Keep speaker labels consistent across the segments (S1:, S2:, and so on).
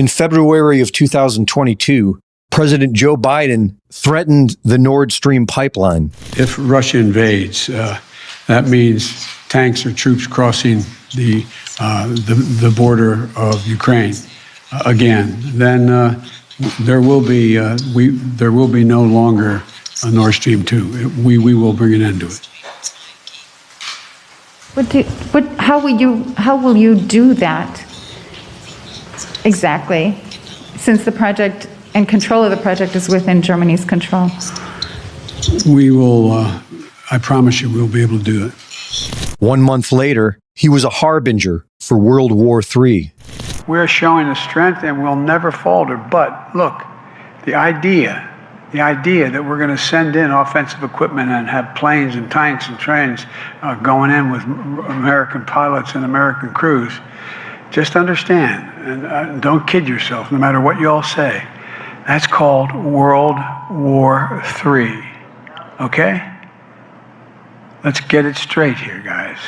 S1: In February of 2022, President Joe Biden threatened the Nord Stream pipeline.
S2: If Russia invades, that means tanks or troops crossing the border of Ukraine again. Then there will be no longer a Nord Stream 2. We will bring an end to it.
S3: How will you do that exactly, since the project and control of the project is within Germany's control?
S2: We will, I promise you, we'll be able to do it.
S1: 1 month later, he was a harbinger for World War III.
S2: We're showing the strength and we'll never falter. But look, the idea that we're going to send in offensive equipment and have planes and tanks and trains going in with American pilots and American crews, just understand, and don't kid yourself, no matter what you all say, that's called World War III, okay? Let's get it straight here, guys.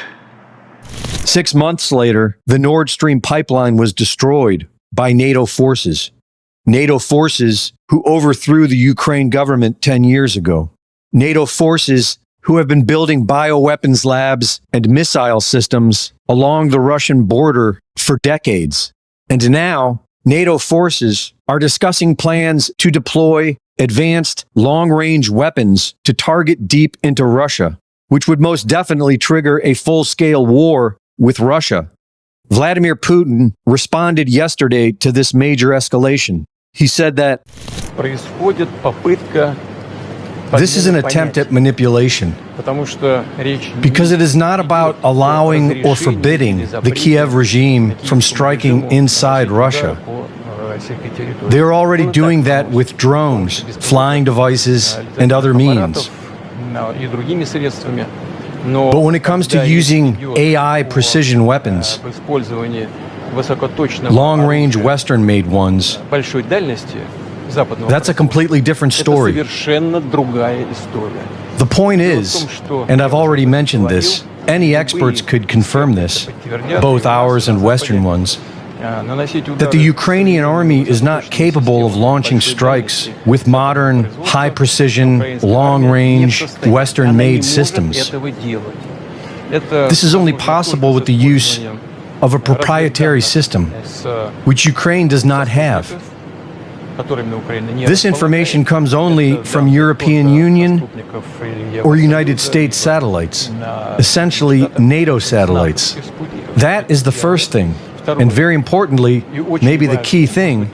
S1: 6 months later, the Nord Stream pipeline was destroyed by NATO forces. NATO forces who overthrew the Ukraine government 10 years ago. NATO forces who have been building bioweapons labs and missile systems along the Russian border for decades. And now, NATO forces are discussing plans to deploy advanced long-range weapons to target deep into Russia, which would most definitely trigger a full-scale war with Russia. Vladimir Putin responded yesterday to this major escalation. He said that this is an attempt at manipulation, because it is not about allowing or forbidding the Kiev regime from striking inside Russia. They are already doing that with drones, flying devices, and other means. But when it comes to using AI precision weapons, long-range Western-made ones, that's a completely different story. The point is, and I've already mentioned this, any experts could confirm this, both ours and Western ones, that the Ukrainian army is not capable of launching strikes with modern, high-precision, long-range, Western-made systems. This is only possible with the use of a proprietary system, which Ukraine does not have. This information comes only from European Union or United States satellites, essentially NATO satellites. That is the first thing. And very importantly, maybe the key thing,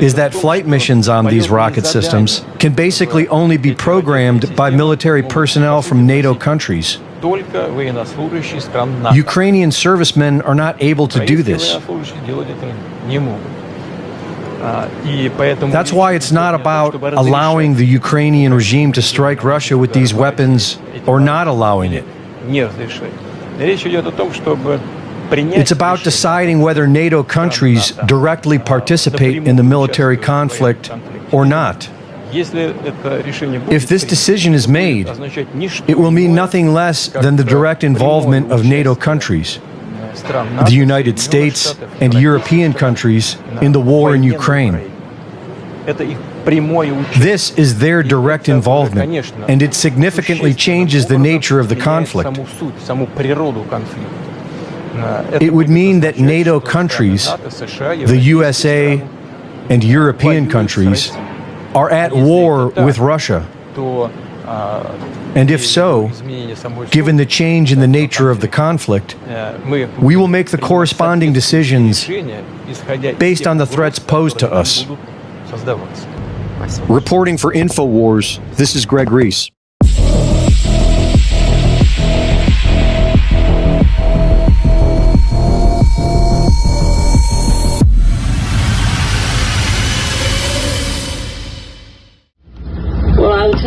S1: is that flight missions on these rocket systems can basically only be programmed by military personnel from NATO countries. Ukrainian servicemen are not able to do this. That's why it's not about allowing the Ukrainian regime to strike Russia with these weapons or not allowing it. It's about deciding whether NATO countries directly participate in the military conflict or not. If this decision is made, it will mean nothing less than the direct involvement of NATO countries, the United States and European countries, in the war in Ukraine. This is their direct involvement, and it significantly changes the nature of the conflict. It would mean that NATO countries, the USA and European countries, are at war with Russia. And if so, given the change in the nature of the conflict, we will make the corresponding decisions based on the threats posed to us. Reporting for InfoWars, this is Greg Reese.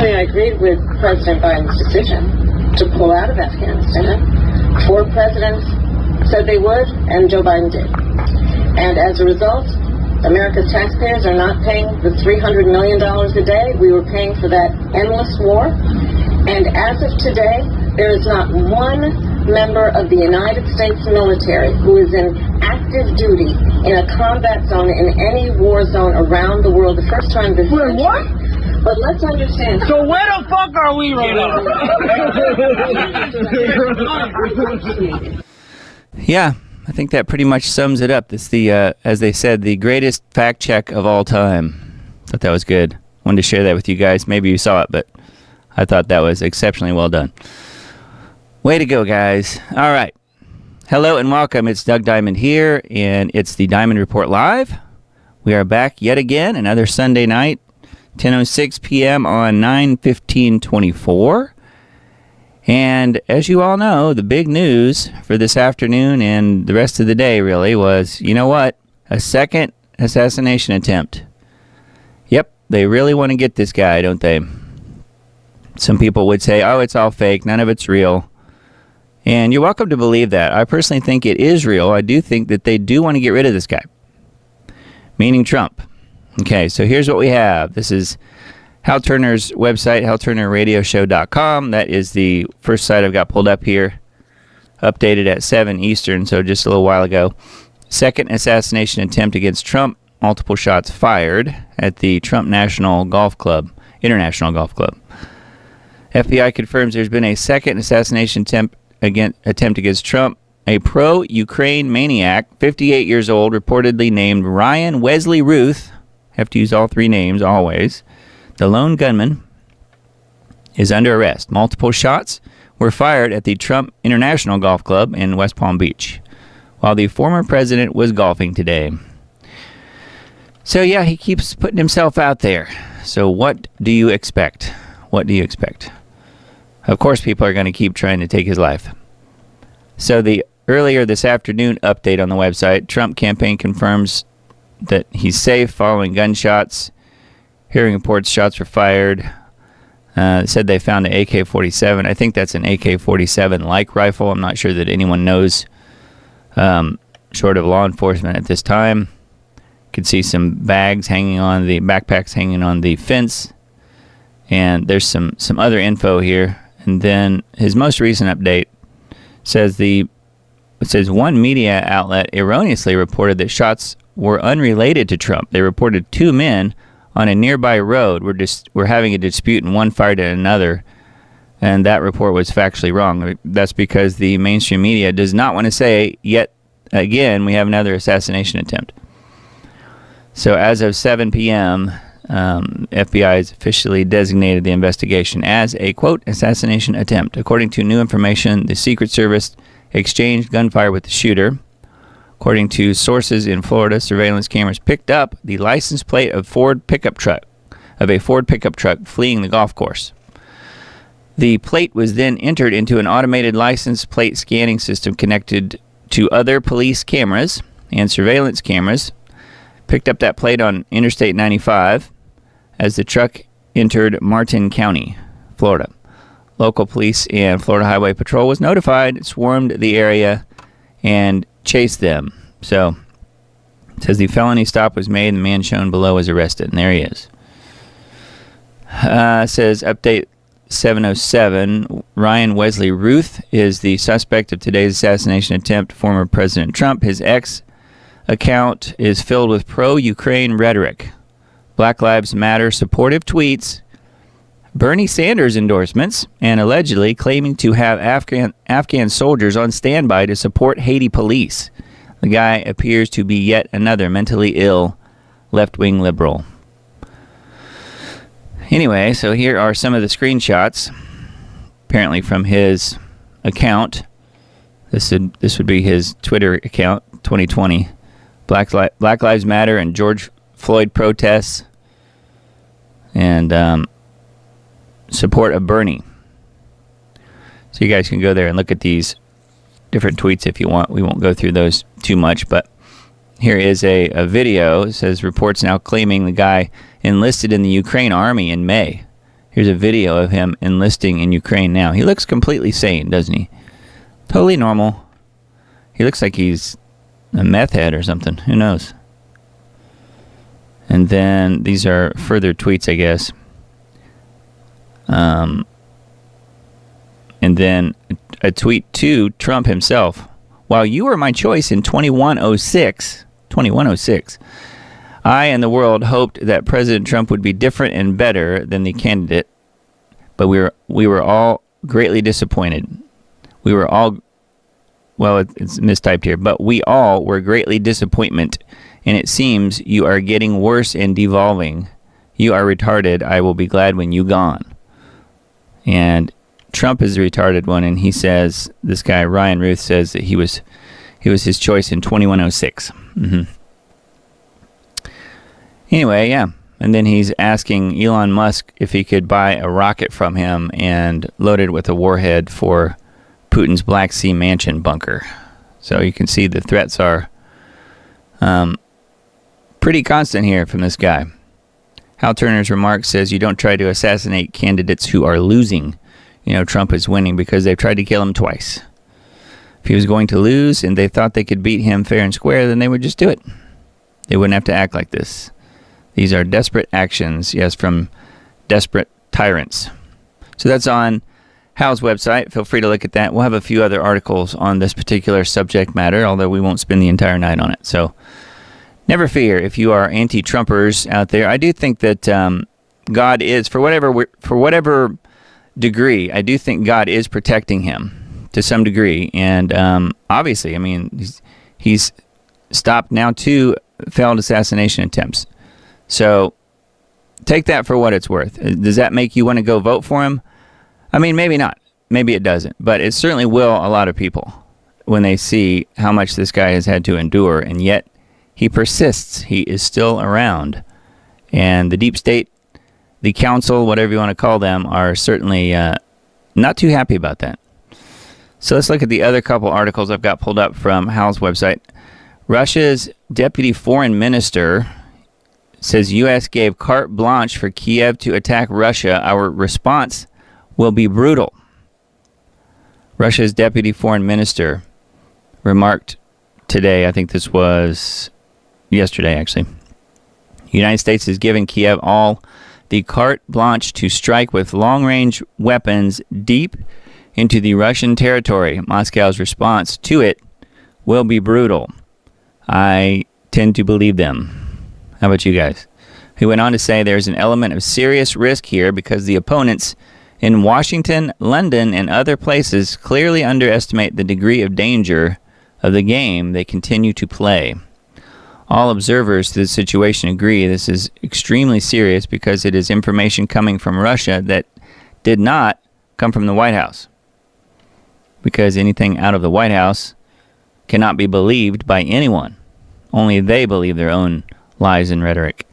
S4: I agreed with President Biden's decision to pull out of Afghanistan. 4 presidents said they would, and Joe Biden did. And as a result, America's taxpayers are not paying the $300 million a day we were paying for that endless war. And as of today, there is not one member of the United States military who is in active duty in a combat zone in any war zone around the world, the first time this century.
S5: What?
S4: But let's understand.
S5: So where the fuck are we right now?
S6: Yeah, I think that pretty much sums it up. It's the, as they said, the greatest fact check of all time. Thought that was good. Wanted to share that with you guys. Maybe you saw it, but I thought that was exceptionally well done. Way to go, guys. All right. Hello and welcome. It's Doug Diamond here, and it's the Diamond Report Live. We are back yet again, another Sunday night, 10:06 p.m. on 9/15/24. And as you all know, the big news for this afternoon and the rest of the day really was, you know what? A second assassination attempt. Yep, they really want to get this guy, don't they? Some people would say, oh, it's all fake, none of it's real. And you're welcome to believe that. I personally think it is real. I do think that they do want to get rid of this guy, meaning Trump. Okay, so here's what we have. This is Hal Turner's website, halturnerradioshow.com. That is the first site I've got pulled up here, updated at 7 Eastern, so just a little while ago. Second assassination attempt against Trump, multiple shots fired at the Trump International Golf Club. FBI confirms there's been a second assassination attempt against Trump. A pro-Ukraine maniac, 58 years old, reportedly named Ryan Wesley Ruth, have to use all three names always, the lone gunman, is under arrest. Multiple shots were fired at the Trump International Golf Club in West Palm Beach while the former president was golfing today. So yeah, he keeps putting himself out there. So what do you expect? What do you expect? Of course, people are going to keep trying to take his life. So the earlier this afternoon update on the website, Trump campaign confirms that he's safe following gunshots. Hearing reports shots were fired. Said they found an AK-47. I think that's an AK-47-like rifle. I'm not sure that anyone knows, short of law enforcement at this time. Could see some backpacks hanging on the fence. And there's some other info here. And then his most recent update says one media outlet erroneously reported that shots were unrelated to Trump. They reported two men on a nearby road were having a dispute and one fired at another, and that report was factually wrong. That's because the mainstream media does not want to say, yet again, we have another assassination attempt. So as of 7 p.m., FBI has officially designated the investigation as a, quote, assassination attempt. According to new information, the Secret Service exchanged gunfire with the shooter. According to sources in Florida, surveillance cameras picked up the license plate of a Ford pickup truck fleeing the golf course. The plate was then entered into an automated license plate scanning system connected to other police cameras and surveillance cameras. Picked up that plate on Interstate 95 as the truck entered Martin County, Florida. Local police and Florida Highway Patrol was notified, swarmed the area, and chased them. So, it says the felony stop was made and the man shown below was arrested. And there he is. Says update 707. Ryan Wesley Ruth is the suspect of today's assassination attempt, former President Trump. His ex account is filled with pro-Ukraine rhetoric, Black Lives Matter supportive tweets, Bernie Sanders endorsements, and allegedly claiming to have Afghan soldiers on standby to support Haiti police. The guy appears to be yet another mentally ill left-wing liberal. Anyway, so here are some of the screenshots, apparently from his account. This would be his Twitter account, 2020. Black Lives Matter and George Floyd protests, and support of Bernie. So you guys can go there and look at these different tweets if you want. We won't go through those too much, but here is a video. It says reports now claiming the guy enlisted in the Ukraine army in May. Here's a video of him enlisting in Ukraine now. He looks completely sane, doesn't he? Totally normal. He looks like he's a meth head or something. Who knows? And then these are further tweets, I guess. And then a tweet to Trump himself. While you were my choice in 2106, I and the world hoped that President Trump would be different and better than the candidate, but we were all greatly disappointed. We were all, well, it's mistyped here, but we all were greatly disappointment, and it seems you are getting worse and devolving. You are retarded. I will be glad when you gone. And Trump is the retarded one, and he says, this guy Ryan Ruth says that he was his choice in 2106. Anyway, yeah. And then he's asking Elon Musk if he could buy a rocket from him and load it with a warhead for Putin's Black Sea mansion bunker. So you can see the threats are pretty constant here from this guy. Hal Turner's remark says you don't try to assassinate candidates who are losing. You know, Trump is winning because they've tried to kill him twice. If he was going to lose and they thought they could beat him fair and square, then they would just do it. They wouldn't have to act like this. These are desperate actions, yes, from desperate tyrants. So that's on Hal's website. Feel free to look at that. We'll have a few other articles on this particular subject matter, although we won't spend the entire night on it. So never fear if you are anti-Trumpers out there. I do think that God is, for whatever degree, I do think God is protecting him to some degree. And obviously, I mean, he's stopped now 2 failed assassination attempts. So take that for what it's worth. Does that make you want to go vote for him? I mean, maybe not. Maybe it doesn't. But it certainly will a lot of people when they see how much this guy has had to endure. And yet he persists. He is still around. And the deep state, the council, whatever you want to call them, are certainly not too happy about that. So let's look at the other couple articles I've got pulled up from Hal's website. Russia's deputy foreign minister says U.S. gave carte blanche for Kiev to attack Russia. Our response will be brutal. Russia's deputy foreign minister remarked today, I think this was yesterday actually, the United States is giving Kiev all the carte blanche to strike with long-range weapons deep into the Russian territory. Moscow's response to it will be brutal. I tend to believe them. How about you guys? He went on to say there's an element of serious risk here because the opponents in Washington, London, and other places clearly underestimate the degree of danger of the game they continue to play. All observers to the situation agree this is extremely serious because it is information coming from Russia that did not come from the White House. Because anything out of the White House cannot be believed by anyone. Only they believe their own lies and rhetoric.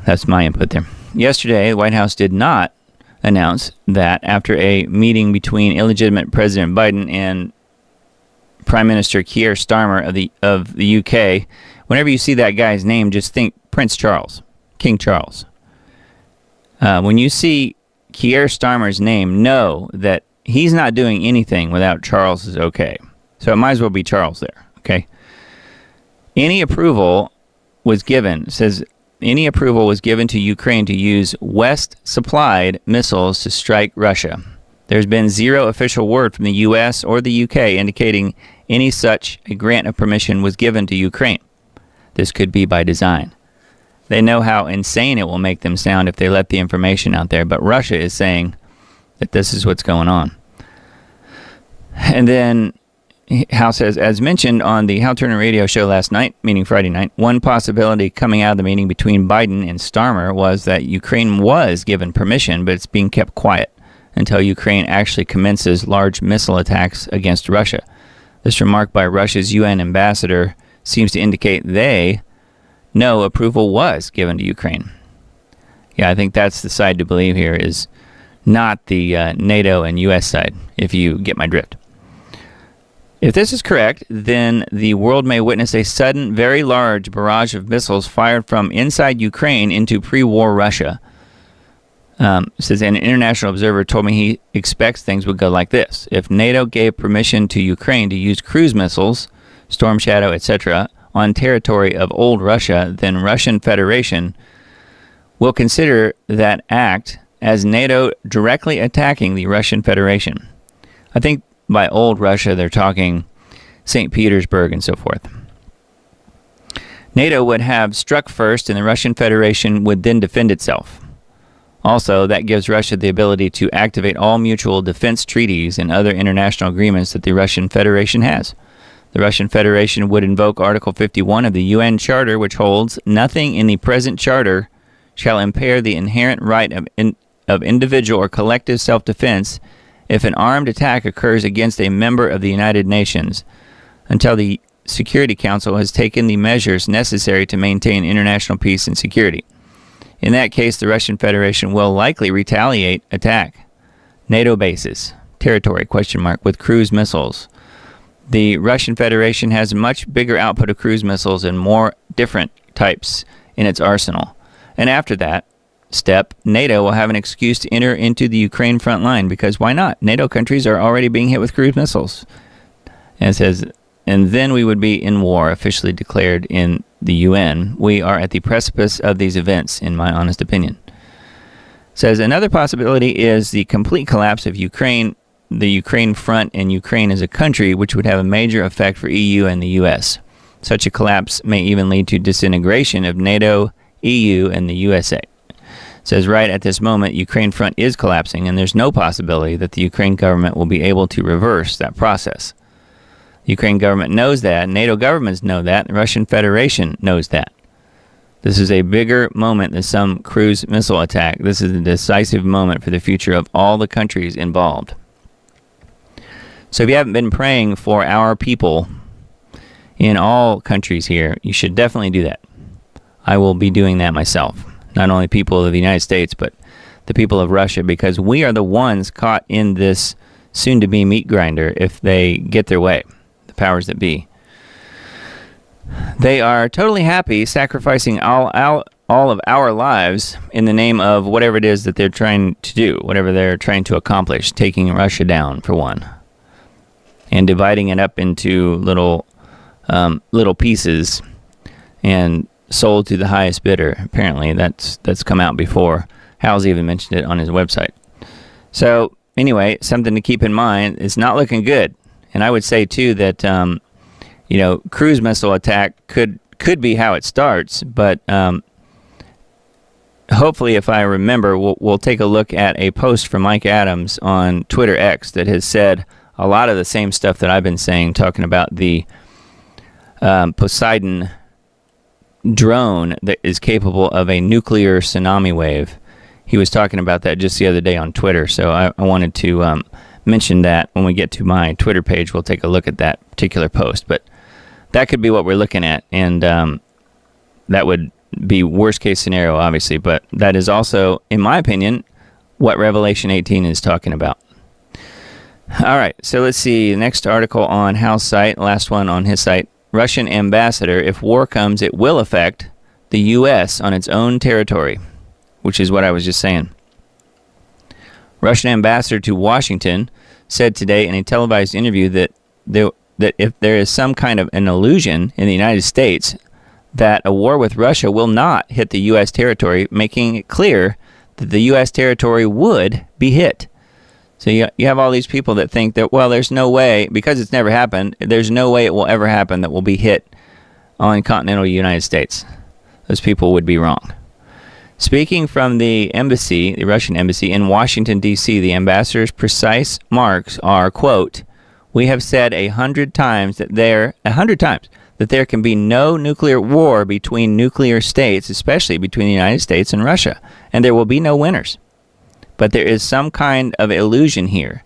S6: That's my input there. Yesterday, the White House did not announce that after a meeting between illegitimate President Biden and Prime Minister Keir Starmer of the UK, whenever you see that guy's name, just think Prince Charles, King Charles. When you see Keir Starmer's name, know that he's not doing anything without Charles's okay. So it might as well be Charles there, okay? Any approval was given to Ukraine to use West-supplied missiles to strike Russia. There's been zero official word from the U.S. or the U.K. indicating any such a grant of permission was given to Ukraine. This could be by design. They know how insane it will make them sound if they let the information out there, but Russia is saying that this is what's going on. And then Hal says, as mentioned on the Hal Turner radio show last night, meaning Friday night, one possibility coming out of the meeting between Biden and Starmer was that Ukraine was given permission, but it's being kept quiet until Ukraine actually commences large missile attacks against Russia. This remark by Russia's UN ambassador seems to indicate they know approval was given to Ukraine. Yeah, I think that's the side to believe here, is not the NATO and US side, if you get my drift. If this is correct, then the world may witness a sudden, very large barrage of missiles fired from inside Ukraine into pre-war Russia. Says an international observer told me he expects things would go like this. If NATO gave permission to Ukraine to use cruise missiles, Storm Shadow, etc., on territory of old Russia, then Russian Federation will consider that act as NATO directly attacking the Russian Federation. I think by old Russia, they're talking St. Petersburg and so forth. NATO would have struck first, and the Russian Federation would then defend itself. Also, that gives Russia the ability to activate all mutual defense treaties and other international agreements that the Russian Federation has. The Russian Federation would invoke Article 51 of the UN Charter, which holds, "Nothing in the present charter shall impair the inherent right of individual or collective self-defense if an armed attack occurs against a member of the United Nations, until the Security Council has taken the measures necessary to maintain international peace and security. In that case, the Russian Federation will likely retaliate attack. NATO bases, territory, ? With cruise missiles. The Russian Federation has much bigger output of cruise missiles and more different types in its arsenal. And after that step, NATO will have an excuse to enter into the Ukraine front line, because why not? NATO countries are already being hit with cruise missiles." And it says, "And then we would be in war, officially declared in the UN. We are at the precipice of these events, in my honest opinion." It says, "Another possibility is the complete collapse of Ukraine, the Ukraine front, and Ukraine as a country, which would have a major effect for EU and the US. Such a collapse may even lead to disintegration of NATO, EU, and the USA." It says, "Right at this moment, Ukraine front is collapsing, and there's no possibility that the Ukraine government will be able to reverse that process. The Ukraine government knows that, NATO governments know that, the Russian Federation knows that. This is a bigger moment than some cruise missile attack. This is a decisive moment for the future of all the countries involved." So if you haven't been praying for our people in all countries here, you should definitely do that. I will be doing that myself. Not only people of the United States, but the people of Russia, because we are the ones caught in this soon-to-be meat grinder if they get their way, the powers that be. They are totally happy sacrificing all of our lives in the name of whatever it is that they're trying to do, whatever they're trying to accomplish, taking Russia down, for one, and dividing it up into little pieces and sold to the highest bidder. Apparently, that's come out before. Hal's even mentioned it on his website. So anyway, something to keep in mind. It's not looking good. And I would say too that cruise missile attack could be how it starts, but hopefully, if I remember, we'll take a look at a post from Mike Adams on Twitter X that has said a lot of the same stuff that I've been saying, talking about the Poseidon drone that is capable of a nuclear tsunami wave. He was talking about that just the other day on Twitter, so I wanted to mention that when we get to my Twitter page. We'll take a look at that particular post, but that could be what we're looking at, and that would be worst case scenario, obviously, but that is also, in my opinion, what Revelation 18 is talking about. All right, so let's see. The next article on Hal's site, last one on his site. Russian ambassador, if war comes, it will affect the U.S. on its own territory, which is what I was just saying. Russian ambassador to Washington said today in a televised interview that if there is some kind of an illusion in the United States that a war with Russia will not hit the U.S. territory, making it clear that the U.S. territory would be hit. So you have all these people that think that, well, there's no way, because it's never happened, there's no way it will ever happen that will be hit on continental United States. Those people would be wrong. Speaking from the embassy, the Russian embassy in Washington, D.C., the ambassador's precise marks are, quote, "We have said 100 times that there can be no nuclear war between nuclear states, especially between the United States and Russia, and there will be no winners. But there is some kind of illusion here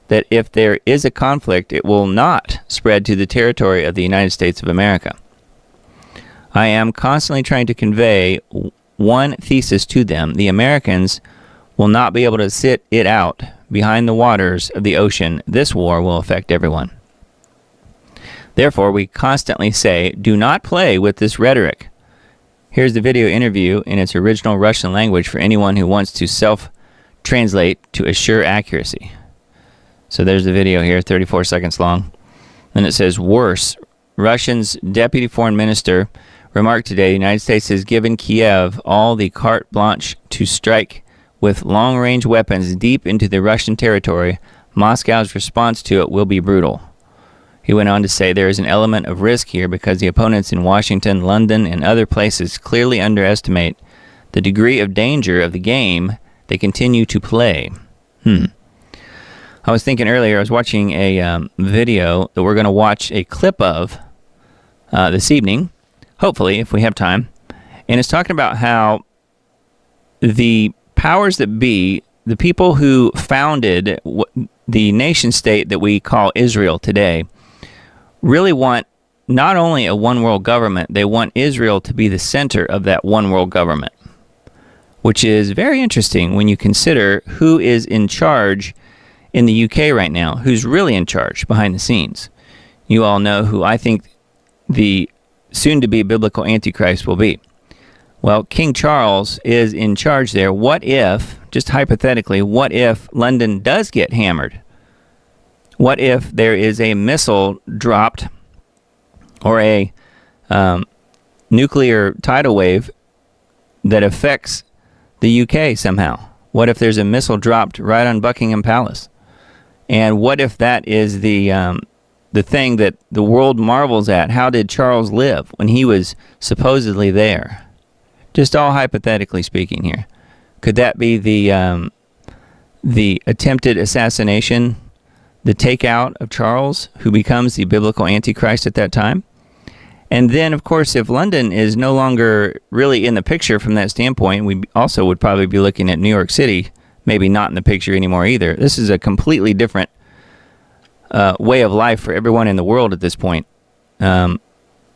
S6: that if there is a conflict, it will not spread to the territory of the United States of America. I am constantly trying to convey one thesis to them. The Americans will not be able to sit it out behind the waters of the ocean. This war will affect everyone. Therefore, we constantly say, do not play with this rhetoric." Here's the video interview in its original Russian language for anyone who wants to self-translate to assure accuracy. So there's the video here, 34 seconds long. Then it says, worse, Russia's deputy foreign minister remarked today, the United States has given Kiev all the carte blanche to strike with long-range weapons deep into the Russian territory Moscow's response to it will be brutal. He went on to say there is an element of risk here because the opponents in Washington, London, and other places clearly underestimate the degree of danger of the game they continue to play. I was thinking earlier, I was watching a video that we're going to watch a clip of this evening, hopefully, if we have time. And it's talking about how the powers that be, the people who founded the nation state that we call Israel today, really want not only a one world government, they want Israel to be the center of that one world government, which is very interesting when you consider who is in charge in the UK right now, who's really in charge behind the scenes. You all know who I think the soon-to-be biblical Antichrist will be. Well, King Charles is in charge there. What if, just hypothetically, what if London does get hammered? What if there is a missile dropped or a nuclear tidal wave that affects the UK somehow? What if there's a missile dropped right on Buckingham Palace? And what if that is the thing that the world marvels at? How did Charles live when he was supposedly there? Just all hypothetically speaking here. Could that be the attempted assassination, the takeout of Charles, who becomes the biblical Antichrist at that time? And then, of course, if London is no longer really in the picture from that standpoint, we also would probably be looking at New York City, maybe not in the picture anymore either. This is a completely different way of life for everyone in the world at this point.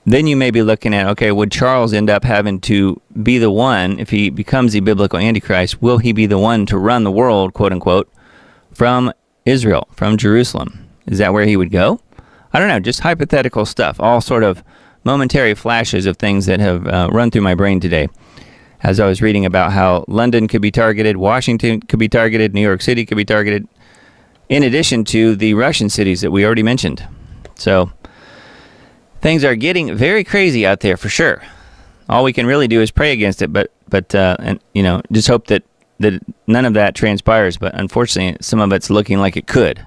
S6: Then you may be looking at, okay, would Charles end up having to be the one, if he becomes the biblical Antichrist, will he be the one to run the world, quote unquote, from Israel, from Jerusalem? Is that where he would go? I don't know, just hypothetical stuff, all sort of momentary flashes of things that have run through my brain today as I was reading about how London could be targeted, Washington could be targeted, New York City could be targeted, in addition to the Russian cities that we already mentioned. So things are getting very crazy out there for sure. All we can really do is pray against it, but and just hope that none of that transpires. But unfortunately, some of it's looking like it could.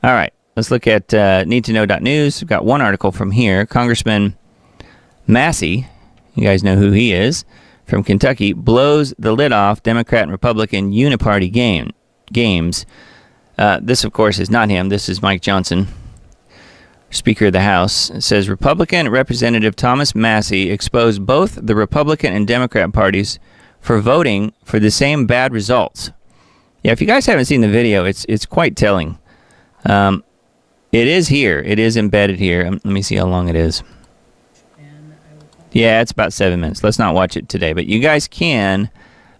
S6: All right, let's look at needtoknow.news. We've got one article from here. Congressman Massey, you guys know who he is, from Kentucky, blows the lid off Democrat and Republican uniparty games. This, of course, is not him. This is Mike Johnson, Speaker of the House. It says Republican Representative Thomas Massey exposed both the Republican and Democrat parties for voting for the same bad results. Yeah, if you guys haven't seen the video, it's quite telling. It is here. It is embedded here. Let me see how long it is. Yeah, it's about 7 minutes. Let's not watch it today, but you guys can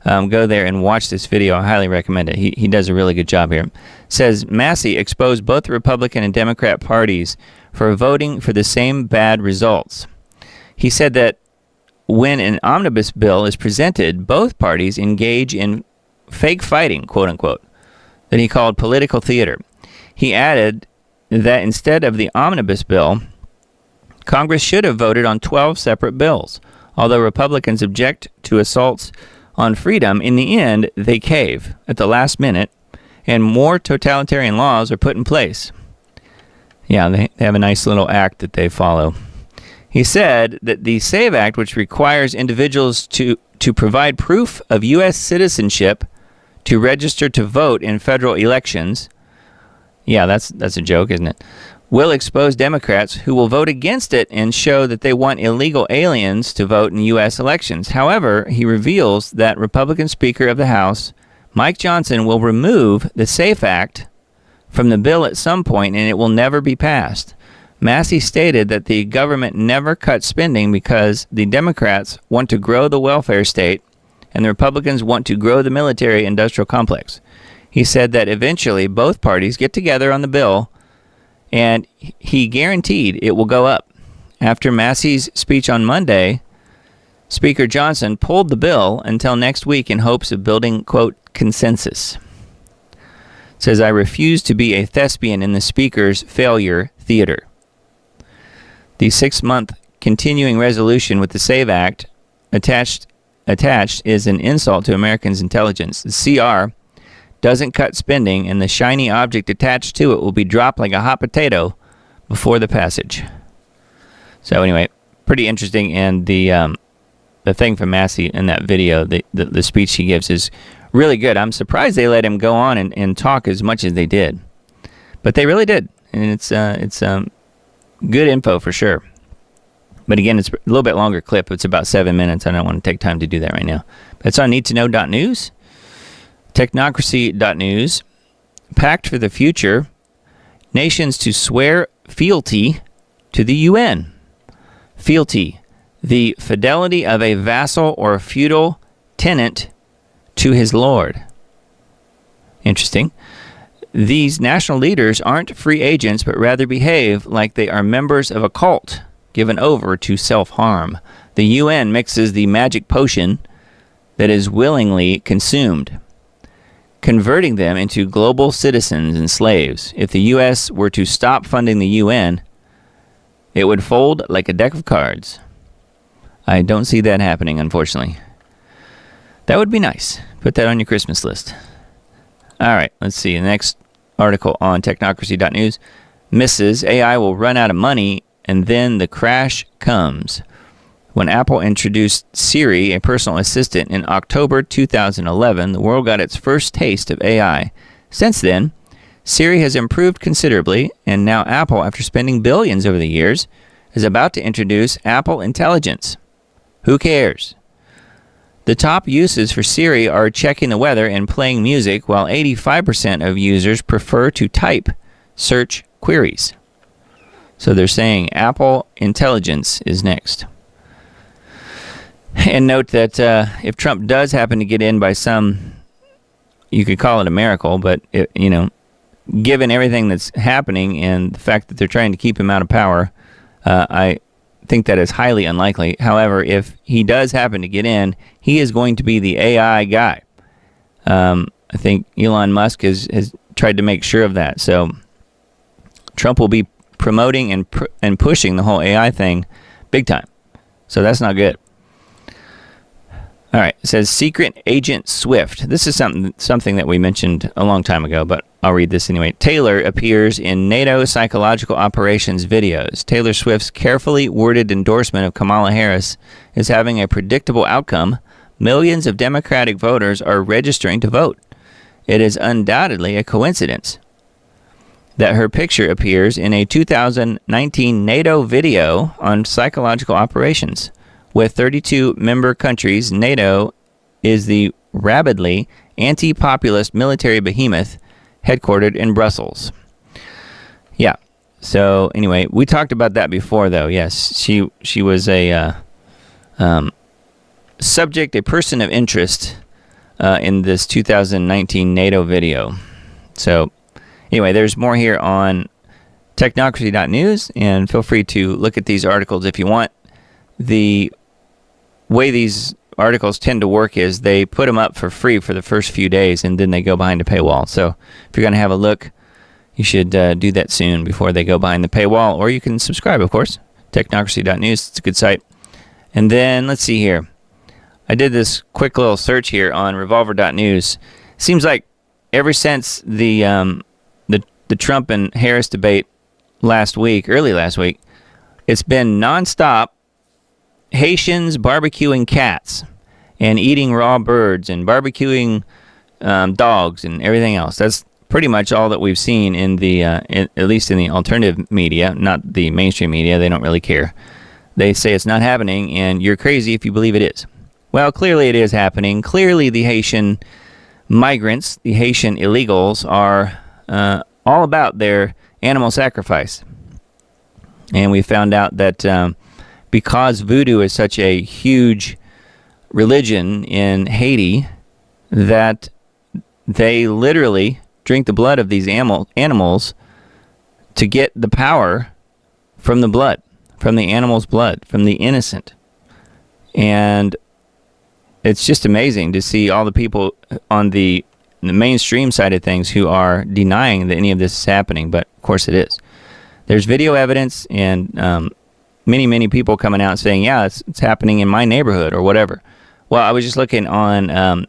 S6: go there and watch this video. I highly recommend it. He does a really good job here. It says Massey exposed both the Republican and Democrat parties for voting for the same bad results. He said that when an omnibus bill is presented, both parties engage in fake fighting, quote unquote, that he called political theater. He added that instead of the omnibus bill, Congress should have voted on 12 separate bills. Although Republicans object to assaults on freedom, in the end, they cave at the last minute, and more totalitarian laws are put in place. Yeah, they have a nice little act that they follow. He said that the SAVE Act, which requires individuals to provide proof of U.S. citizenship to register to vote in federal elections, yeah, that's a joke, isn't it, will expose Democrats who will vote against it and show that they want illegal aliens to vote in U.S. elections. However, he reveals that Republican Speaker of the House, Mike Johnson, will remove the SAFE Act from the bill at some point, and it will never be passed. Massey stated that the government never cut spending because the Democrats want to grow the welfare state and the Republicans want to grow the military-industrial complex. He said that eventually both parties get together on the bill, and he guaranteed it will go up. After Massey's speech on Monday, Speaker Johnson pulled the bill until next week in hopes of building, quote, consensus. It says, I refuse to be a thespian in the Speaker's failure theater. The 6-month continuing resolution with the SAVE Act attached is an insult to Americans' intelligence. The CR doesn't cut spending, and the shiny object attached to it will be dropped like a hot potato before the passage. So anyway, pretty interesting. And the thing from Massey in that video, the speech he gives is really good. I'm surprised they let him go on and talk as much as they did, but they really did, and it's good info for sure. But again, it's a little bit longer clip. It's about 7 minutes. I don't want to take time to do that right now. But it's on needtoknow.news, technocracy.news. Pact for the future, nations to swear fealty to the UN. Fealty, the fidelity of a vassal or feudal tenant to his lord. Interesting. These national leaders aren't free agents, but rather behave like they are members of a cult given over to self-harm. The UN mixes the magic potion that is willingly consumed, converting them into global citizens and slaves. If the U.S. were to stop funding the UN, it would fold like a deck of cards. I don't see that happening, unfortunately. That would be nice. Put that on your Christmas list. All right, let's see. The next article on technocracy.news. Mrs. AI will run out of money, and then the crash comes. When Apple introduced Siri, a personal assistant, in October 2011, the world got its first taste of AI. Since then, Siri has improved considerably, and now Apple, after spending billions over the years, is about to introduce Apple Intelligence. Who cares? The top uses for Siri are checking the weather and playing music, while 85% of users prefer to type search queries. So they're saying Apple Intelligence is next. And note that if Trump does happen to get in by some, you could call it a miracle, but given everything that's happening and the fact that they're trying to keep him out of power, I think that is highly unlikely. However, if he does happen to get in, he is going to be the AI guy. I think Elon Musk has tried to make sure of that. So Trump will be promoting and pushing the whole AI thing big time. So that's not good. All right, it says Secret Agent Swift. This is something that we mentioned a long time ago, but I'll read this anyway. Taylor appears in NATO psychological operations videos. Taylor Swift's carefully worded endorsement of Kamala Harris is having a predictable outcome. Millions of Democratic voters are registering to vote. It is undoubtedly a coincidence that her picture appears in a 2019 NATO video on psychological operations. With 32 member countries, NATO is the rabidly anti-populist military behemoth headquartered in Brussels. Yeah. So anyway, we talked about that before, though. Yes, she was a subject, a person of interest in this 2019 NATO video. So anyway, there's more here on technocracy.news, and feel free to look at these articles if you want. The way these articles tend to work is they put them up for free for the first few days, and then they go behind a paywall. So if you're going to have a look, you should do that soon before they go behind the paywall, or you can subscribe, of course. Technocracy.news, it's a good site. And then let's see here. I did this quick little search here on revolver.news. Seems like ever since the Trump and Harris debate early last week, it's been nonstop Haitians barbecuing cats and eating raw birds and barbecuing dogs and everything else. That's pretty much all that we've seen in the, at least in the alternative media, not the mainstream media. They don't really care. They say it's not happening, and you're crazy if you believe it is. Well, clearly it is happening. Clearly the Haitian migrants, the Haitian illegals, are all about their animal sacrifice. And we found out that because voodoo is such a huge religion in Haiti, that they literally drink the blood of these animals to get the power from the blood, from the animal's blood, from the innocent. And it's just amazing to see all the people on the mainstream side of things who are denying that any of this is happening, but of course it is. There's video evidence and many people coming out saying, yeah, it's happening in my neighborhood or whatever. Well, I was just looking on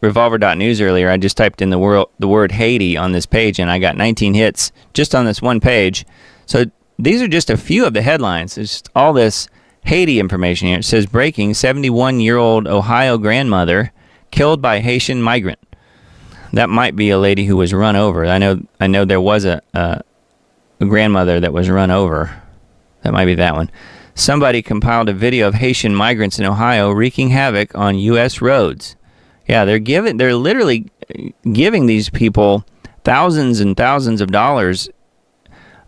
S6: revolver.news earlier, I just typed in the word Haiti on this page, and I got 19 hits just on this one page. So these are just a few of the headlines. It's just all this Haiti information here. It says, breaking, 71-year-old Ohio grandmother killed by Haitian migrant. That might be a lady who was run over. I know there was a grandmother that was run over. That might be that one. Somebody compiled a video of Haitian migrants in Ohio wreaking havoc on U.S. roads. Yeah, they're literally giving these people thousands and thousands of dollars.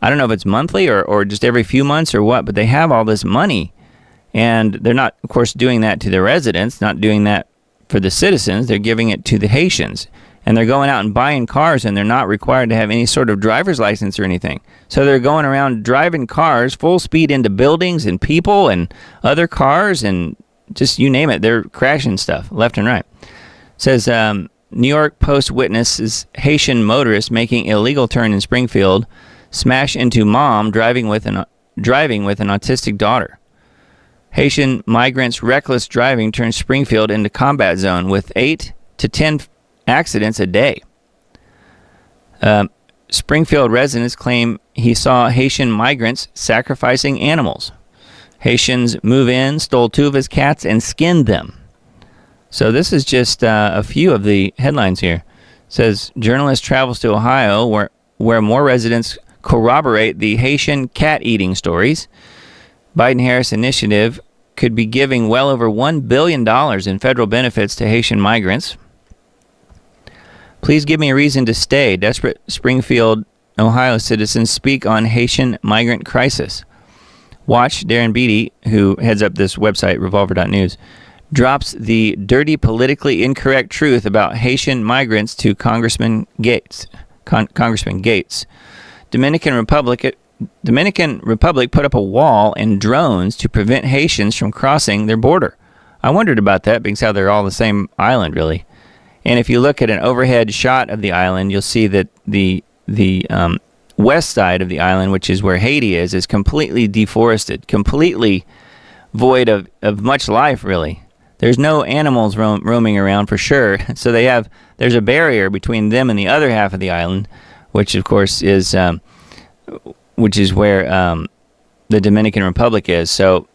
S6: I don't know if it's monthly or just every few months or what, but they have all this money. And they're not, of course, doing that to the residents, not doing that for the citizens. They're giving it to the Haitians. And they're going out and buying cars, and they're not required to have any sort of driver's license or anything. So they're going around driving cars full speed into buildings and people and other cars and just you name it. They're crashing stuff left and right. It says New York Post witnesses Haitian motorist making illegal turn in Springfield smash into mom driving with an autistic daughter. Haitian migrants' reckless driving turns Springfield into combat zone with 8 to 10 accidents a day. Springfield residents claim he saw Haitian migrants sacrificing animals. Haitians move in, stole 2 of his cats, and skinned them. So this is just a few of the headlines here. It says, journalist travels to Ohio where more residents corroborate the Haitian cat-eating stories. Biden-Harris initiative could be giving well over $1 billion in federal benefits to Haitian migrants. Please give me a reason to stay. Desperate Springfield, Ohio citizens speak on Haitian migrant crisis. Watch Darren Beatty, who heads up this website, revolver.news, drops the dirty, politically incorrect truth about Haitian migrants to Congressman Gates. Dominican Republic put up a wall and drones to prevent Haitians from crossing their border. I wondered about that because how they're all the same island, really. And if you look at an overhead shot of the island, you'll see that the west side of the island, which is where Haiti is completely deforested, completely void of much life, really. There's no animals roaming around for sure. So there's a barrier between them and the other half of the island, which of course is where the Dominican Republic is. So,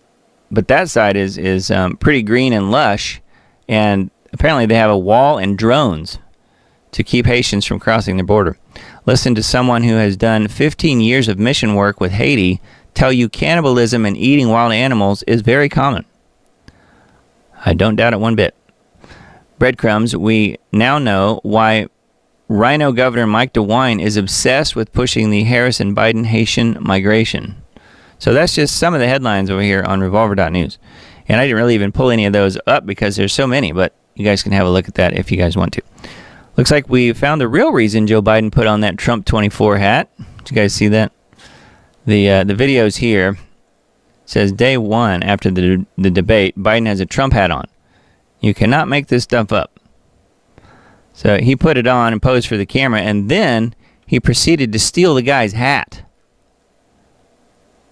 S6: but that side is pretty green and lush, and apparently they have a wall and drones to keep Haitians from crossing their border. Listen to someone who has done 15 years of mission work with Haiti tell you cannibalism and eating wild animals is very common. I don't doubt it one bit. Breadcrumbs, we now know why Rhino Governor Mike DeWine is obsessed with pushing the Harris and Biden Haitian migration. So that's just some of the headlines over here on revolver.news. And I didn't really even pull any of those up because there's so many, but you guys can have a look at that if you guys want to. Looks like we found the real reason Joe Biden put on that Trump 24 hat. Did you guys see that? The video's here. It says day one after the debate, Biden has a Trump hat on. You cannot make this stuff up. So he put it on and posed for the camera, and then he proceeded to steal the guy's hat.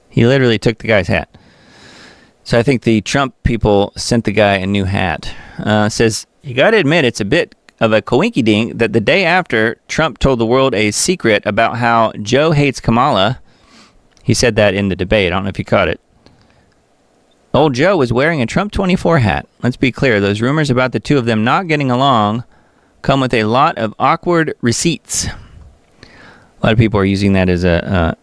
S6: He literally took the guy's hat. So I think the Trump people sent the guy a new hat. Says, you got to admit it's a bit of a coinkydink that the day after Trump told the world a secret about how Joe hates Kamala, he said that in the debate. I don't know if you caught it. Old Joe was wearing a Trump 24 hat. Let's be clear, those rumors about the two of them not getting along come with a lot of awkward receipts. A lot of people are using that as a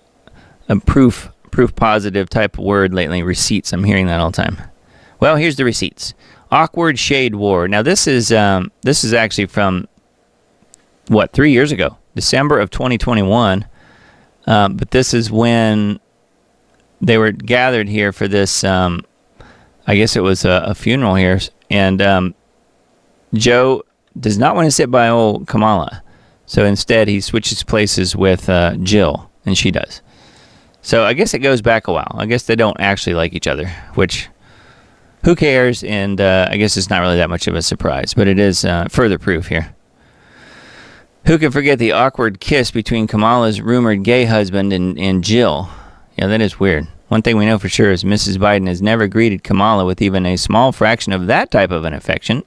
S6: proof positive type of word lately. Receipts. I'm hearing that all the time. Well, here's the receipts. Awkward shade war. Now this is actually from 3 years ago, December of 2021. But this is when they were gathered here for this. I guess it was a funeral here, and Joe does not want to sit by old Kamala, so instead he switches places with Jill, and she does. So I guess it goes back a while. I guess they don't actually like each other, which who cares? And I guess it's not really that much of a surprise, but it is further proof here. Who can forget the awkward kiss between Kamala's rumored gay husband and Jill? Yeah, that is weird. One thing we know for sure is Mrs. Biden has never greeted Kamala with even a small fraction of that type of an affection.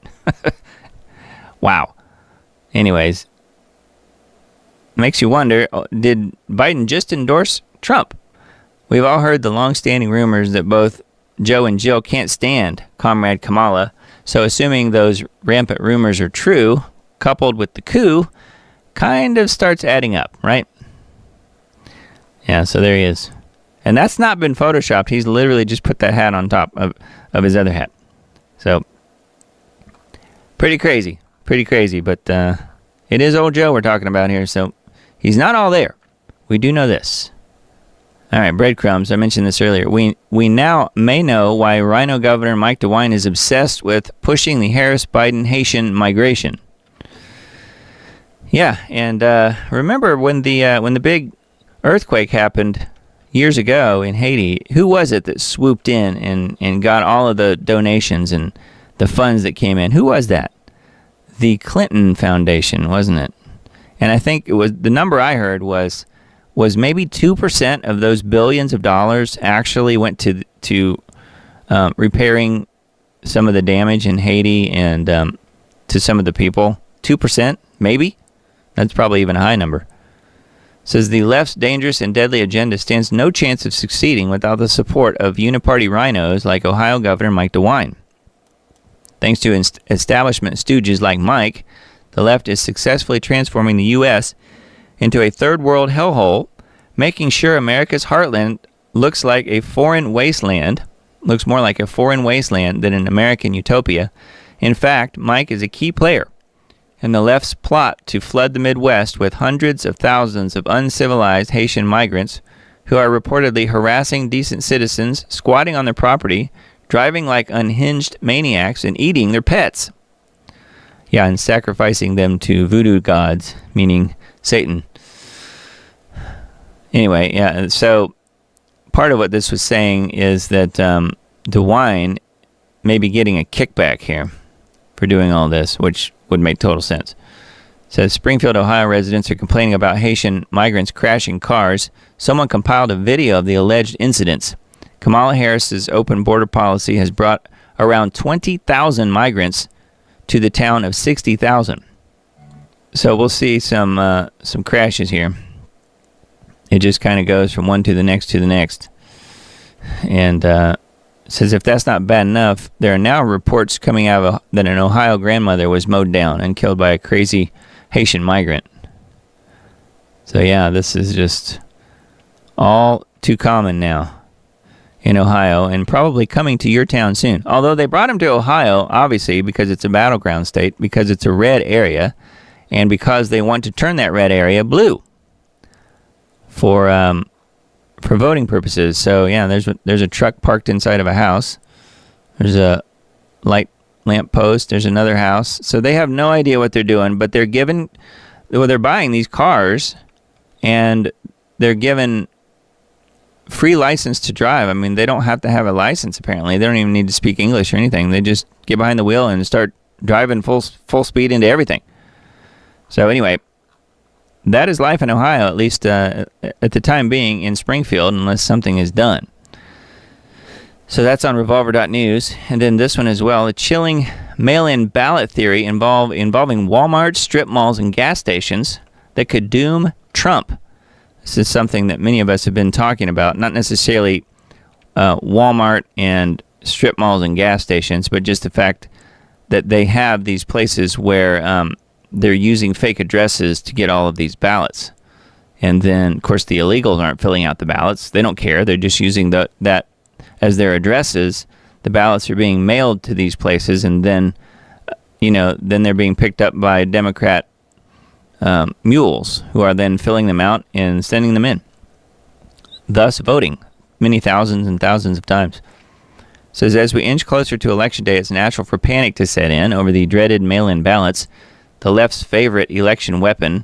S6: Wow. Anyways, makes you wonder, did Biden just endorse Trump? We've all heard the long-standing rumors that both Joe and Jill can't stand Comrade Kamala. So assuming those rampant rumors are true, coupled with the coup, kind of starts adding up, right? Yeah, so there he is. And that's not been photoshopped. He's literally just put that hat on top of his other hat. So, pretty crazy. But it is old Joe we're talking about here, so he's not all there. We do know this. All right, breadcrumbs. I mentioned this earlier. We now may know why Rhino Governor Mike DeWine is obsessed with pushing the Harris-Biden Haitian migration. Yeah, and remember when the big earthquake happened years ago in Haiti, who was it that swooped in and got all of the donations and the funds that came in? Who was that? The Clinton Foundation, wasn't it? And I think it was, the number I heard was maybe 2% of those billions of dollars actually went to repairing some of the damage in Haiti and to some of the people. 2%, maybe? That's probably even a high number. Says the left's dangerous and deadly agenda stands no chance of succeeding without the support of uniparty rhinos like Ohio Governor Mike DeWine. Thanks to establishment stooges like Mike, the left is successfully transforming the U.S. into a third world hellhole, making sure America's heartland looks more like a foreign wasteland than an American utopia. In fact, Mike is a key player in the left's plot to flood the Midwest with hundreds of thousands of uncivilized Haitian migrants who are reportedly harassing decent citizens, squatting on their property, driving like unhinged maniacs, and eating their pets. Yeah, and sacrificing them to voodoo gods, meaning Satan. Anyway, yeah, so part of what this was saying is that DeWine may be getting a kickback here for doing all this, which would make total sense. It says Springfield, Ohio residents are complaining about Haitian migrants crashing cars. Someone compiled a video of the alleged incidents. Kamala Harris's open border policy has brought around 20,000 migrants to the town of 60,000. So we'll see some crashes here. It just kind of goes from one to the next. And says if that's not bad enough, there are now reports coming out that an Ohio grandmother was mowed down and killed by a crazy Haitian migrant. So yeah, this is just all too common now in Ohio, and probably coming to your town soon. Although they brought him to Ohio, obviously, because it's a battleground state, because it's a red area, and because they want to turn that red area blue for voting purposes. So yeah, there's a truck parked inside of a house. There's a light lamp post. There's another house. So they have no idea what they're doing, but they're buying these cars, and they're given free license to drive. I mean, they don't have to have a license, apparently. They don't even need to speak English or anything. They just get behind the wheel and start driving full speed into everything. So anyway, that is life in Ohio, at least at the time being in Springfield, unless something is done. So that's on revolver.news. And then this one as well, a chilling mail-in ballot theory involving Walmart, strip malls, and gas stations that could doom Trump. This is something that many of us have been talking about, not necessarily Walmart and strip malls and gas stations, but just the fact that they have these places where they're using fake addresses to get all of these ballots. And then, of course, the illegals aren't filling out the ballots. They don't care. They're just using that as their addresses. The ballots are being mailed to these places, and then, then they're being picked up by Democrat mules who are then filling them out and sending them in, thus voting many thousands and thousands of times. It says, as we inch closer to Election Day, it's natural for panic to set in over the dreaded mail-in ballots, the left's favorite election weapon.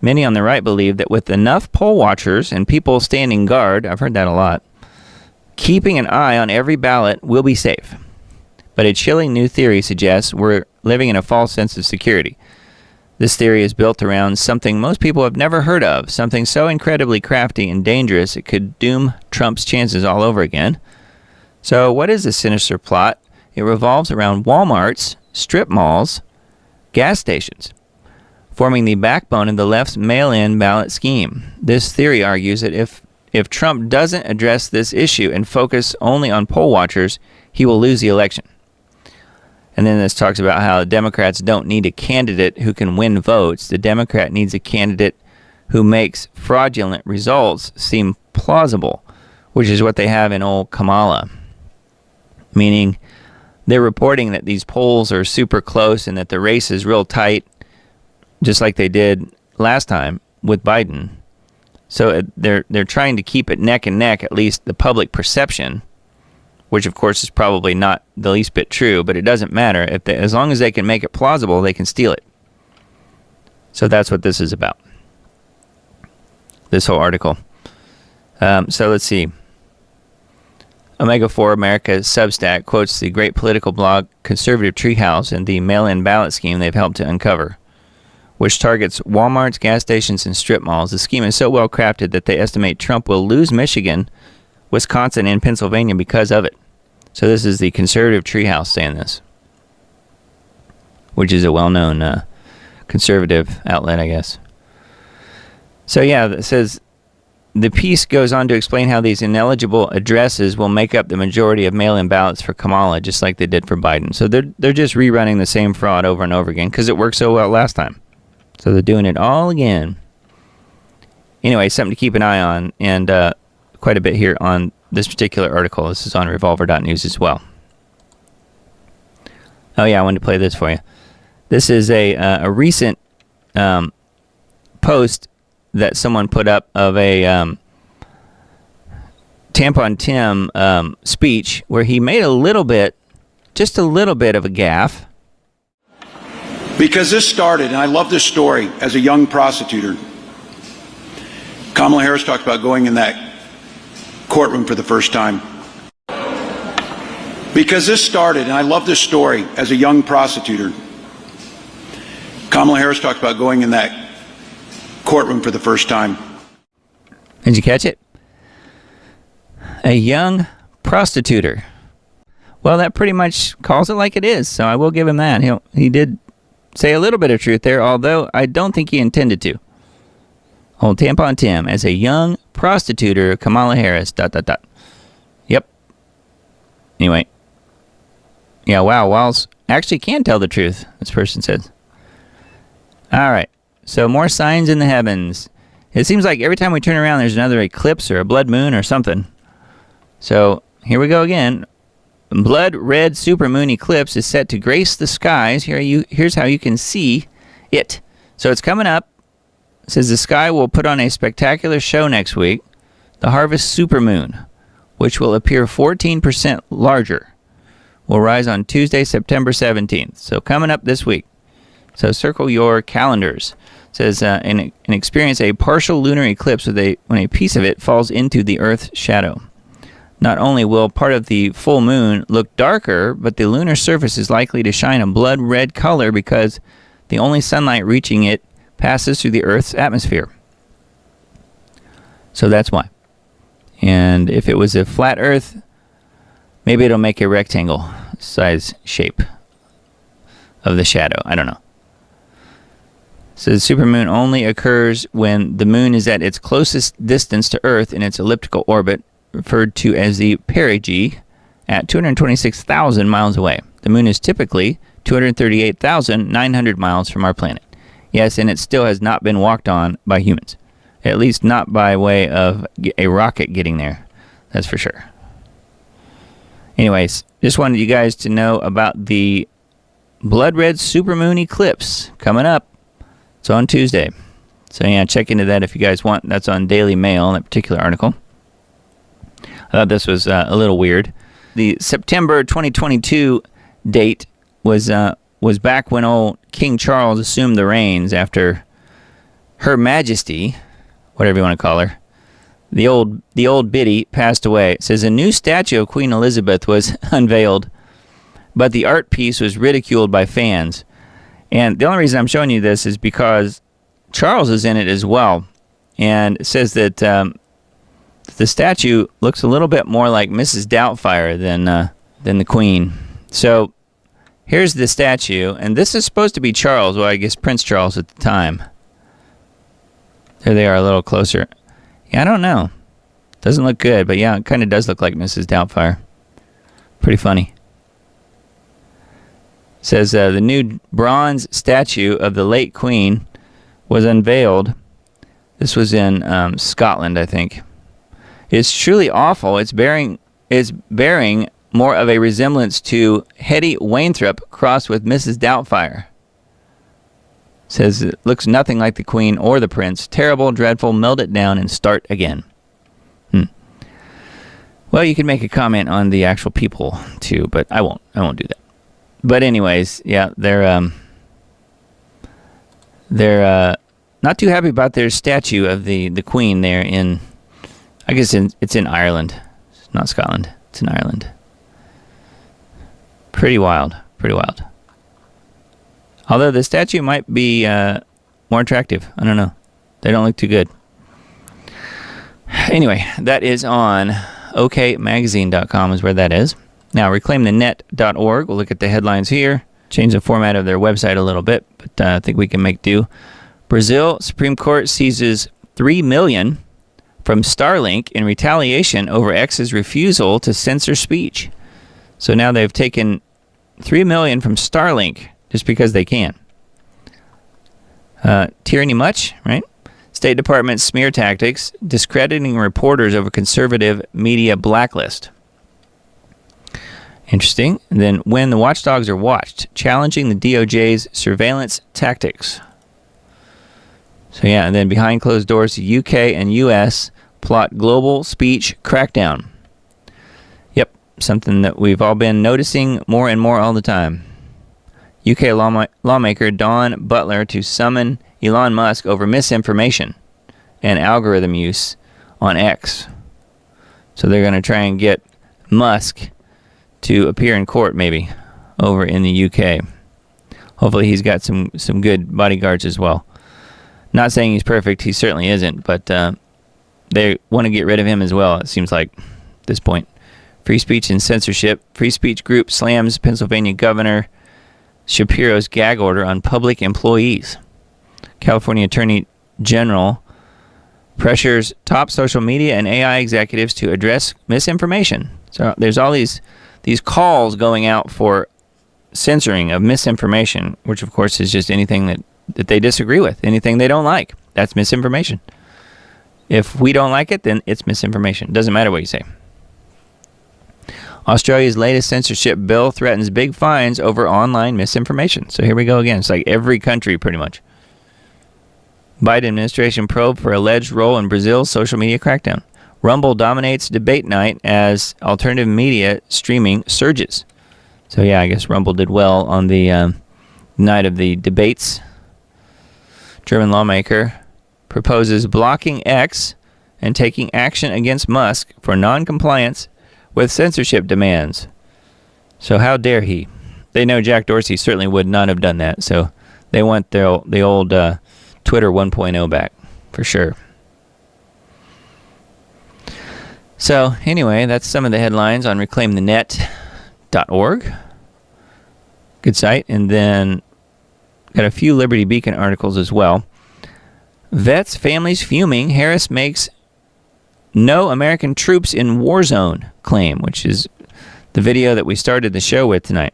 S6: Many on the right believe that with enough poll watchers and people standing guard, I've heard that a lot, keeping an eye on every ballot will be safe. But a chilling new theory suggests we're living in a false sense of security. This theory is built around something most people have never heard of, something so incredibly crafty and dangerous it could doom Trump's chances all over again. So what is this sinister plot? It revolves around Walmarts, strip malls, gas stations, forming the backbone of the left's mail-in ballot scheme. This theory argues that if Trump doesn't address this issue and focus only on poll watchers, he will lose the election. And then this talks about how Democrats don't need a candidate who can win votes. The Democrat needs a candidate who makes fraudulent results seem plausible, which is what they have in old Kamala. Meaning they're reporting that these polls are super close and that the race is real tight, just like they did last time with Biden. So they're trying to keep it neck and neck, at least the public perception, which of course is probably not the least bit true, but it doesn't matter. As long as they can make it plausible, they can steal it. So that's what this is about, this whole article. So let's see. Omega 4 America's Substack quotes the great political blog Conservative Treehouse and the mail-in ballot scheme they've helped to uncover, which targets Walmarts, gas stations, and strip malls. The scheme is so well crafted that they estimate Trump will lose Michigan, Wisconsin, and Pennsylvania because of it. So this is the Conservative Treehouse saying this, which is a well-known conservative outlet, I guess. So yeah, it says the piece goes on to explain how these ineligible addresses will make up the majority of mail-in ballots for Kamala, just like they did for Biden. So they're just rerunning the same fraud over and over again because it worked so well last time. So they're doing it all again. Anyway, something to keep an eye on, and quite a bit here on this particular article. This is on revolver.news as well. Oh yeah, I wanted to play this for you. This is a recent post that someone put up of a Tampon Tim speech where he made just a little bit of a gaffe.
S7: Because this started, and I love this story, as a young prosecutor. Kamala Harris talked about going in that courtroom for the first time. Because this started, and I love this story, as a young prosecutor. Kamala Harris talked about going in that courtroom for the first time.
S6: Did you catch it? A young prostituter. Well, that pretty much calls it like it is, so I will give him that. He did say a little bit of truth there, although I don't think he intended to. Old Tampon Tim, as a young prostituter, Kamala Harris, ... Yep. Anyway. Yeah, wow, Walls actually can tell the truth, this person says. All right. So more signs in the heavens. It seems like every time we turn around, there's another eclipse or a blood moon or something. So here we go again. Blood red supermoon eclipse is set to grace the skies. Here's how you can see it. So it's coming up. It says the sky will put on a spectacular show next week. The harvest supermoon, which will appear 14% larger, will rise on Tuesday, September 17th. So coming up this week. So circle your calendars. It says and experience a partial lunar eclipse when a piece of it falls into the Earth's shadow. Not only will part of the full moon look darker, but the lunar surface is likely to shine a blood red color because the only sunlight reaching it passes through the Earth's atmosphere. So that's why. And if it was a flat Earth, maybe it'll make a rectangle size shape of the shadow. I don't know. So the supermoon only occurs when the moon is at its closest distance to Earth in its elliptical orbit, referred to as the perigee, at 226,000 miles away. The moon is typically 238,900 miles from our planet. Yes, and it still has not been walked on by humans. At least not by way of a rocket getting there. That's for sure. Anyways, just wanted you guys to know about the blood red supermoon eclipse coming up. It's on Tuesday. So yeah, check into that if you guys want. That's on Daily Mail, that particular article. I thought this was a little weird. The September 2022 date was back when old King Charles assumed the reins after Her Majesty, whatever you want to call her, the old biddy, passed away. It says a new statue of Queen Elizabeth was unveiled, but the art piece was ridiculed by fans. And the only reason I'm showing you this is because Charles is in it as well, and it says that the statue looks a little bit more like Mrs. Doubtfire than the Queen. So here's the statue, and this is supposed to be Charles. Well, I guess Prince Charles at the time. There they are, a little closer. Yeah, I don't know. Doesn't look good, but yeah, it kind of does look like Mrs. Doubtfire. Pretty funny. It says the new bronze statue of the late Queen was unveiled. This was in Scotland, I think. It's truly awful. It's bearing more of a resemblance to Hetty Wainthropp crossed with Mrs. Doubtfire. Says it looks nothing like the Queen or the Prince. Terrible, dreadful, melt it down and start again. Well, you can make a comment on the actual people too, but I won't do that. But anyways, yeah, they're not too happy about their statue of the Queen there in, I guess it's in Ireland. It's not Scotland. It's in Ireland. Pretty wild. Although the statue might be more attractive. I don't know. They don't look too good. Anyway, that is on okmagazine.com is where that is. Now, reclaimthenet.org. We'll look at the headlines here. Change the format of their website a little bit, but I think we can make do. Brazil Supreme Court seizes $3 million from Starlink in retaliation over X's refusal to censor speech. So now they've taken $3 million from Starlink just because they can. Tyranny much, right? State Department smear tactics, discrediting reporters over conservative media blacklist. Interesting. And then when the watchdogs are watched, challenging the DOJ's surveillance tactics. So yeah, and then behind closed doors, the UK and US plot global speech crackdown. Yep, something that we've all been noticing more and more all the time. UK lawmaker Dawn Butler to summon Elon Musk over misinformation and algorithm use on X. So they're going to try and get Musk to appear in court maybe over in the UK. Hopefully he's got some good bodyguards as well. Not saying he's perfect, he certainly isn't, but they want to get rid of him as well, it seems like, at this point. Free speech and censorship. Free speech group slams Pennsylvania Governor Shapiro's gag order on public employees. California Attorney General pressures top social media and AI executives to address misinformation. So there's all these calls going out for censoring of misinformation, which of course is just anything that they disagree with, anything they don't like. That's misinformation. If we don't like it, then it's misinformation. Doesn't matter what you say. Australia's latest censorship bill threatens big fines over online misinformation. So here we go again. It's like every country pretty much. Biden administration probe for alleged role in Brazil's social media crackdown. Rumble dominates debate night as alternative media streaming surges. So yeah, I guess Rumble did well on the night of the debates. German lawmaker proposes blocking X and taking action against Musk for non-compliance with censorship demands. So how dare he? They know Jack Dorsey certainly would not have done that. So they want the old Twitter 1.0 back for sure. So anyway, that's some of the headlines on reclaimthenet.org. Good site. And then got a few Liberty Beacon articles as well. Vets, families fuming. Harris makes no American troops in war zone claim, which is the video that we started the show with tonight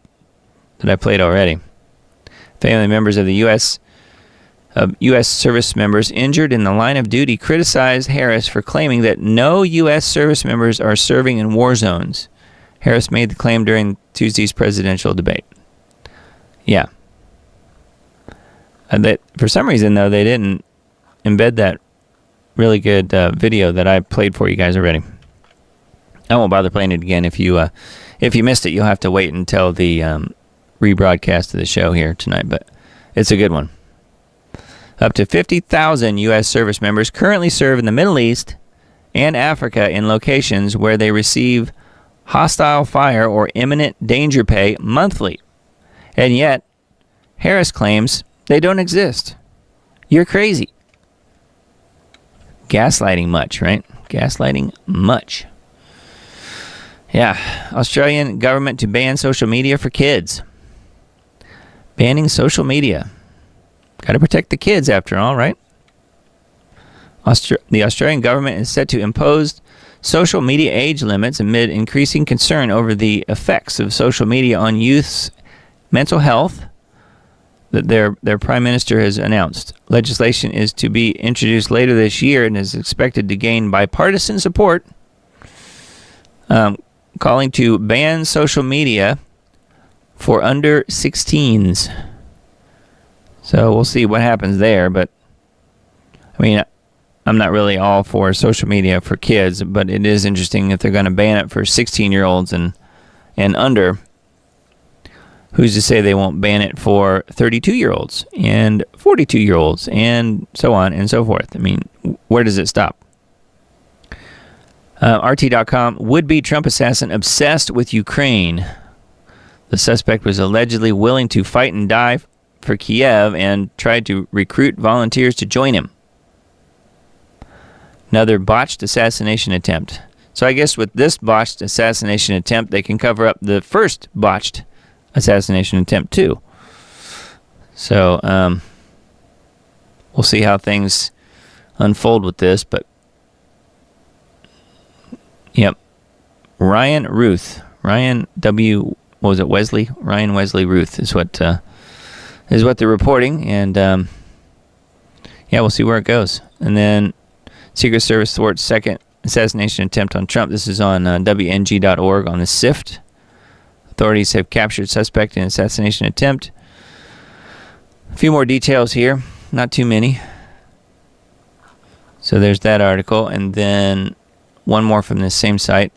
S6: that I played already. Family members of the U.S. service members injured in the line of duty criticized Harris for claiming that no U.S. service members are serving in war zones. Harris made the claim during Tuesday's presidential debate. Yeah. That for some reason, though, they didn't embed that really good video that I played for you guys already. I won't bother playing it again. If you missed it, you'll have to wait until the rebroadcast of the show here tonight, but it's a good one. Up to 50,000 U.S. service members currently serve in the Middle East and Africa in locations where they receive hostile fire or imminent danger pay monthly. And yet, Harris claims they don't exist. You're crazy. Gaslighting much, right? Gaslighting much. Yeah. Australian government to ban social media for kids. Banning social media. Got to protect the kids after all, right? The Australian government is set to impose social media age limits amid increasing concern over the effects of social media on youth's mental health that their prime minister has announced. Legislation is to be introduced later this year and is expected to gain bipartisan support, calling to ban social media for under 16s. So we'll see what happens there, but I mean, I'm not really all for social media for kids, but it is interesting if they're going to ban it for 16-year-olds and under. Who's to say they won't ban it for 32-year-olds and 42-year-olds and so on and so forth? I mean, where does it stop? RT.com, would-be Trump assassin obsessed with Ukraine. The suspect was allegedly willing to fight and die for Kiev and tried to recruit volunteers to join him. Another botched assassination attempt. So I guess with this botched assassination attempt, they can cover up the first botched assassination attempt too. So we'll see how things unfold with this, but yep. Ryan Wesley Ruth is what they're reporting, and yeah, we'll see where it goes. And then Secret Service thwarts second assassination attempt on Trump. This is on WNG.org on the SIFT. Authorities have captured suspect in assassination attempt. A few more details here, not too many. So there's that article, and then one more from this same site.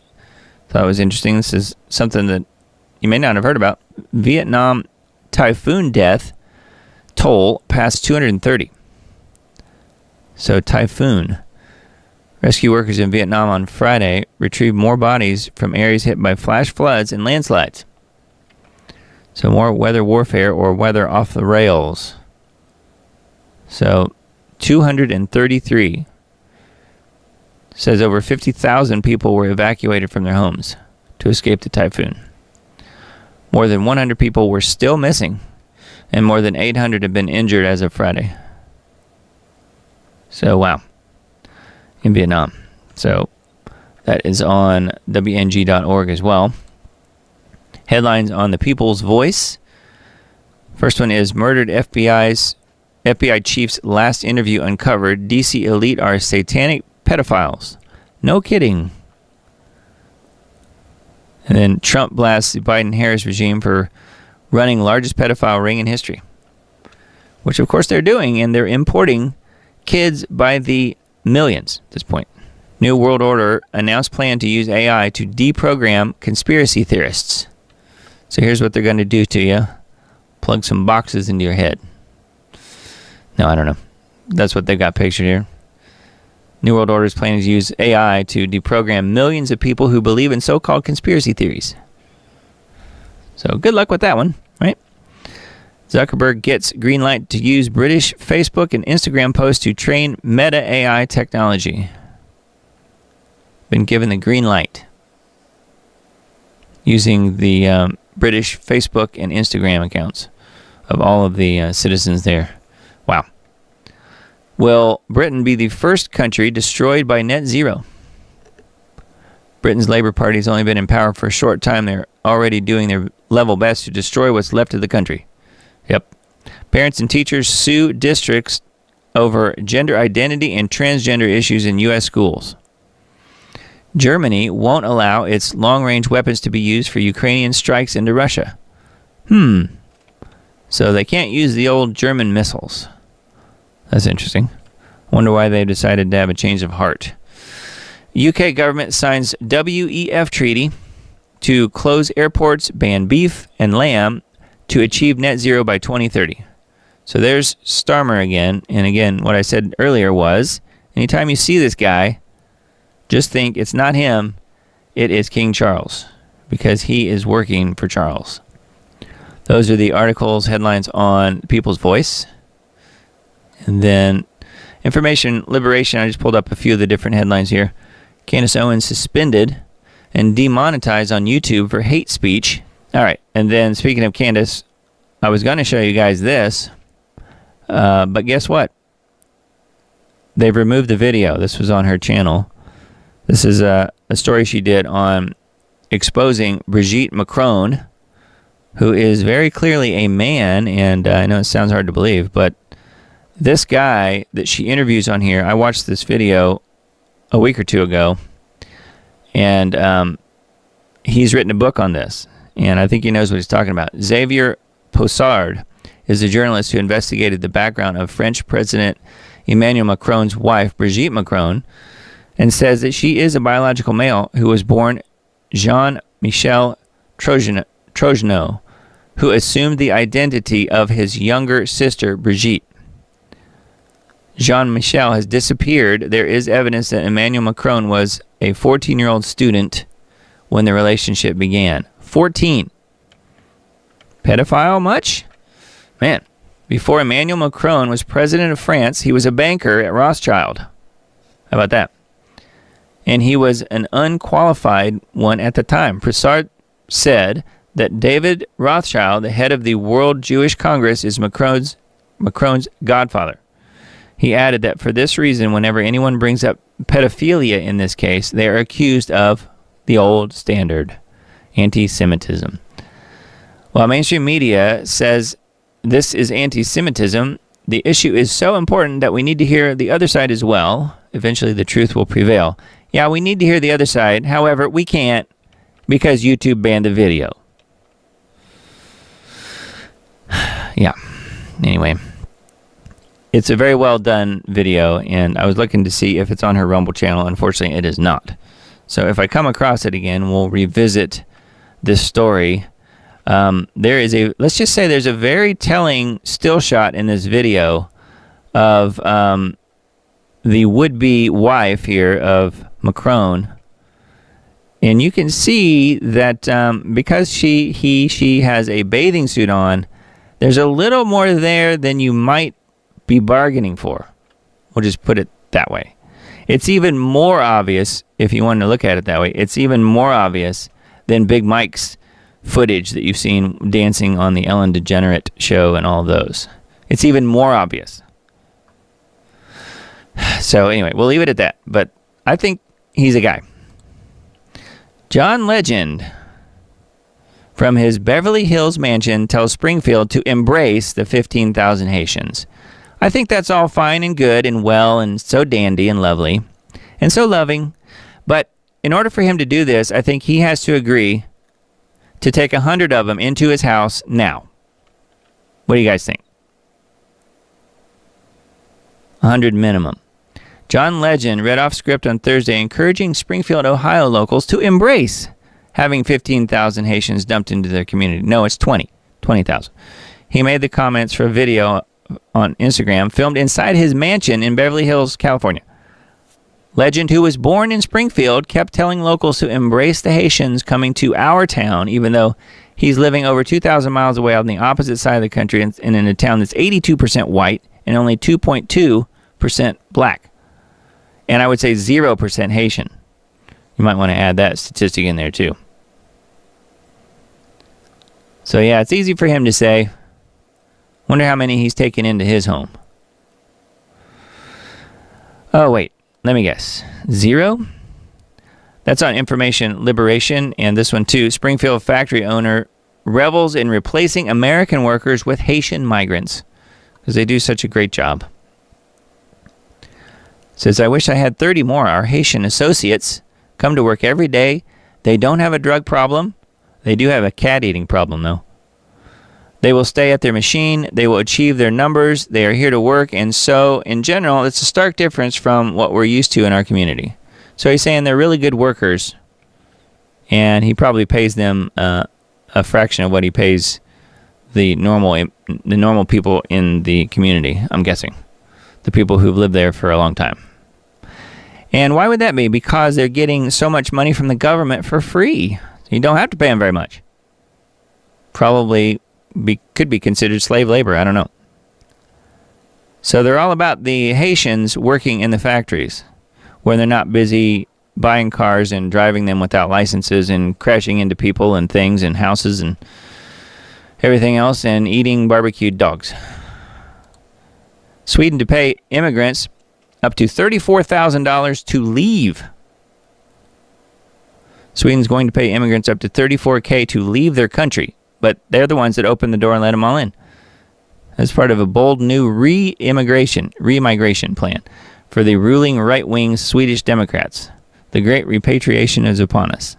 S6: Thought it was interesting. This is something that you may not have heard about. Vietnam typhoon death toll passed 230. So typhoon. Rescue workers in Vietnam on Friday retrieved more bodies from areas hit by flash floods and landslides. So more weather warfare or weather off the rails. So 233. Says over 50,000 people were evacuated from their homes to escape the typhoon. More than 100 people were still missing, and more than 800 have been injured as of Friday. So, wow. In Vietnam. So, that is on WNG.org as well. Headlines on the People's Voice. First one is murdered FBI chief's last interview uncovered. DC elite are satanic pedophiles. No kidding. And then Trump blasts the Biden-Harris regime for running largest pedophile ring in history. Which of course they're doing, and they're importing kids by the millions at this point. New World Order announced plan to use AI to deprogram conspiracy theorists. So here's what they're going to do to you. Plug some boxes into your head. No, I don't know. That's what they've got pictured here. New World Order is planning to use AI to deprogram millions of people who believe in so-called conspiracy theories. So good luck with that one, right? Zuckerberg gets green light to use British Facebook and Instagram posts to train Meta AI technology. Been given the green light. Using the British Facebook and Instagram accounts of all of the citizens there. Wow. Will Britain be the first country destroyed by net zero? Britain's Labour Party has only been in power for a short time. They're already doing their level best to destroy what's left of the country. Yep. Parents and teachers sue districts over gender identity and transgender issues in U.S. schools. Germany won't allow its long-range weapons to be used for Ukrainian strikes into Russia. So they can't use the old German missiles. That's interesting. Wonder why they decided to have a change of heart. UK government signs WEF treaty to close airports, ban beef and lamb to achieve net zero by 2030. So there's Starmer again. And again, what I said earlier was, anytime you see this guy, just think it's not him, it is King Charles, because he is working for Charles. Those are the articles, headlines on People's Voice. And then Information Liberation, I just pulled up a few of the different headlines here. Candace Owens suspended and demonetized on YouTube for hate speech. All right, and then speaking of Candace, I was going to show you guys this, but guess what? They've removed the video. This was on her channel. This is a story she did on exposing Brigitte Macron, who is very clearly a man, and I know it sounds hard to believe, but this guy that she interviews on here, I watched this video a week or two ago, and he's written a book on this, and I think he knows what he's talking about. Xavier Possard is a journalist who investigated the background of French President Emmanuel Macron's wife, Brigitte Macron, and says that she is a biological male who was born Jean-Michel Trogenot, who assumed the identity of his younger sister, Brigitte. Jean-Michel has disappeared. There is evidence that Emmanuel Macron was a 14-year-old student when the relationship began. 14. Pedophile much? Man, before Emmanuel Macron was president of France, he was a banker at Rothschild. How about that? And he was an unqualified one at the time. Prasad said that David Rothschild, the head of the World Jewish Congress, is Macron's godfather. He added that for this reason, whenever anyone brings up pedophilia in this case, they are accused of the old standard, anti-Semitism. While mainstream media says this is anti-Semitism, the issue is so important that we need to hear the other side as well. Eventually the truth will prevail. Yeah, we need to hear the other side. However, we can't because YouTube banned the video. Yeah. Anyway, it's a very well done video, and I was looking to see if it's on her Rumble channel. Unfortunately, it is not. So if I come across it again, we'll revisit this story. Let's just say there's a very telling still shot in this video of the would-be wife here of Macron. And you can see that because she has a bathing suit on, there's a little more there than you might be bargaining for. We'll just put it that way. It's even more obvious, if you want to look at it that way, it's even more obvious than Big Mike's footage that you've seen dancing on the Ellen DeGeneres show and all of those. It's even more obvious. So anyway, we'll leave it at that. But I think he's a guy. John Legend, from his Beverly Hills mansion, tells Springfield to embrace the 15,000 Haitians. I think that's all fine and good and well and so dandy and lovely and so loving. But in order for him to do this, I think he has to agree to take 100 of them into his house now. What do you guys think? 100 minimum. John Legend read off script on Thursday, encouraging Springfield, Ohio locals to embrace having 15,000 Haitians dumped into their community. No, it's 20,000. He made the comments for a video on Instagram filmed inside his mansion in Beverly Hills, California. Legend, who was born in Springfield, kept telling locals to embrace the Haitians coming to our town, even though he's living over 2,000 miles away on the opposite side of the country and in a town that's 82% white and only 2.2% black. And I would say 0% Haitian. You might want to add that statistic in there too. So yeah, it's easy for him to say. Wonder how many he's taken into his home. Oh wait, let me guess. 0? That's on Information Liberation, and this one too. Springfield factory owner revels in replacing American workers with Haitian migrants because they do such a great job. Says, I wish I had 30 more. Our Haitian associates come to work every day. They don't have a drug problem. They do have a cat eating problem, though. They will stay at their machine. They will achieve their numbers. They are here to work. And so, in general, it's a stark difference from what we're used to in our community. So he's saying they're really good workers. And he probably pays them a fraction of what he pays the normal people in the community, I'm guessing. The people who've lived there for a long time. And why would that be? Because they're getting so much money from the government for free. You don't have to pay them very much. Probably could be considered slave labor. I don't know. So they're all about the Haitians working in the factories where they're not busy buying cars and driving them without licenses and crashing into people and things and houses and everything else and eating barbecued dogs. Sweden to pay immigrants up to $34,000 to leave. Sweden's going to pay immigrants up to $34K to leave their country, but they're the ones that opened the door and let them all in. As part of a bold new remigration plan for the ruling right-wing Swedish Democrats. The great repatriation is upon us.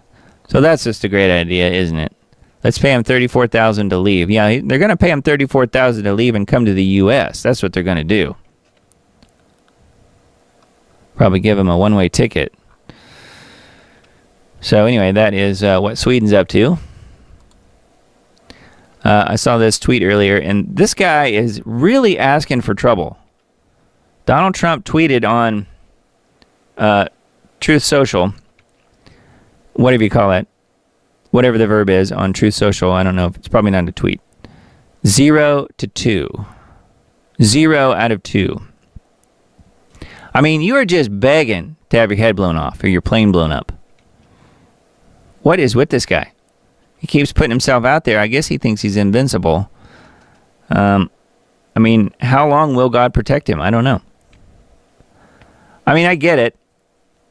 S6: So that's just a great idea, isn't it? Let's pay them $34,000 to leave. Yeah, they're going to pay them $34,000 to leave and come to the U.S. That's what they're going to do. Probably give them a one-way ticket. So anyway, that is what Sweden's up to. I saw this tweet earlier, and this guy is really asking for trouble. Donald Trump tweeted on Truth Social, whatever you call it, whatever the verb is on Truth Social. I don't know. It's probably not a tweet. 0 to 2. 0 out of 2. I mean, you are just begging to have your head blown off or your plane blown up. What is with this guy? He keeps putting himself out there. I guess he thinks he's invincible. I mean, how long will God protect him? I don't know. I mean, I get it.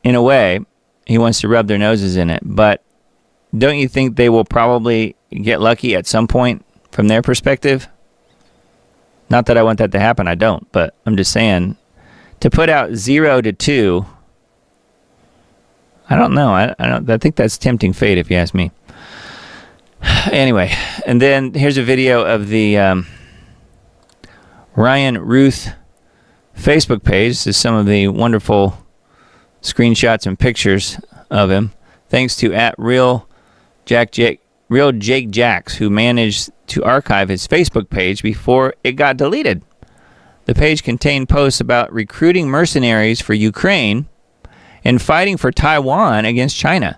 S6: In a way, he wants to rub their noses in it. But don't you think they will probably get lucky at some point from their perspective? Not that I want that to happen. I don't. But I'm just saying, to put out 0 to 2, I don't know. I think that's tempting fate, if you ask me. Anyway, and then here's a video of the Ryan Ruth Facebook page. This is some of the wonderful screenshots and pictures of him. Thanks to Real Jake Jacks, who managed to archive his Facebook page before it got deleted. The page contained posts about recruiting mercenaries for Ukraine and fighting for Taiwan against China,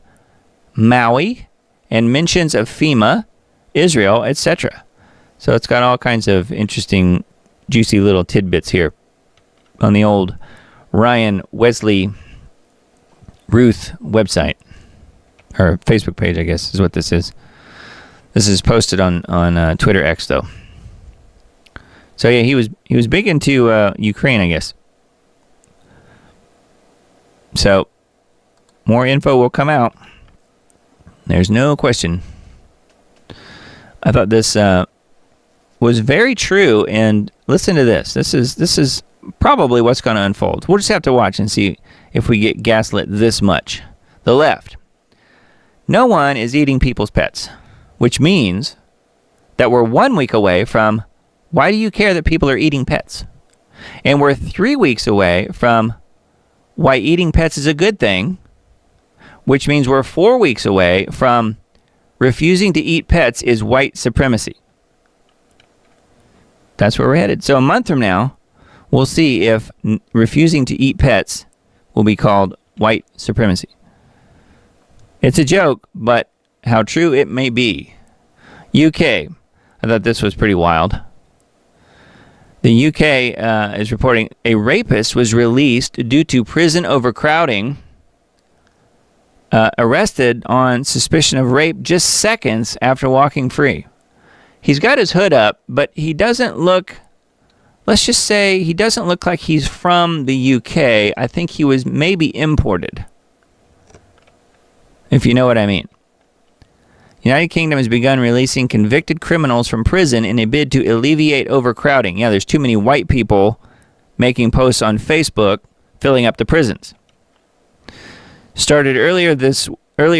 S6: Maui, and mentions of FEMA, Israel, etc. So it's got all kinds of interesting, juicy little tidbits here on the old Ryan Wesley Ruth website, or Facebook page, I guess, is what this is. This is posted on Twitter X, though. So yeah, he was big into Ukraine, I guess. So more info will come out. There's no question. I thought this was very true, and listen to this. This is probably what's going to unfold. We'll just have to watch and see if we get gaslit this much. The left. No one is eating people's pets, which means that we're 1 week away from why do you care that people are eating pets? And we're 3 weeks away from why eating pets is a good thing, which means we're 4 weeks away from refusing to eat pets is white supremacy. That's where we're headed. So a month from now, we'll see if refusing to eat pets will be called white supremacy. It's a joke, but how true it may be. UK. I thought this was pretty wild. The UK is reporting a rapist was released due to prison overcrowding, arrested on suspicion of rape just seconds after walking free. He's got his hood up, but he doesn't look, let's just say, he doesn't look like he's from the UK. I think he was maybe imported, if you know what I mean. United Kingdom has begun releasing convicted criminals from prison in a bid to alleviate overcrowding. Yeah, there's too many white people making posts on Facebook filling up the prisons. Started earlier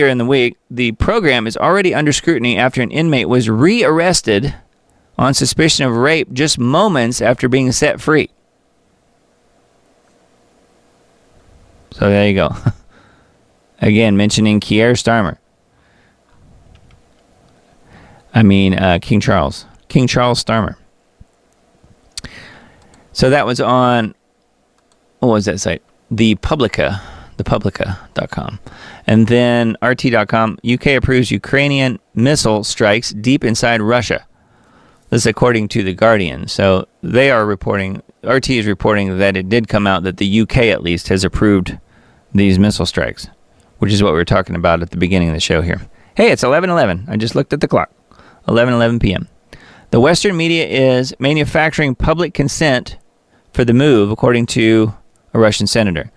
S6: in the week, the program is already under scrutiny after an inmate was rearrested on suspicion of rape just moments after being set free. So there you go. Again, mentioning Keir Starmer. King Charles Starmer. So that was on, what was that site? thepublica.com. And then RT.com, UK approves Ukrainian missile strikes deep inside Russia. This is according to The Guardian. So they are reporting, RT is reporting that it did come out that the UK at least has approved these missile strikes, which is what we were talking about at the beginning of the show here. Hey, it's 11:11. I just looked at the clock. 11:11 p.m. The Western media is manufacturing public consent for the move, according to a Russian senator.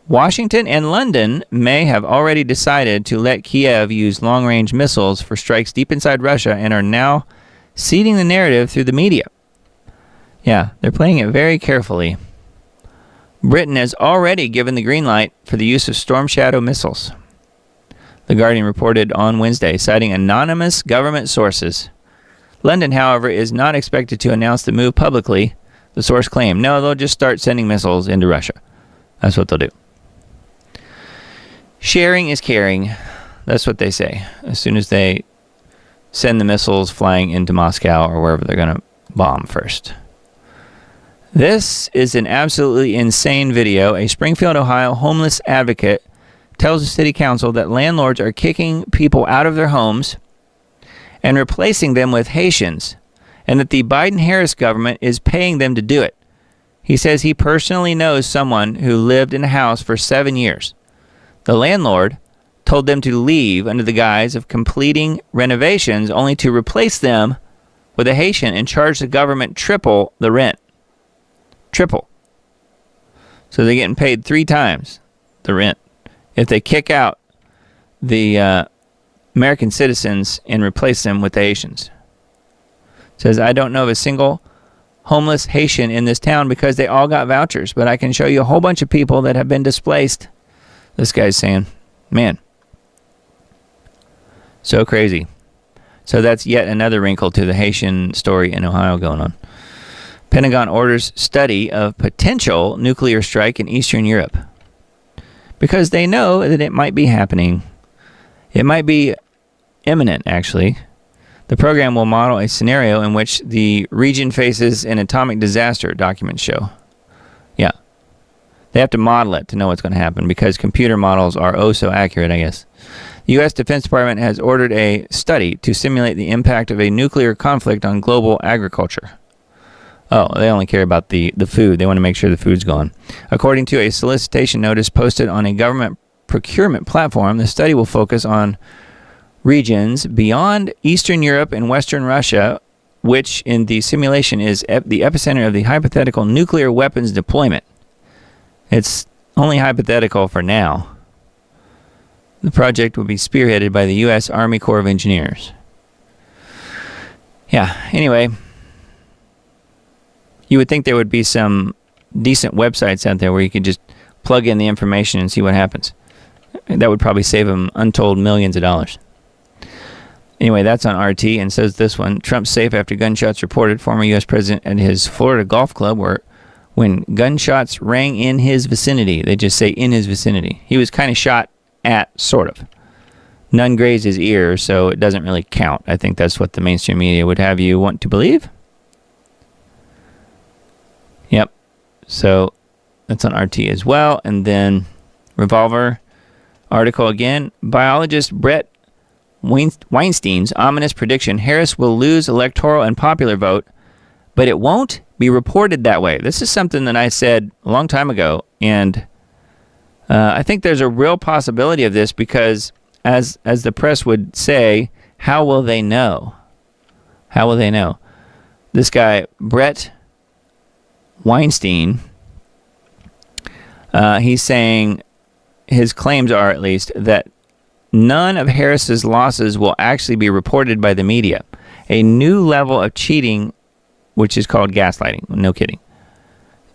S6: Washington and London may have already decided to let Kiev use long-range missiles for strikes deep inside Russia and are now seeding the narrative through the media. Yeah, they're playing it very carefully. Britain has already given the green light for the use of Storm Shadow missiles. The Guardian reported on Wednesday, citing anonymous government sources. London, however, is not expected to announce the move publicly, the source claimed. No, they'll just start sending missiles into Russia. That's what they'll do. Sharing is caring. That's what they say. As soon as they send the missiles flying into Moscow or wherever they're going to bomb first. This is an absolutely insane video. A Springfield, Ohio homeless advocate tells the city council that landlords are kicking people out of their homes and replacing them with Haitians, and that the Biden-Harris government is paying them to do it. He says he personally knows someone who lived in a house for 7 years. The landlord told them to leave under the guise of completing renovations, only to replace them with a Haitian and charge the government triple the rent. Triple. So they're getting paid 3 times the rent if they kick out the American citizens and replace them with the Haitians. Says, I don't know of a single homeless Haitian in this town because they all got vouchers, but I can show you a whole bunch of people that have been displaced. This guy's saying, man, so crazy. So that's yet another wrinkle to the Haitian story in Ohio going on. Pentagon orders study of potential nuclear strike in Eastern Europe because they know that it might be happening. It might be imminent, actually. The program will model a scenario in which the region faces an atomic disaster, documents show. Yeah. They have to model it to know what's going to happen because computer models are oh so accurate, I guess. The U.S. Defense Department has ordered a study to simulate the impact of a nuclear conflict on global agriculture. Oh, they only care about the food. They want to make sure the food's gone. According to a solicitation notice posted on a government procurement platform, the study will focus on regions beyond Eastern Europe and Western Russia, which in the simulation is the epicenter of the hypothetical nuclear weapons deployment. It's only hypothetical for now. The project will be spearheaded by the U.S. Army Corps of Engineers. Yeah, anyway, you would think there would be some decent websites out there where you could just plug in the information and see what happens. That would probably save them untold millions of dollars. Anyway, that's on RT, and says this one, Trump safe after gunshots reported. Former U.S. president at his Florida golf club when gunshots rang in his vicinity. They just say in his vicinity. He was kind of shot at, sort of. None grazed his ear, so it doesn't really count. I think that's what the mainstream media would have you want to believe. Yep. So that's on RT as well. And then Revolver article again. Biologist Brett Weinstein's ominous prediction, Harris will lose electoral and popular vote, but it won't be reported that way. This is something that I said a long time ago, and I think there's a real possibility of this because, as the press would say, how will they know? How will they know? This guy, Brett Weinstein, he's saying, his claims are at least, that none of Harris's losses will actually be reported by the media. A new level of cheating, which is called gaslighting. No kidding.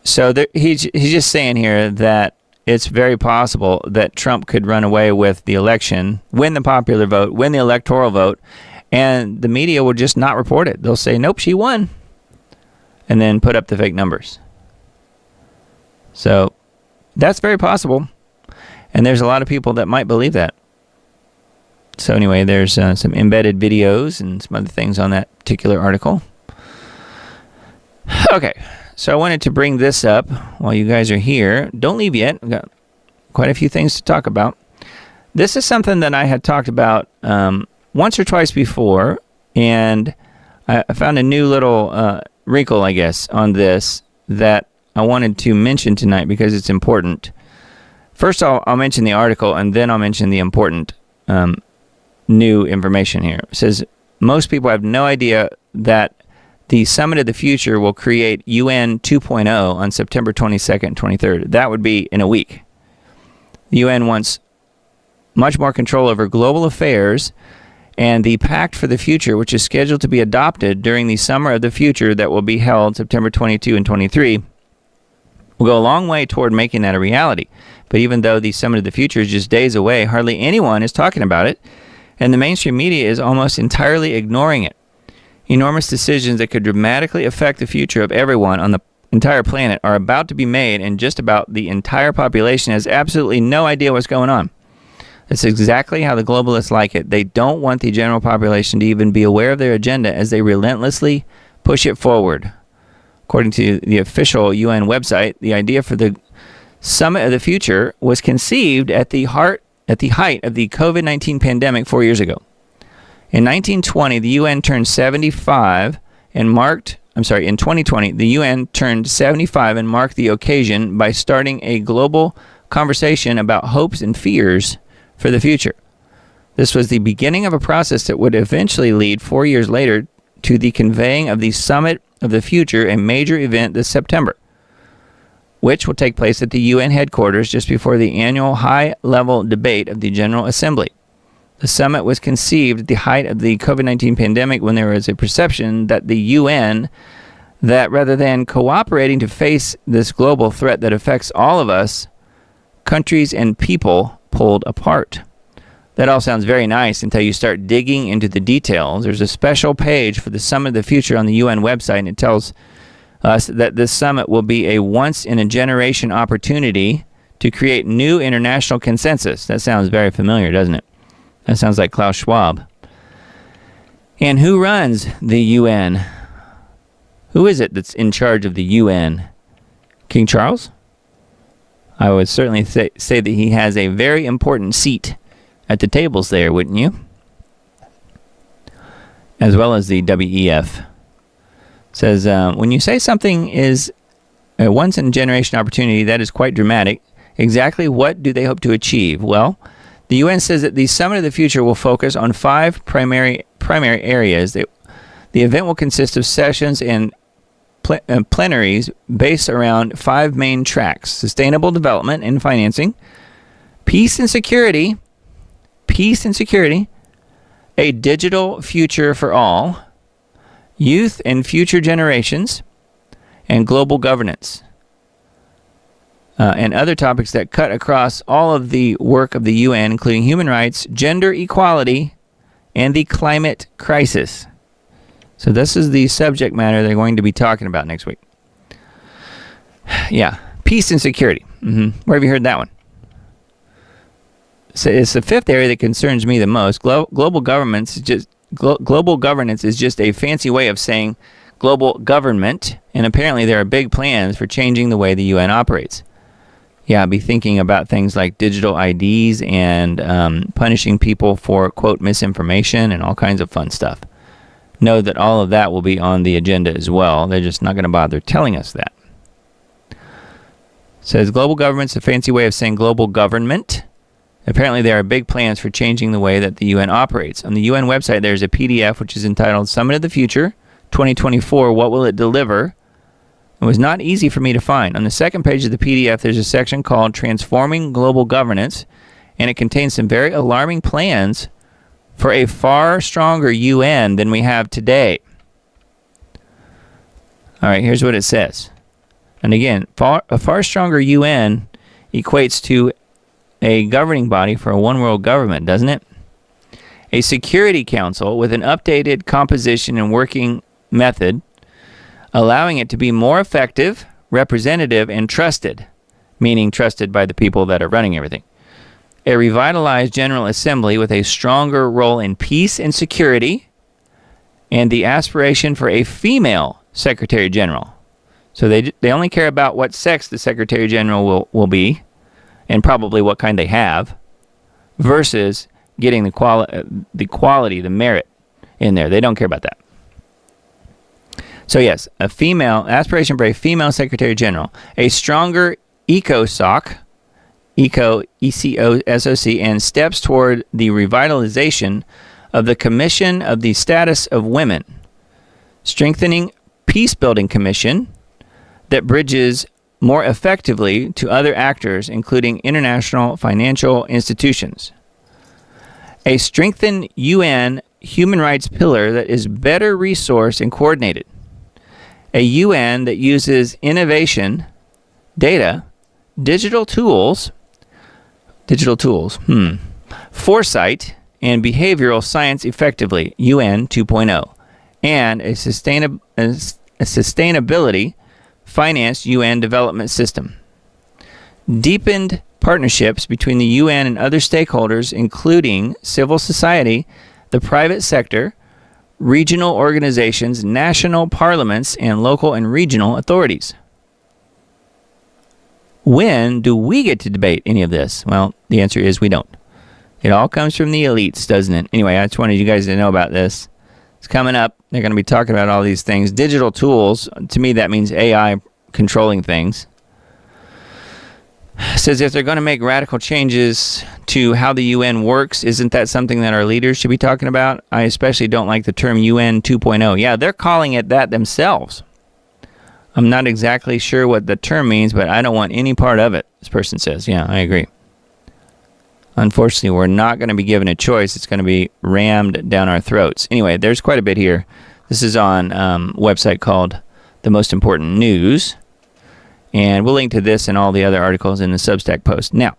S6: So he's just saying here that it's very possible that Trump could run away with the election, win the popular vote, win the electoral vote, and the media will just not report it. They'll say, nope, she won, and then put up the fake numbers. So that's very possible, and there's a lot of people that might believe that. So anyway, there's some embedded videos and some other things on that particular article. Okay, so I wanted to bring this up while you guys are here. Don't leave yet. We've got quite a few things to talk about. This is something that I had talked about once or twice before, and I found a new little wrinkle, I guess, on this that I wanted to mention tonight because it's important. First, I'll mention the article, and then I'll mention the important new information here. It says, most people have no idea that the Summit of the Future will create UN 2.0 on September 22nd and 23rd. That would be in a week. The UN wants much more control over global affairs, and the Pact for the Future, which is scheduled to be adopted during the Summer of the Future that will be held September 22 and 23, will go a long way toward making that a reality. But even though the Summit of the Future is just days away, hardly anyone is talking about it, and the mainstream media is almost entirely ignoring it. Enormous decisions that could dramatically affect the future of everyone on the entire planet are about to be made, and just about the entire population has absolutely no idea what's going on. That's exactly how the globalists like it. They don't want the general population to even be aware of their agenda as they relentlessly push it forward. According to the official UN website, the idea for the Summit of the Future was conceived at the height of the COVID-19 pandemic 4 years ago. In 1920, the UN turned 75 and marked, in 2020, the UN turned 75 and marked the occasion by starting a global conversation about hopes and fears for the future. This was the beginning of a process that would eventually lead 4 years later to the conveying of the Summit of the Future, a major event this September, which will take place at the UN headquarters just before the annual high-level debate of the General Assembly. The summit was conceived at the height of the COVID-19 pandemic, when there was a perception that the UN, that rather than cooperating to face this global threat that affects all of us, countries and people pulled apart. That all sounds very nice until you start digging into the details. There's a special page for the Summit of the Future on the UN website, and it tells us that this summit will be a once-in-a-generation opportunity to create new international consensus. That sounds very familiar, doesn't it? That sounds like Klaus Schwab. And who runs the UN? Who is it that's in charge of the UN? King Charles? I would certainly say that he has a very important seat at the tables there, wouldn't you? As well as the WEF. Says, when you say something is a once-in-a-generation opportunity, that is quite dramatic. Exactly what do they hope to achieve? Well, the UN says that the Summit of the Future will focus on 5 primary areas. The event will consist of sessions and plenaries based around 5 main tracks: sustainable development and financing, peace and security, a digital future for all, youth and future generations, and global governance. And other topics that cut across all of the work of the UN, including human rights, gender equality, and the climate crisis. So this is the subject matter they're going to be talking about next week. Yeah, peace and security. Where have you heard that one? So it's the 5th area that concerns me the most. Global governance is just a fancy way of saying global government, and apparently there are big plans for changing the way the UN operates. Yeah, I'll be thinking about things like digital IDs and punishing people for, quote, misinformation and all kinds of fun stuff. Know that all of that will be on the agenda as well. They're just not going to bother telling us that. Says global government's a fancy way of saying global government. Apparently there are big plans for changing the way that the UN operates. On the UN website, there's a PDF which is entitled Summit of the Future 2024, What Will It Deliver? It was not easy for me to find. On the second page of the PDF, there's a section called Transforming Global Governance, and it contains some very alarming plans for a far stronger UN than we have today. All right, here's what it says. And again, a far stronger UN equates to a governing body for a one-world government, doesn't it? A Security Council with an updated composition and working method, allowing it to be more effective, representative, and trusted, meaning trusted by the people that are running everything. A revitalized General Assembly with a stronger role in peace and security, and the aspiration for a female Secretary General. So they only care about what sex the Secretary General will be, and probably what kind they have, versus getting the quality, the merit in there. They don't care about that. So yes, a female aspiration for a female Secretary General, a stronger ECOSOC, ECOSOC, and steps toward the revitalization of the Commission of the Status of Women, strengthening peace-building commission that bridges more effectively to other actors, including international financial institutions. A strengthened UN human rights pillar that is better resourced and coordinated. A UN that uses innovation, data, digital tools, foresight, and behavioral science effectively, UN 2.0, and a sustainability finance UN development system. Deepened partnerships between the UN and other stakeholders, including civil society, the private sector, regional organizations, national parliaments, and local and regional authorities. When do we get to debate any of this? Well, the answer is we don't. It all comes from the elites, doesn't it? Anyway, I just wanted you guys to know about this. It's coming up. They're going to be talking about all these things. Digital tools, to me, that means AI controlling things. It says if they're going to make radical changes to how the UN works, isn't that something that our leaders should be talking about? I especially don't like the term UN 2.0. Yeah, they're calling it that themselves. I'm not exactly sure what the term means, but I don't want any part of it, this person says. Yeah, I agree. Unfortunately, we're not going to be given a choice. It's going to be rammed down our throats. Anyway, there's quite a bit here. This is on a website called The Most Important News. And we'll link to this and all the other articles in the Substack post. Now,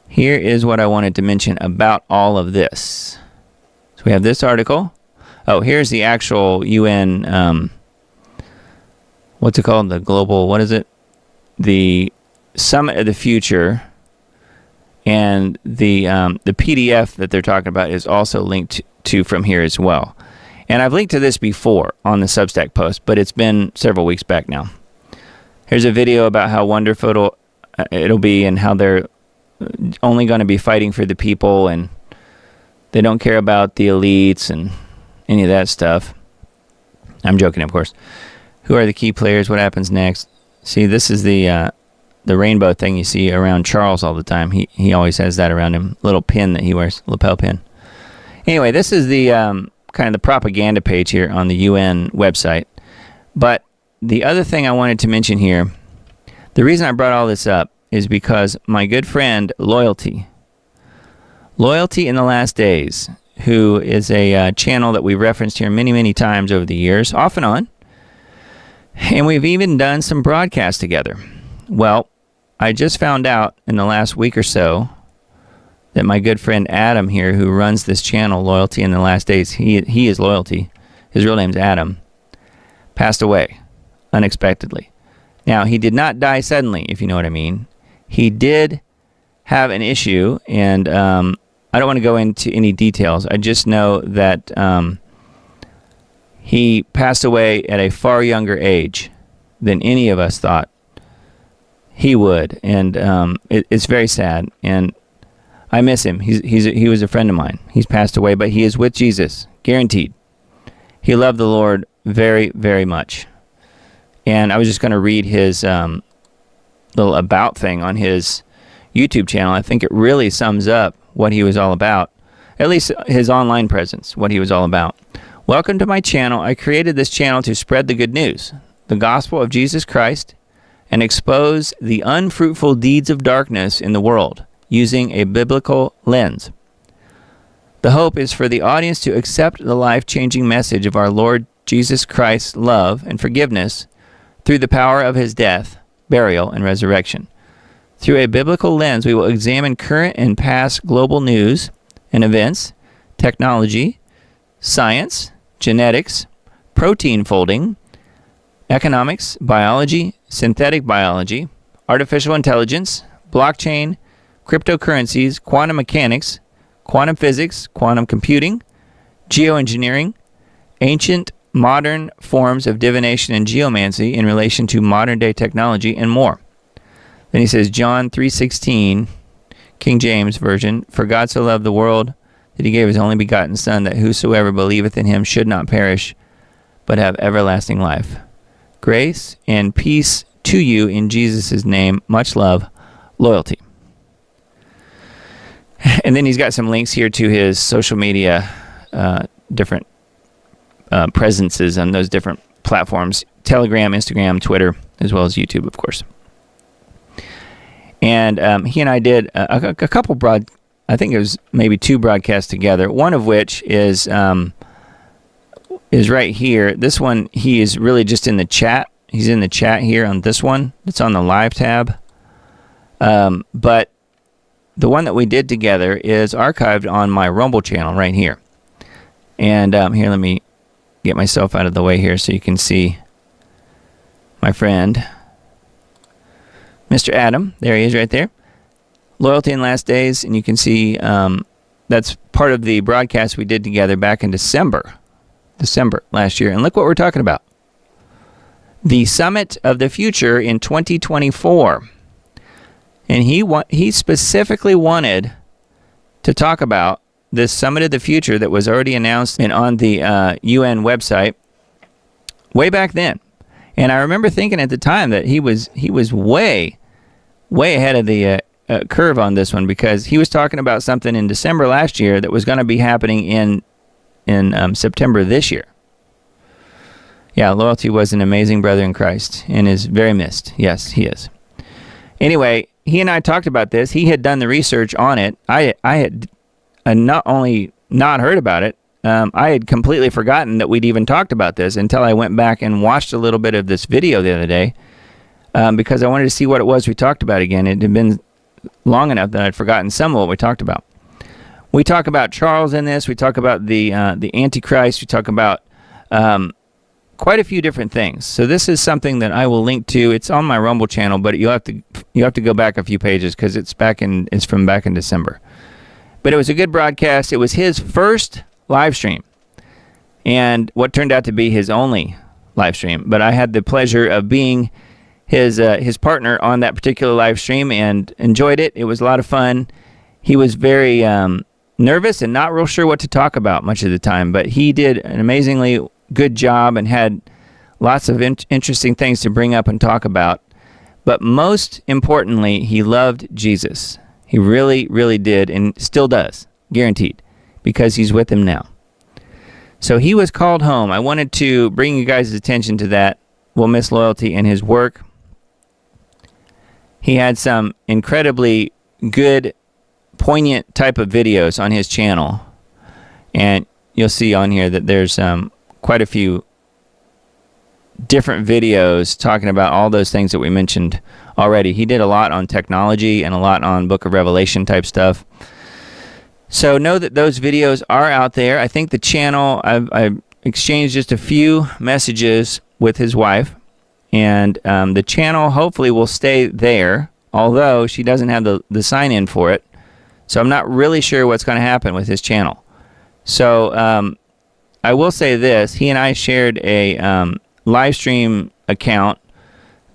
S6: here is what I wanted to mention about all of this. So we have this article. Oh, here's the actual UN, what's it called? The global, what is it? The Summit of the Future. And the PDF that they're talking about is also linked to from here as well. And I've linked to this before on the Substack post, but it's been several weeks back now. Here's a video about how wonderful it'll be and how they're only going to be fighting for the people and they don't care about the elites and any of that stuff. I'm joking, of course. Who are the key players? What happens next? See, this is the rainbow thing you see around Charles all the time. He always has that around him. Little pin that he wears, lapel pin. Anyway, this is the kind of the propaganda page here on the UN website. But the other thing I wanted to mention here, the reason I brought all this up is because my good friend Loyalty in the Last Days, who is a channel that we've referenced here many, many times over the years, off and on, and we've even done some broadcasts together. Well, I just found out in the last week or so that my good friend Adam here, who runs this channel, Loyalty in the Last Days, he is Loyalty, his real name's Adam, passed away unexpectedly. Now, he did not die suddenly, if you know what I mean. He did have an issue, and I don't want to go into any details. I just know that he passed away at a far younger age than any of us thought he would, and it's very sad, and I miss him. He was a friend of mine. He's passed away, but he is with Jesus, guaranteed. He loved the Lord very, very much. And I was just going to read his little about thing on his YouTube channel. I think it really sums up what he was all about, at least his online presence, what he was all about. Welcome to my channel. I created this channel to spread the good news, the gospel of Jesus Christ, and expose the unfruitful deeds of darkness in the world using a biblical lens. The hope is for the audience to accept the life-changing message of our Lord Jesus Christ's love and forgiveness through the power of his death, burial, and resurrection. Through a biblical lens, we will examine current and past global news and events, technology, science, genetics, protein folding, economics, biology, synthetic biology, artificial intelligence, blockchain, cryptocurrencies, quantum mechanics, quantum physics, quantum computing, geoengineering, ancient modern forms of divination and geomancy in relation to modern-day technology, and more. Then he says, John 3:16, King James Version, for God so loved the world that he gave his only begotten Son, that whosoever believeth in him should not perish, but have everlasting life. Grace and peace to you in Jesus' name. Much love, Loyalty. And then he's got some links here to his social media, different presences on those different platforms: Telegram, Instagram, Twitter, as well as YouTube, of course. And he and I did a couple I think it was maybe 2 broadcasts together. One of which is right here. This one, he is really just in the chat. He's in the chat here on this one. It's on the live tab. But the one that we did together is archived on my Rumble channel right here. And here, let me get myself out of the way here so you can see my friend, Mr. Adam. There he is right there. Loyalty in Last Days. And you can see that's part of the broadcast we did together back in December last year. And look what we're talking about. The Summit of the Future in 2024. And he specifically wanted to talk about this Summit of the Future that was already announced and on the UN website way back then. And I remember thinking at the time that he was way ahead of the curve on this one, because he was talking about something in December last year that was going to be happening in September this year. Yeah, Loyalty was an amazing brother in Christ and is very missed. Yes, he is. Anyway, he and I talked about this. He had done the research on it. I had not only not heard about it, I had completely forgotten that we'd even talked about this until I went back and watched a little bit of this video the other day, because I wanted to see what it was we talked about again. It had been long enough that I'd forgotten some of what we talked about. We talk about Charles in this. We talk about the Antichrist. We talk about quite a few different things. So this is something that I will link to. It's on my Rumble channel, but you have to go back a few pages because it's from back in December. But it was a good broadcast. It was his first live stream, and what turned out to be his only live stream. But I had the pleasure of being his partner on that particular live stream and enjoyed it. It was a lot of fun. He was very nervous and not real sure what to talk about much of the time, but he did an amazingly good job and had lots of interesting things to bring up and talk about. But most importantly, he loved Jesus. He really, really did, and still does, guaranteed, because he's with him now. So he was called home. I wanted to bring you guys' attention to that. We'll miss Loyalty and his work. He had some incredibly good, poignant type of videos on his channel. And you'll see on here that there's quite a few different videos talking about all those things that we mentioned already. He did a lot on technology and a lot on Book of Revelation type stuff. So know that those videos are out there. I think the channel, I've exchanged just a few messages with his wife, and the channel hopefully will stay there, although she doesn't have the sign-in for it. So I'm not really sure what's going to happen with his channel. So I will say this. He and I shared a live stream account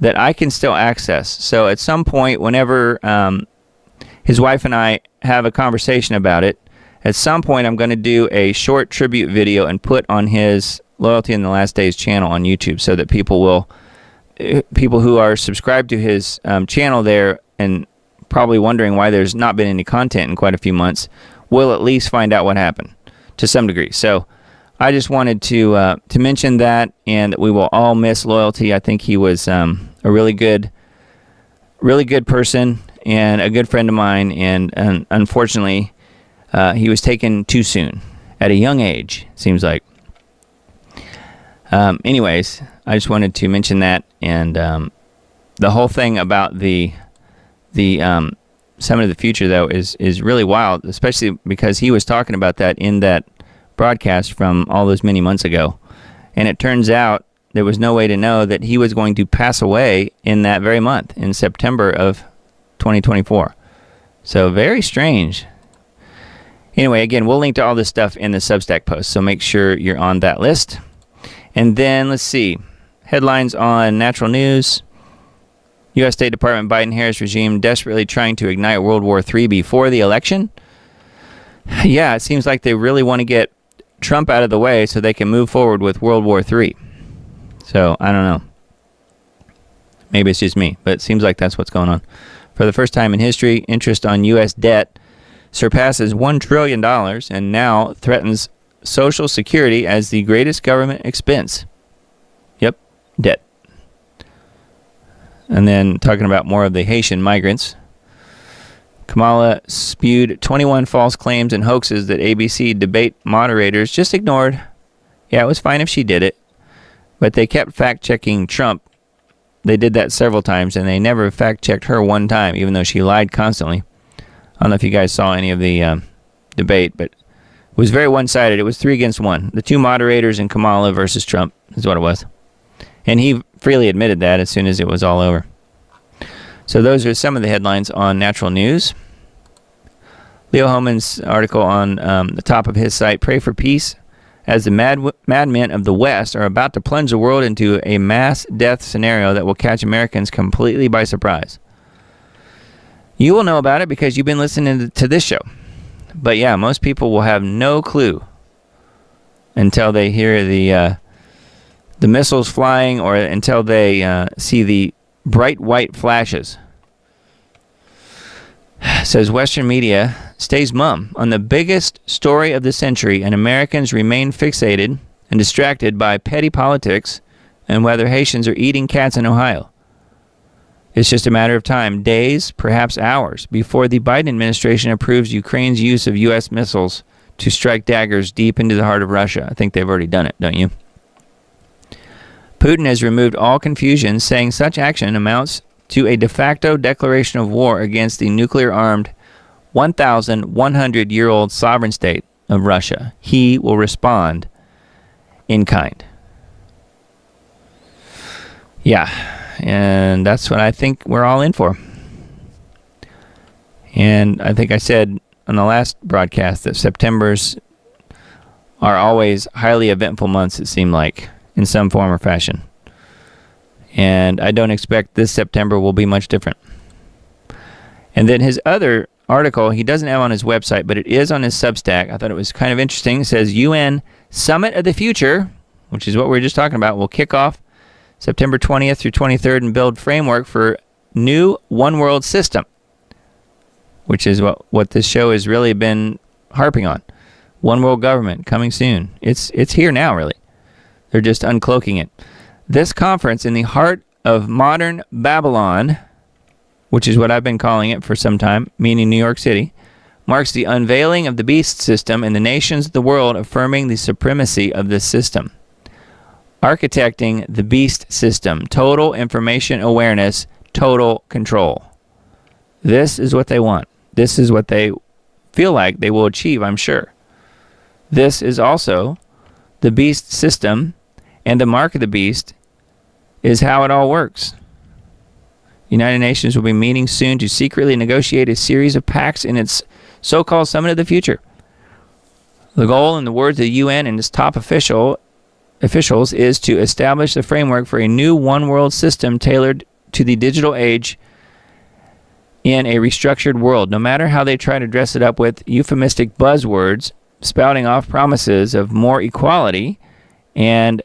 S6: that I can still access. So at some point, whenever his wife and I have a conversation about it, at some point I'm going to do a short tribute video and put on his Loyalty in the Last Days channel on YouTube, so that people who are subscribed to his channel there and probably wondering why there's not been any content in quite a few months will at least find out what happened to some degree. So I just wanted to mention that, and that we will all miss Loyalty. I think he was a really good person and a good friend of mine, and unfortunately, he was taken too soon at a young age, seems like. Anyways, I just wanted to mention that, and the whole thing about the Summit of the Future, though, is really wild, especially because he was talking about that in that broadcast from all those many months ago. And it turns out there was no way to know that he was going to pass away in that very month, in September of 2024. So very strange. Anyway, again, we'll link to all this stuff in the Substack post, so make sure you're on that list. And then, let's see, headlines on Natural News. U.S. State Department Biden-Harris regime desperately trying to ignite World War III before the election. Yeah, it seems like they really want to get Trump out of the way so they can move forward with World War III. So, I don't know. Maybe it's just me, but it seems like that's what's going on. For the first time in history, interest on U.S. debt surpasses $1 trillion and now threatens Social Security as the greatest government expense. Yep. debt. And then talking about more of the Haitian migrants, Kamala spewed 21 false claims and hoaxes that ABC debate moderators just ignored. Yeah, it was fine if she did it, but they kept fact-checking Trump. They did that several times, and they never fact-checked her one time, even though she lied constantly. I don't know if you guys saw any of the debate, but it was very one-sided. It was 3 against 1. The two moderators and Kamala versus Trump is what it was. And he freely admitted that as soon as it was all over. So those are some of the headlines on Natural News. Leo Hohmann's article on the top of his site, Pray for Peace, as the madmen of the West are about to plunge the world into a mass death scenario that will catch Americans completely by surprise. You will know about it because you've been listening to this show. But yeah, most people will have no clue until they hear the missiles flying or until they see the bright white flashes. Says Western media stays mum on the biggest story of the century, and Americans remain fixated and distracted by petty politics and whether Haitians are eating cats in Ohio. It's just a matter of time, days, perhaps hours, before the Biden administration approves Ukraine's use of U.S. missiles to strike daggers deep into the heart of Russia. I think they've already done it, don't you? Putin has removed all confusion, saying such action amounts to a de facto declaration of war against the nuclear-armed 1,100-year-old sovereign state of Russia. He will respond in kind. Yeah, and that's what I think we're all in for. And I think I said on the last broadcast that Septembers are always highly eventful months, it seemed like, in some form or fashion. And I don't expect this September will be much different. And then his other article, he doesn't have on his website, but it is on his Substack. I thought it was kind of interesting. It says UN Summit of the Future, which is what we were just talking about, will kick off September 20th through 23rd and build framework for new One World system, which is what this show has really been harping on. One world government coming soon. It's here now, really. They're just uncloaking it. This conference in the heart of modern Babylon, which is what I've been calling it for some time, meaning New York City, marks the unveiling of the beast system and the nations of the world affirming the supremacy of this system. Architecting the beast system, total information awareness, total control. This is what they want. This is what they feel like they will achieve, I'm sure. This is also the beast system, and the mark of the beast is how it all works. The United Nations will be meeting soon to secretly negotiate a series of pacts in its so-called Summit of the Future. The goal, in the words of the UN and its top officials, is to establish the framework for a new one-world system tailored to the digital age in a restructured world. No matter how they try to dress it up with euphemistic buzzwords, spouting off promises of more equality and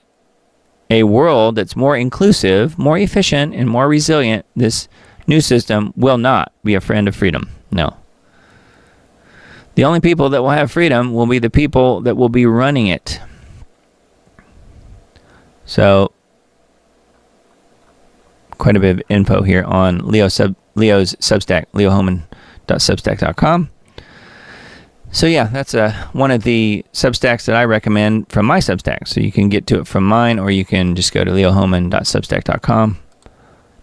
S6: a world that's more inclusive, more efficient, and more resilient, this new system will not be a friend of freedom. No. The only people that will have freedom will be the people that will be running it. So, quite a bit of info here on Leo's Substack, leohohmann.substack.com. So yeah, that's one of the Substacks that I recommend from my Substack. So you can get to it from mine, or you can just go to leohohmann.substack.com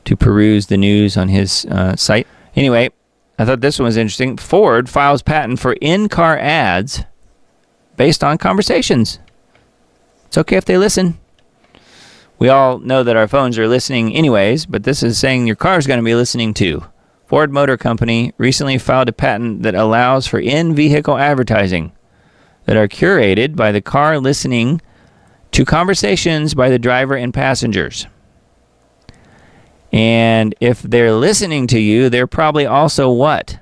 S6: to peruse the news on his site. Anyway, I thought this one was interesting. Ford files patent for in-car ads based on conversations. It's okay if they listen. We all know that our phones are listening anyways, but this is saying your car is going to be listening too. Ford Motor Company recently filed a patent that allows for in-vehicle advertising that are curated by the car listening to conversations by the driver and passengers. And if they're listening to you, they're probably also what?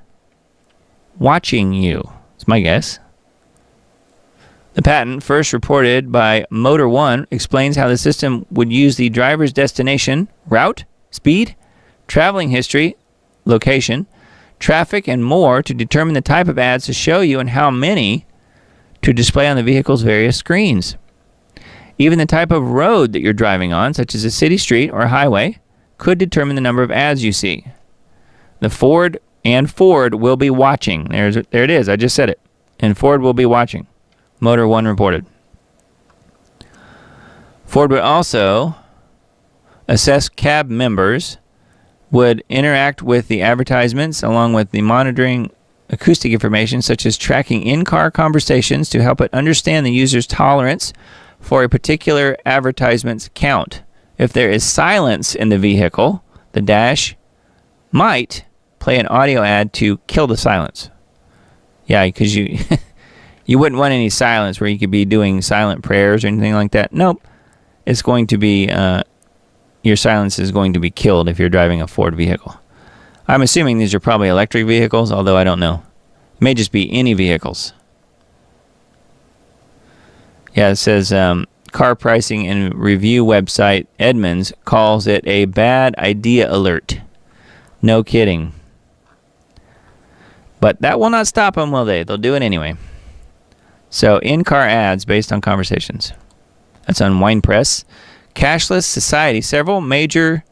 S6: Watching you. That's my guess. The patent, first reported by Motor One, explains how the system would use the driver's destination, route, speed, traveling history, location, traffic, and more to determine the type of ads to show you and how many to display on the vehicle's various screens. Even the type of road that you're driving on, such as a city street or a highway, could determine the number of ads you see. Ford will be watching. There it is. I just said it. And Ford will be watching. Motor One reported. Ford would also assess cab members, would interact with the advertisements along with the monitoring acoustic information such as tracking in-car conversations to help it understand the user's tolerance for a particular advertisement's count. If there is silence in the vehicle, the dash might play an audio ad to kill the silence. Yeah, because you you wouldn't want any silence where you could be doing silent prayers or anything like that. Nope. It's going to be, your silence is going to be killed if you're driving a Ford vehicle. I'm assuming these are probably electric vehicles, although I don't know. It may just be any vehicles. Yeah, it says car pricing and review website Edmunds calls it a bad idea alert. No kidding. But that will not stop them, will they? They'll do it anyway. So, in-car ads based on conversations. That's on Wine Press. Cashless society. Several major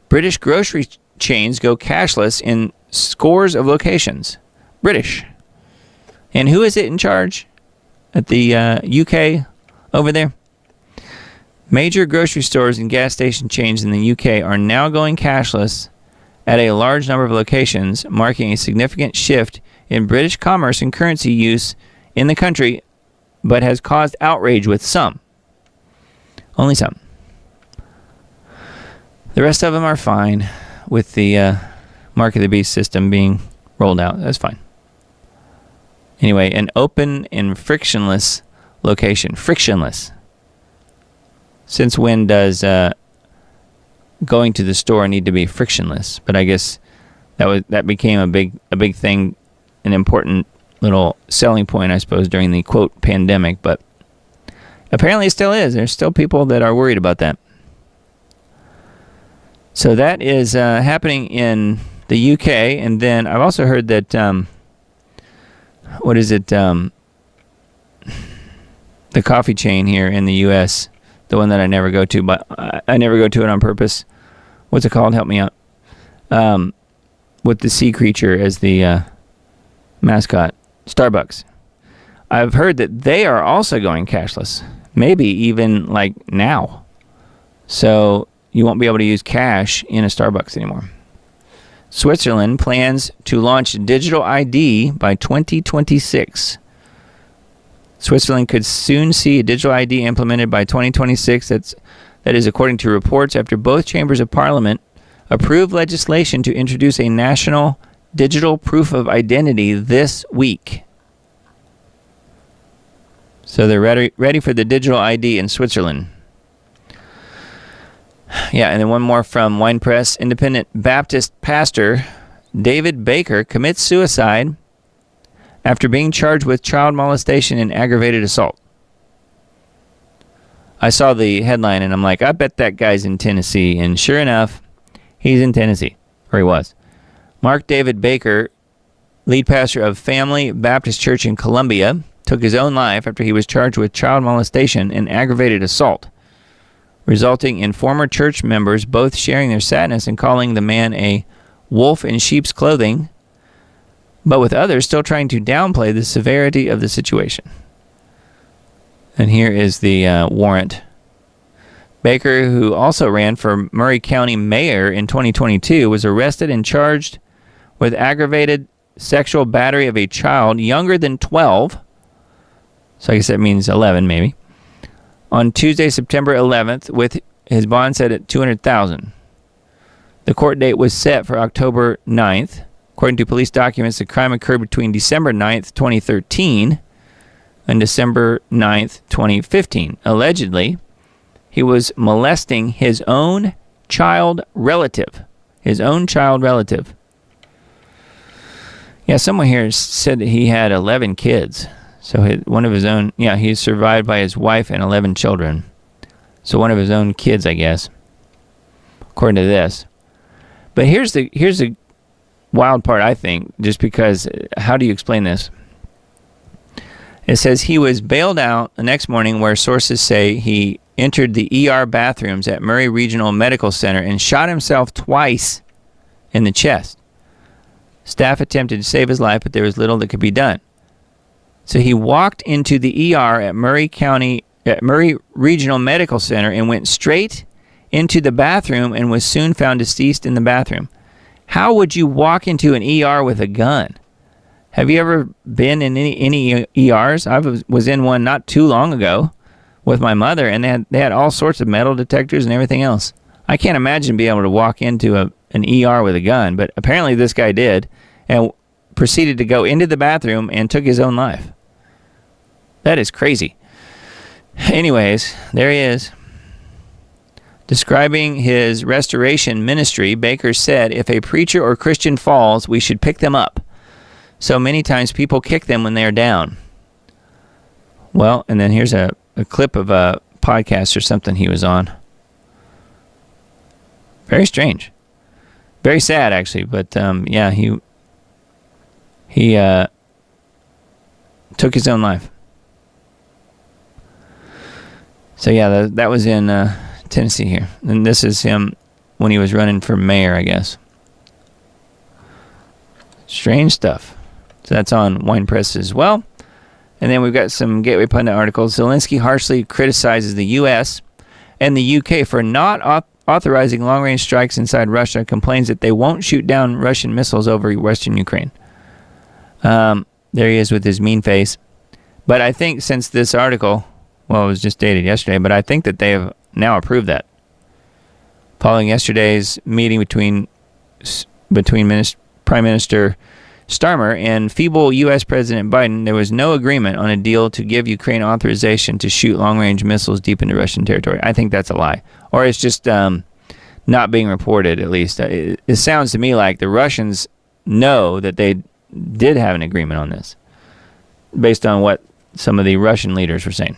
S6: British grocery chains go cashless in scores of locations. British. And who is it in charge at the UK over there? Major grocery stores and gas station chains in the UK are now going cashless at a large number of locations, marking a significant shift in British commerce and currency use in the country, but has caused outrage with some. Only some. The rest of them are fine with the Mark of the Beast system being rolled out. That's fine. Anyway, an open and frictionless location. Frictionless. Since when does going to the store need to be frictionless? But I guess that became a big thing, an important little selling point, I suppose, during the quote pandemic. But apparently it still is. There's still people that are worried about that. So that is happening in the UK, and then I've also heard that the coffee chain here in the US, the one that I never go to, but I never go to it on purpose. What's it called? Help me out. With the sea creature as the mascot, Starbucks. I've heard that they are also going cashless, maybe even like now. So you won't be able to use cash in a Starbucks anymore. Switzerland plans to launch digital ID by 2026. Switzerland could soon see a digital ID implemented by 2026. That is according to reports after both chambers of parliament approved legislation to introduce a national digital proof of identity this week. So they're ready for the digital ID in Switzerland. Yeah, and then one more from Wine Press. Independent Baptist pastor David Baker commits suicide after being charged with child molestation and aggravated assault. I saw the headline and I'm like, I bet that guy's in Tennessee. And sure enough, he's in Tennessee, or he was. Mark David Baker, lead pastor of Family Baptist Church in Columbia, took his own life after he was charged with child molestation and aggravated assault, resulting in former church members both sharing their sadness and calling the man a wolf in sheep's clothing, but with others still trying to downplay the severity of the situation. And here is the warrant. Baker, who also ran for Murray County mayor in 2022, was arrested and charged with aggravated sexual battery of a child younger than 12. So I guess that means 11 maybe. On Tuesday, September 11th, with his bond set at $200,000. The court date was set for October 9th. According to police documents, the crime occurred between December 9th, 2013 and December 9th, 2015. Allegedly, he was molesting his own child relative. His own child relative. Yeah, someone here said that he had 11 kids. So one of his own, he's survived by his wife and 11 children. So one of his own kids, I guess, according to this. But here's the wild part, I think, just because, how do you explain this? It says he was bailed out the next morning where sources say he entered the ER bathrooms at Murray Regional Medical Center and shot himself twice in the chest. Staff attempted to save his life, but there was little that could be done. So he walked into the ER at Murray Regional Medical Center and went straight into the bathroom and was soon found deceased in the bathroom. How would you walk into an ER with a gun? Have you ever been in any ERs? I was in one not too long ago with my mother, and they had all sorts of metal detectors and everything else. I can't imagine being able to walk into an ER with a gun, but apparently this guy did, and proceeded to go into the bathroom and took his own life. That is crazy. Anyways, there he is. Describing his restoration ministry, Baker said, "If a preacher or Christian falls, we should pick them up. So many times people kick them when they are down." Well, and then here's a clip of a podcast or something he was on. Very strange. Very sad, actually. But, yeah, he took his own life. So, yeah, that was in Tennessee here. And this is him when he was running for mayor, I guess. Strange stuff. So that's on Wine Press as well. And then we've got some Gateway Pundit articles. Zelensky harshly criticizes the U.S. and the U.K. for not authorizing long-range strikes inside Russia, complains that they won't shoot down Russian missiles over western Ukraine. There he is with his mean face. But I think since this article, well, it was just dated yesterday, but I think that they have now approved that. Following yesterday's meeting between Prime Minister Starmer and feeble U.S. President Biden, there was no agreement on a deal to give Ukraine authorization to shoot long-range missiles deep into Russian territory. I think that's a lie. Or it's just not being reported, at least. It sounds to me like the Russians know that they did have an agreement on this, based on what some of the Russian leaders were saying.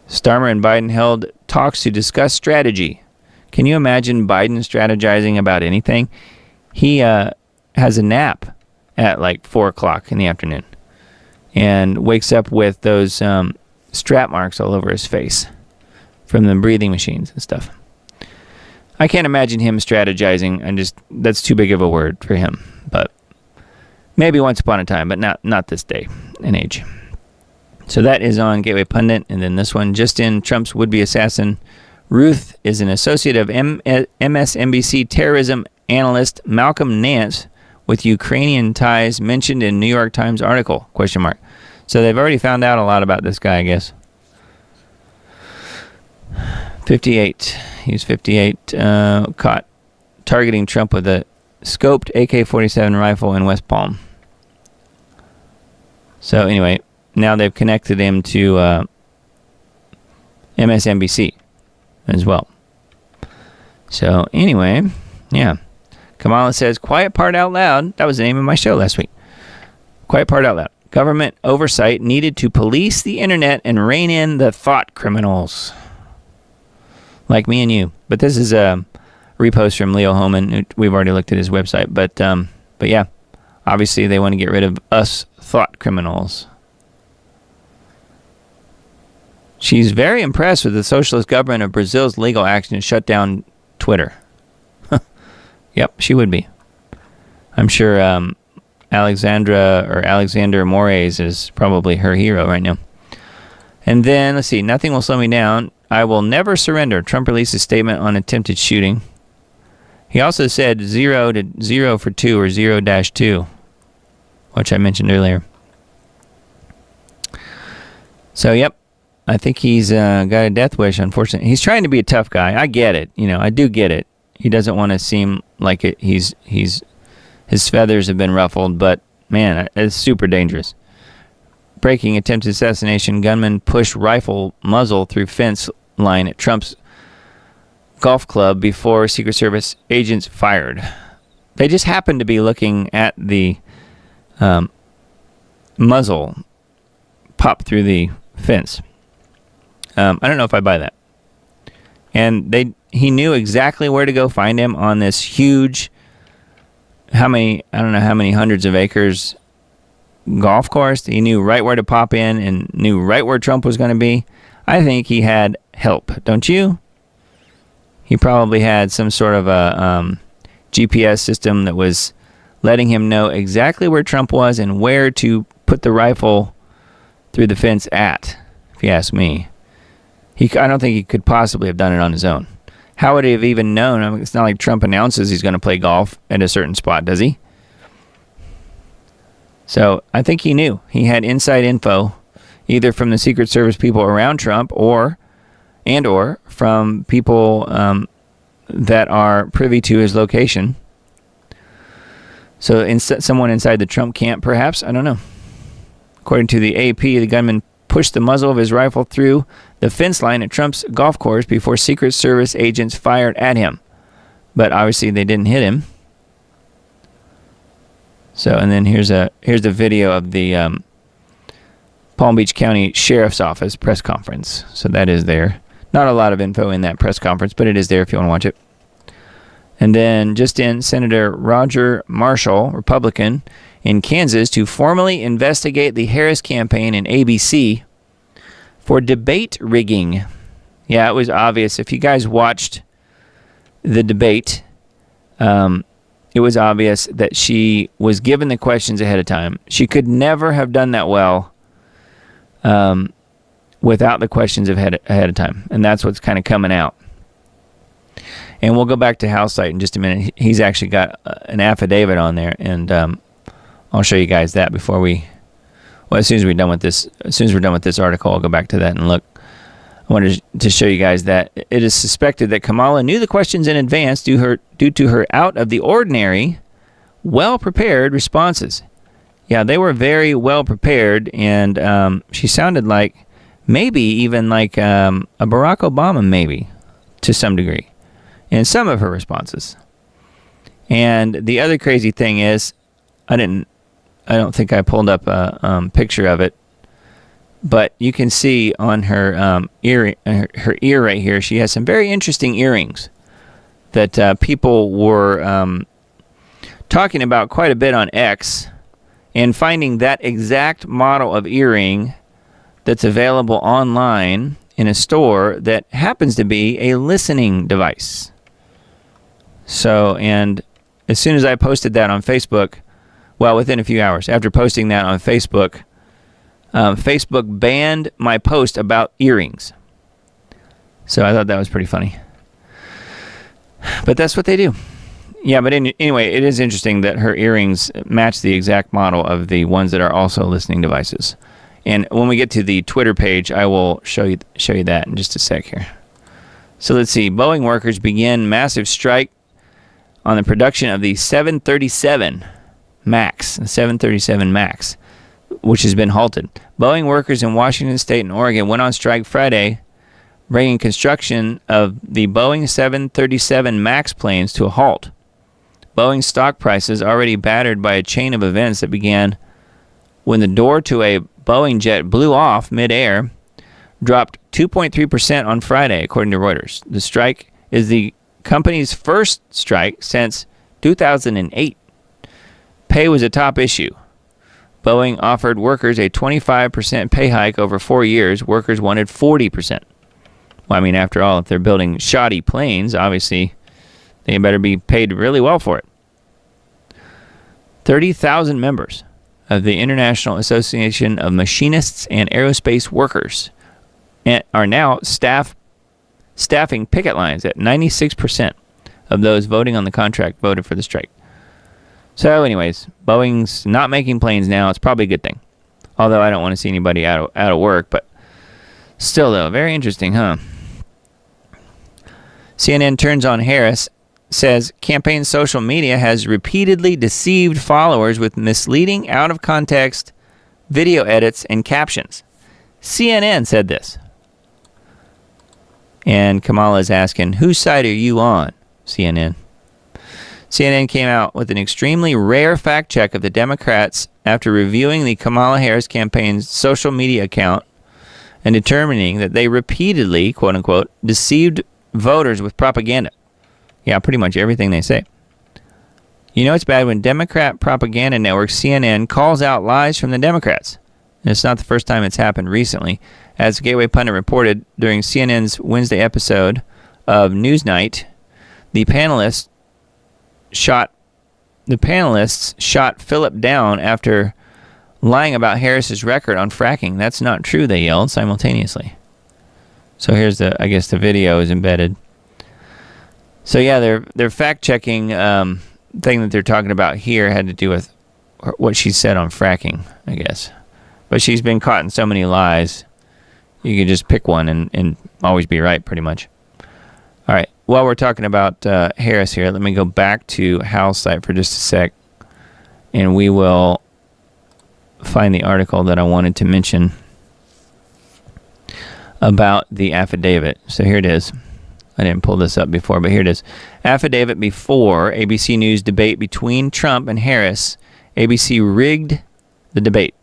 S6: Starmer and Biden held talks to discuss strategy. Can you imagine Biden strategizing about anything? He has a nap at like 4 o'clock in the afternoon and wakes up with those strap marks all over his face from the breathing machines and stuff. I can't imagine him strategizing. That's too big of a word for him. But maybe once upon a time, but not this day and age. So that is on Gateway Pundit. And then this one, just in, Trump's would-be assassin Ruth is an associate of MSNBC terrorism analyst Malcolm Nance with Ukrainian ties mentioned in New York Times article, ? So they've already found out a lot about this guy, I guess. 58. He's 58, caught targeting Trump with a scoped AK-47 rifle in West Palm. So anyway, now they've connected him to MSNBC as well. So anyway, yeah. Kamala says, quiet part out loud. That was the name of my show last week. Quiet part out loud. Government oversight needed to police the internet and rein in the thought criminals. Like me and you. But this is a repost from Leo Homan. We've already looked at his website. But yeah, obviously they want to get rid of us thought criminals. She's very impressed with the socialist government of Brazil's legal action to shut down Twitter. Yep, she would be. I'm sure Alexander Moraes is probably her hero right now. And then, let's see, nothing will slow me down. I will never surrender. Trump released a statement on attempted shooting. He also said 0 for 2 or 0-2, which I mentioned earlier. So, yep, I think he's got a death wish, unfortunately. He's trying to be a tough guy. I get it. I do get it. He doesn't want to seem like it. His feathers have been ruffled, but man, it's super dangerous. Breaking attempted assassination. Gunman push rifle muzzle through fence line at Trump's golf club before Secret Service agents fired. They just happened to be looking at the muzzle pop through the fence. I don't know if I buy that. And he knew exactly where to go find him on this huge, I don't know how many hundreds of acres golf course. He knew right where to pop in and knew right where Trump was going to be. I think he had help, don't you? He probably had some sort of a GPS system that was letting him know exactly where Trump was and where to put the rifle through the fence at, if you ask me. I don't think he could possibly have done it on his own. How would he have even known? I mean, it's not like Trump announces he's going to play golf at a certain spot, does he? So I think he knew. He had inside info, either from the Secret Service people around Trump or from people that are privy to his location. So someone inside the Trump camp, perhaps? I don't know. According to the AP, the gunman pushed the muzzle of his rifle through the fence line at Trump's golf course before Secret Service agents fired at him. But obviously they didn't hit him. So, and then here's the video of the Palm Beach County Sheriff's Office press conference. So that is there. Not a lot of info in that press conference, but it is there if you want to watch it. And then just in, Senator Roger Marshall, Republican, in Kansas to formally investigate the Harris campaign and ABC for debate rigging. Yeah, it was obvious. If you guys watched the debate, it was obvious that she was given the questions ahead of time. She could never have done that well without the questions ahead of time. And that's what's kind of coming out. And we'll go back to House Site in just a minute. He's actually got an affidavit on there, and I'll show you guys that before as soon as we're done with this article, I'll go back to that and look. I wanted to show you guys that it is suspected that Kamala knew the questions in advance due to her out of the ordinary, well-prepared responses. Yeah, they were very well prepared, and she sounded like maybe even like a Barack Obama, maybe to some degree, in some of her responses. And the other crazy thing is, I don't think I pulled up a picture of it, but you can see on her ear right here, she has some very interesting earrings that people were talking about quite a bit on X, and finding that exact model of earring that's available online in a store that happens to be a listening device. So, and as soon as I posted that on Facebook, well, within a few hours after posting that on Facebook, Facebook banned my post about earrings. So I thought that was pretty funny. But that's what they do. Yeah, but anyway, it is interesting that her earrings match the exact model of the ones that are also listening devices. And when we get to the Twitter page, I will show you that in just a sec here. So let's see. Boeing workers begin massive strike on the production of the 737 MAX, which has been halted. Boeing workers in Washington State and Oregon went on strike Friday, bringing construction of the Boeing 737 MAX planes to a halt. Boeing stock prices, already battered by a chain of events that began when the door to a Boeing jet blew off midair, dropped 2.3% on Friday, according to Reuters. The strike is the company's first strike since 2008. Pay was a top issue. Boeing offered workers a 25% pay hike over 4 years. Workers wanted 40%. Well, I mean, after all, if they're building shoddy planes, obviously they better be paid really well for it. 30,000 members of the International Association of Machinists and Aerospace Workers are now staffing picket lines at 96% of those voting on the contract voted for the strike. So anyways, Boeing's not making planes now. It's probably a good thing. Although I don't want to see anybody out of work, but still though, very interesting, huh? CNN turns on Harris, says campaign social media has repeatedly deceived followers with misleading, out-of-context video edits and captions. CNN said this. And Kamala is asking, whose side are you on, CNN? CNN came out with an extremely rare fact check of the Democrats after reviewing the Kamala Harris campaign's social media account and determining that they repeatedly, quote-unquote, deceived voters with propaganda. Yeah, pretty much everything they say. You know it's bad when Democrat propaganda network CNN calls out lies from the Democrats. And it's not the first time it's happened recently, As Gateway Pundit reported during CNN's Wednesday episode of Newsnight, the panelists shot Philip down after lying about Harris's record on fracking. That's not true, they yelled simultaneously. So here's I guess the video is embedded. So yeah, their fact-checking thing that they're talking about here had to do with what she said on fracking, I guess. But she's been caught in so many lies, you can just pick one and always be right, pretty much. All right, while we're talking about Harris here, let me go back to Hal's site for just a sec, and we will find the article that I wanted to mention about the affidavit. So here it is. I didn't pull this up before, but here it is. Affidavit before ABC News debate between Trump and Harris. ABC rigged the debate,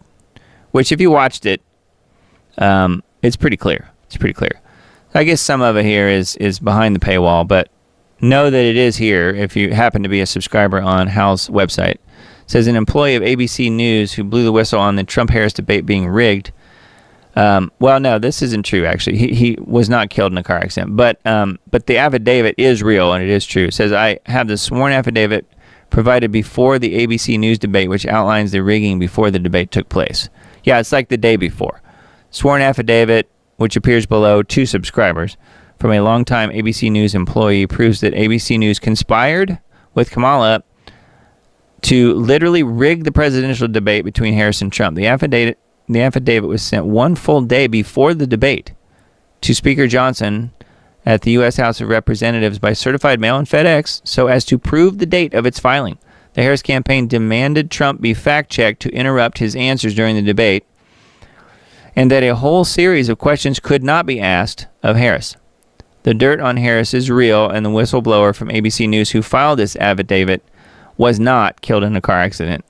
S6: which if you watched it, it's pretty clear. It's pretty clear. I guess some of it here is behind the paywall, but know that it is here if you happen to be a subscriber on Hal's website. It says an employee of ABC News who blew the whistle on the Trump-Harris debate being rigged. Well, no, this isn't true, actually. He was not killed in a car accident. But the affidavit is real, and it is true. It says, I have the sworn affidavit provided before the ABC News debate, which outlines the rigging before the debate took place. Yeah, it's like the day before. Sworn affidavit, which appears below, to subscribers, from a longtime ABC News employee, proves that ABC News conspired with Kamala to literally rig the presidential debate between Harris and Trump. The affidavit was sent one full day before the debate to Speaker Johnson at the U.S. House of Representatives by certified mail and FedEx so as to prove the date of its filing. The Harris campaign demanded Trump be fact-checked to interrupt his answers during the debate, and that a whole series of questions could not be asked of Harris. The dirt on Harris is real, and the whistleblower from ABC News who filed this affidavit was not killed in a car accident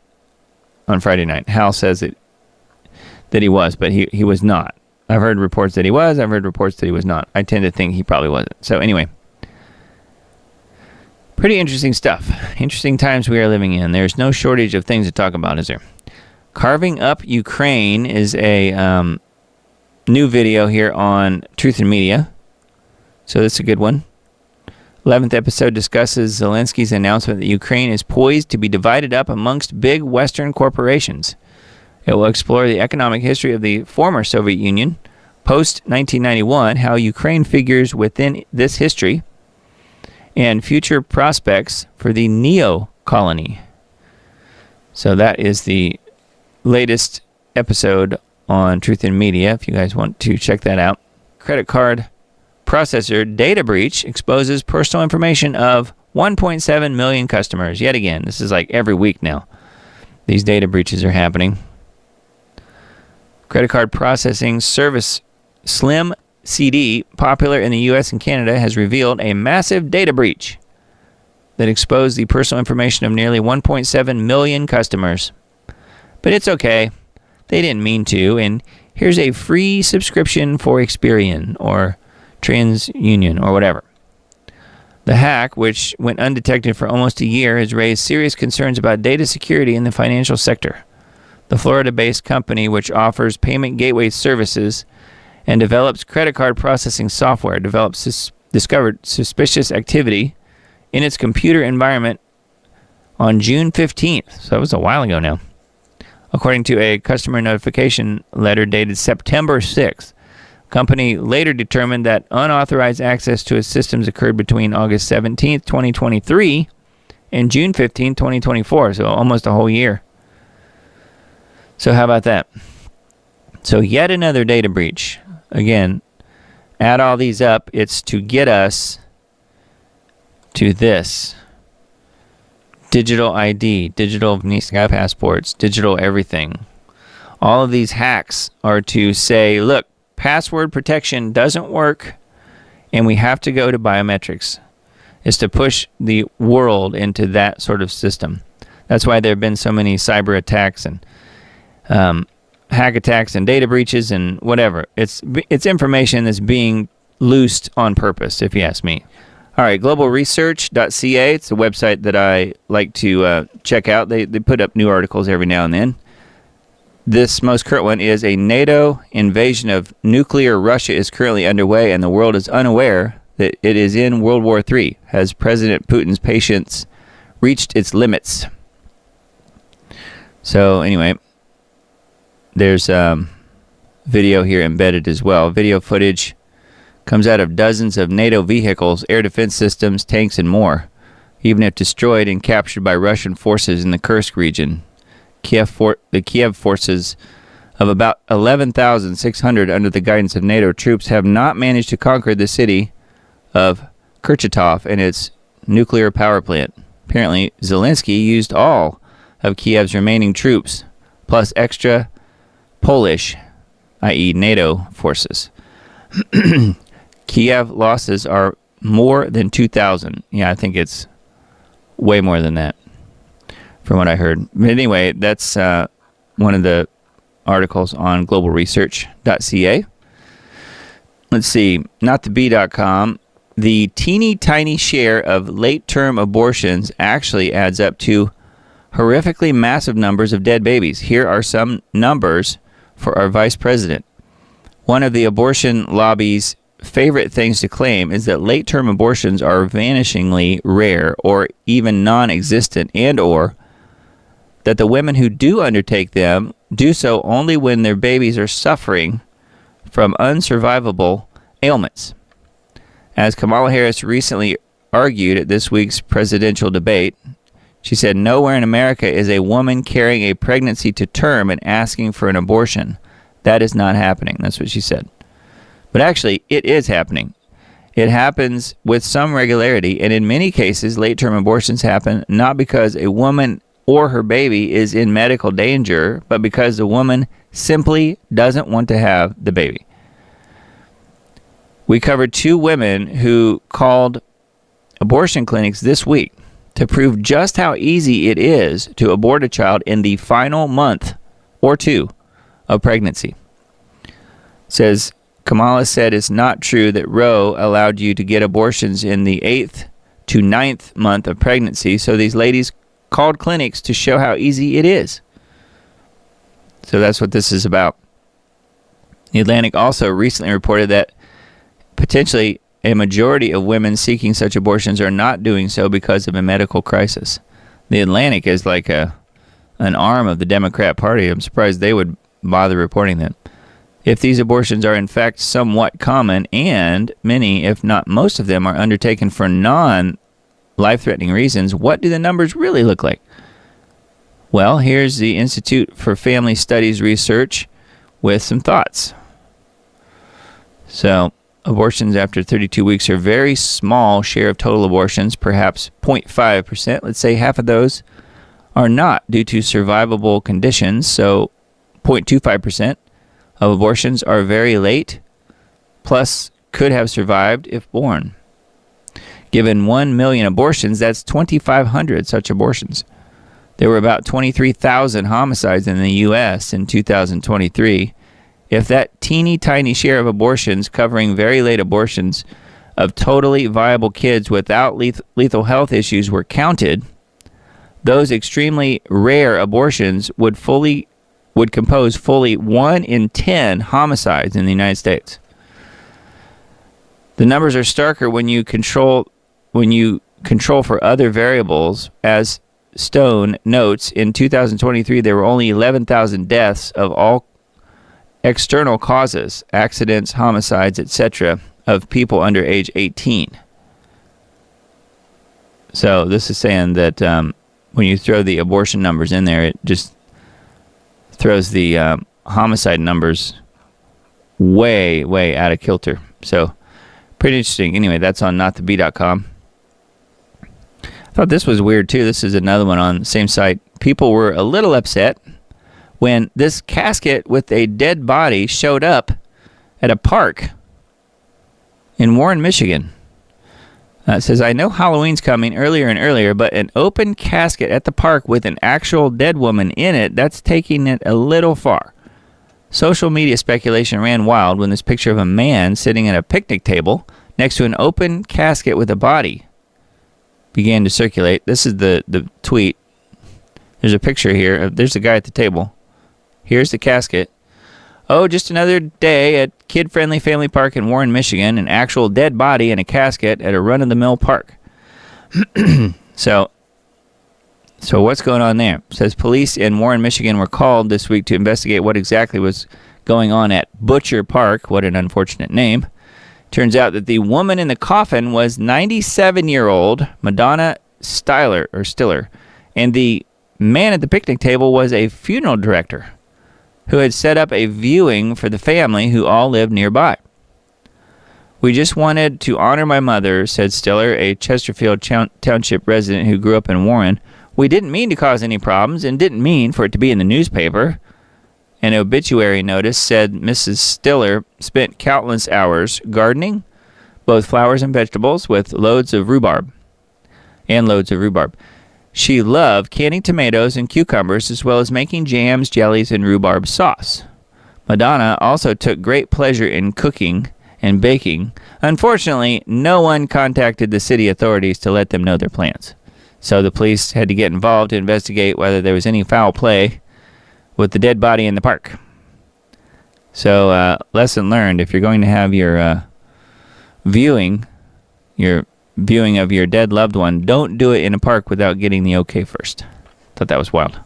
S6: on Friday night. Hal says that he was, but he was not. I've heard reports that he was. I've heard reports that he was not. I tend to think he probably wasn't. So anyway, pretty interesting stuff. Interesting times we are living in. There's no shortage of things to talk about, is there? Carving Up Ukraine is a new video here on Truth and Media. So that's a good one. 11th episode discusses Zelensky's announcement that Ukraine is poised to be divided up amongst big Western corporations. It will explore the economic history of the former Soviet Union, post-1991, how Ukraine figures within this history, and future prospects for the neo-colony. So that is the latest episode on Truth in Media, if you guys want to check that out. Credit card processor data breach exposes personal information of 1.7 million customers. Yet again, this is like every week now. These data breaches are happening. Credit card processing service Slim CD, popular in the U.S. and Canada, has revealed a massive data breach that exposed the personal information of nearly 1.7 million customers. But it's okay. They didn't mean to. And here's a free subscription for Experian or TransUnion or whatever. The hack, which went undetected for almost a year, has raised serious concerns about data security in the financial sector. The Florida-based company, which offers payment gateway services and develops credit card processing software, discovered suspicious activity in its computer environment on June 15th. So that was a while ago now. According to a customer notification letter dated September 6th, the company later determined that unauthorized access to its systems occurred between August 17th, 2023 and June 15th, 2024, so almost a whole year. So how about that? So yet another data breach. Again, add all these up, it's to get us to this. Digital ID, digital Visa passports, digital everything. All of these hacks are to say, look, password protection doesn't work, and we have to go to biometrics. It's to push the world into that sort of system. That's why there have been so many cyber attacks and hack attacks and data breaches and whatever. It's information that's being loosed on purpose, if you ask me. All right, globalresearch.ca. It's a website that I like to check out. They put up new articles every now and then. This most current one is a NATO invasion of nuclear Russia is currently underway, and the world is unaware that it is in World War III. Has President Putin's patience reached its limits? So anyway, there's video here embedded as well. Video footage comes out of dozens of NATO vehicles, air defense systems, tanks, and more, even if destroyed and captured by Russian forces in the Kursk region. The Kiev forces of about 11,600 under the guidance of NATO troops have not managed to conquer the city of Kurchatov and its nuclear power plant. Apparently, Zelensky used all of Kiev's remaining troops, plus extra Polish, i.e. NATO forces. Kiev losses are more than 2,000. Yeah, I think it's way more than that, from what I heard. But anyway, that's one of the articles on globalresearch.ca. Let's see, notthebee.com. The teeny tiny share of late-term abortions actually adds up to horrifically massive numbers of dead babies. Here are some numbers for our vice president. One of the abortion lobby's favorite things to claim is that late-term abortions are vanishingly rare or even non-existent, and or that the women who do undertake them do so only when their babies are suffering from unsurvivable ailments. As Kamala Harris recently argued at this week's presidential debate, she said, "Nowhere in America is a woman carrying a pregnancy to term and asking for an abortion. That is not happening." That's what she said. But actually, it is happening. It happens with some regularity, and in many cases, late-term abortions happen not because a woman or her baby is in medical danger, but because the woman simply doesn't want to have the baby. We covered 2 women who called abortion clinics this week to prove just how easy it is to abort a child in the final month or 2 of pregnancy. Says Kamala said it's not true that Roe allowed you to get abortions in the 8th to 9th month of pregnancy, so these ladies called clinics to show how easy it is. So that's what this is about. The Atlantic also recently reported that potentially a majority of women seeking such abortions are not doing so because of a medical crisis. The Atlantic is like an arm of the Democrat Party. I'm surprised they would bother reporting that. If these abortions are in fact somewhat common, and many, if not most of them, are undertaken for non-life-threatening reasons, what do the numbers really look like? Well, here's the Institute for Family Studies research with some thoughts. So, abortions after 32 weeks are a very small share of total abortions, perhaps 0.5%. Let's say half of those are not due to survivable conditions, so 0.25% of abortions are very late, plus could have survived if born. Given 1 million abortions, that's 2,500 such abortions. There were about 23,000 homicides in the U.S. in 2023. If that teeny tiny share of abortions covering very late abortions of totally viable kids without lethal health issues were counted, those extremely rare abortions would compose fully 1 in 10 homicides in the United States. The numbers are starker when you control for other variables. As Stone notes, in 2023 there were only 11,000 deaths of all external causes, accidents, homicides, etc., of people under age 18. So this is saying that when you throw the abortion numbers in there, it just throws the homicide numbers way, way out of kilter. So pretty interesting. Anyway, that's on notthebee.com. I thought this was weird too. This is another one on the same site. People were a little upset when this casket with a dead body showed up at a park in Warren, Michigan. It says, "I know Halloween's coming earlier and earlier, but an open casket at the park with an actual dead woman in it, that's taking it a little far." Social media speculation ran wild when this picture of a man sitting at a picnic table next to an open casket with a body began to circulate. This is the tweet. There's a picture here. There's a guy at the table. Here's the casket. Oh, just another day at kid-friendly family park in Warren, Michigan. An actual dead body in a casket at a run-of-the-mill park. So what's going on there? It says police in Warren, Michigan were called this week to investigate what exactly was going on at Butcher Park. What an unfortunate name. Turns out that the woman in the coffin was 97-year-old Madonna Stiller, and the man at the picnic table was a funeral director who had set up a viewing for the family who all lived nearby. We just wanted to honor my mother, said Stiller, a Chesterfield Township resident who grew up in Warren. We didn't mean to cause any problems and didn't mean for it to be in the newspaper. An obituary notice said Mrs. Stiller spent countless hours gardening, both flowers and vegetables, with loads of rhubarb. She loved canning tomatoes and cucumbers, as well as making jams, jellies, and rhubarb sauce. Madonna also took great pleasure in cooking and baking. Unfortunately, no one contacted the city authorities to let them know their plans. So the police had to get involved to investigate whether there was any foul play with the dead body in the park. So, lesson learned, if you're going to have your viewing of your dead loved one, don't do it in a park without getting the okay first. Thought that was wild.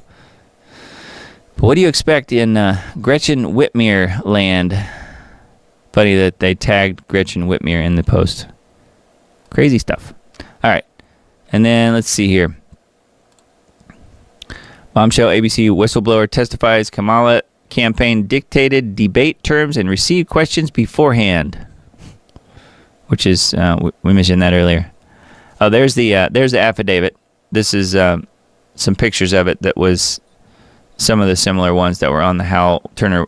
S6: But what do you expect in Gretchen Whitmer land? Funny that they tagged Gretchen Whitmer in the post. Crazy stuff. All right. And then let's see here. Bombshell ABC whistleblower testifies Kamala campaign dictated debate terms and received questions beforehand. Which is, we mentioned that earlier. Oh, there's the affidavit. This is some pictures of it that was some of the similar ones that were on the Hal Turner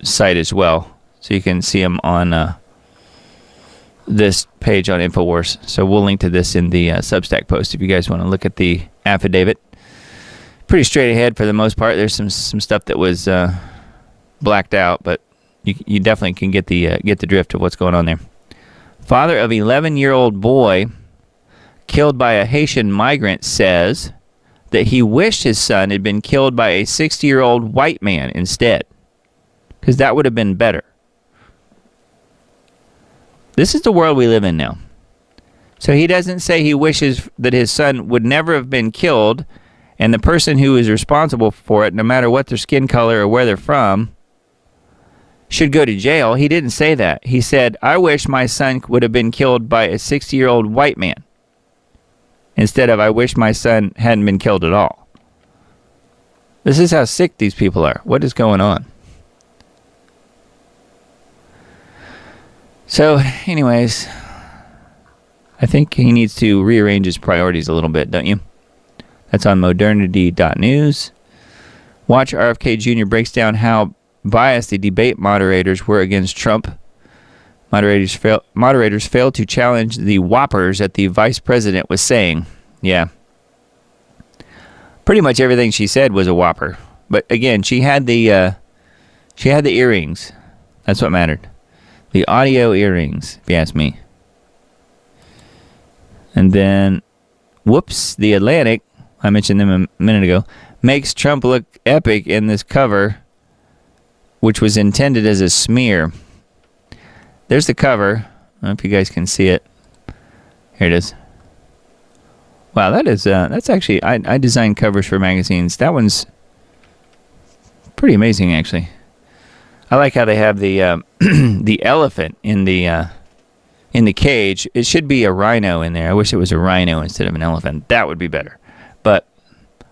S6: site as well. So you can see them on this page on InfoWars. So we'll link to this in the Substack post if you guys want to look at the affidavit. Pretty straight ahead for the most part. There's some stuff that was blacked out, but you definitely can get the drift of what's going on there. Father of 11-year-old boy killed by a Haitian migrant says that he wished his son had been killed by a 60-year-old white man instead, because that would have been better. This is the world we live in now. So he doesn't say he wishes that his son would never have been killed, and the person who is responsible for it, no matter what their skin color or where they're from, should go to jail. He didn't say that. He said, I wish my son would have been killed by a 60-year-old white man, instead of I wish my son hadn't been killed at all. This is how sick these people are. What is going on? So, anyways, I think he needs to rearrange his priorities a little bit, don't you? That's on modernity.news. Watch RFK Jr. breaks down how biased the debate moderators were against Trump. Moderators failed to challenge the whoppers that the vice president was saying. Yeah. Pretty much everything she said was a whopper. But again, she had the earrings. That's what mattered. The audio earrings, if you ask me. And then, whoops, The Atlantic, I mentioned them a minute ago, makes Trump look epic in this cover, which was intended as a smear. There's the cover. I don't know if you guys can see it. Here it is. Wow, that's actually, I designed covers for magazines. That one's pretty amazing, actually. I like how they have the the elephant in the cage. It should be a rhino in there. I wish it was a rhino instead of an elephant. That would be better. But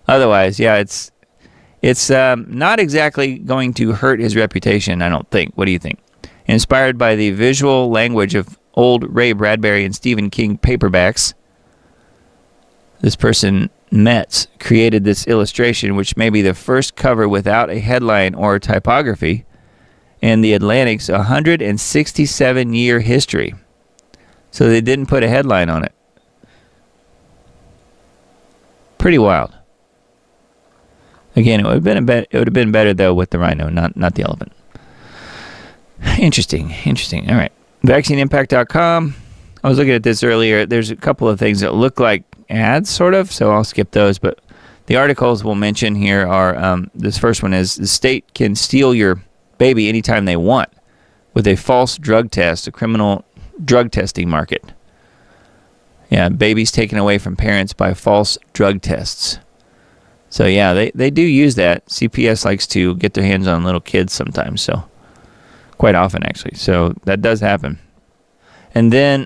S6: otherwise, yeah, it's not exactly going to hurt his reputation, I don't think. What do you think? Inspired by the visual language of old Ray Bradbury and Stephen King paperbacks, this person, Metz, created this illustration, which may be the first cover without a headline or typography in the Atlantic's 167-year history. So they didn't put a headline on it. Pretty wild. Again, it would have been better though with the rhino, not the elephant. Interesting. All right. VaccineImpact.com. I was looking at this earlier. There's a couple of things that look like ads, sort of, so I'll skip those. But The articles we'll mention here are, this first one is, the state can steal your baby anytime they want with a false drug test, a criminal drug testing market. Yeah, babies taken away from parents by false drug tests. So yeah, they do use that. CPS likes to get their hands on little kids sometimes, so quite often actually. So that does happen. And then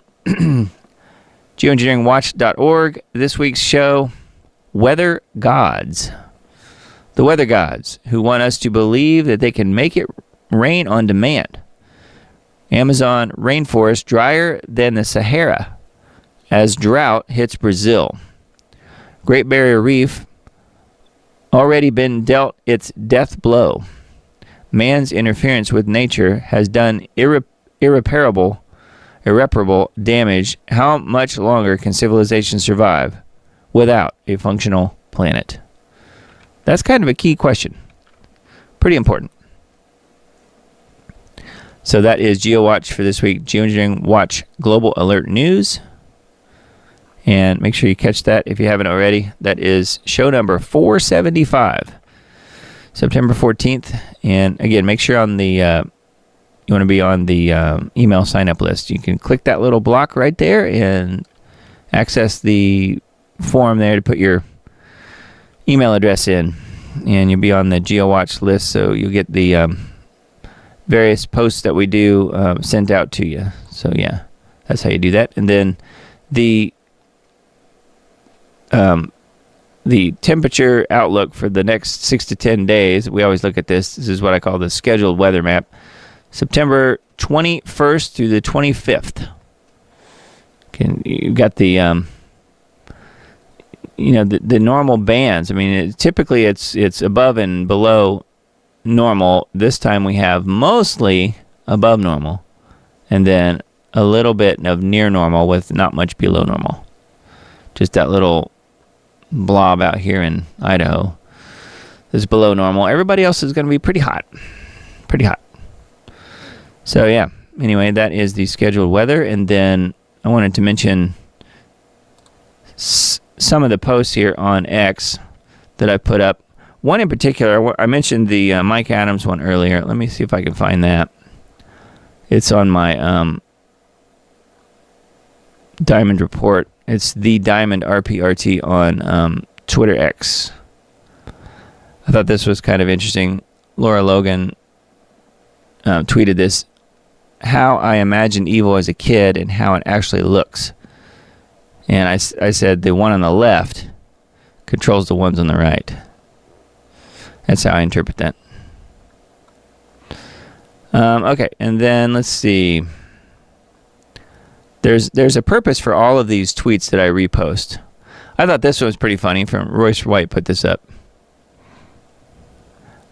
S6: geoengineeringwatch.org, this week's show, Weather Gods. The weather gods who want us to believe that they can make it rain on demand. Amazon rainforest drier than the Sahara as drought hits Brazil. Great Barrier Reef already been dealt its death blow. Man's interference with nature has done irreparable damage. How much longer can civilization survive without a functional planet? That's kind of a key question. Pretty important. So that is GeoWatch for this week. Geoengineering Watch Global Alert News. And make sure you catch that if you haven't already. That is show number 475, September 14th. And again, make sure on the you want to be on the email sign-up list. You can click that little block right there and access the form there to put your email address in, and you'll be on the GeoWatch list, so you'll get the various posts that we do sent out to you. So yeah, that's how you do that. And then the temperature outlook for the next 6 to 10 days, we always look at this. This is what I call the scheduled weather map. September 21st through the 25th. You've got the the normal bands. I mean, typically it's above and below normal. This time we have mostly above normal, and then a little bit of near normal with not much below normal. Just that little blob out here in Idaho is below normal. Everybody else is going to be pretty hot. Pretty hot. So yeah, anyway, that is the scheduled weather. And then I wanted to mention some of the posts here on X that I put up. One in particular, I mentioned the Mike Adams one earlier. Let me see if I can find that. It's on my Diamond Report. It's the Diamond RPRT on Twitter X. I thought this was kind of interesting. Laura Logan tweeted this: how I imagined evil as a kid and how it actually looks. And I said the one on the left controls the ones on the right. That's how I interpret that. Okay, and then let's see. There's a purpose for all of these tweets that I repost. I thought this one was pretty funny. From Royce White put this up.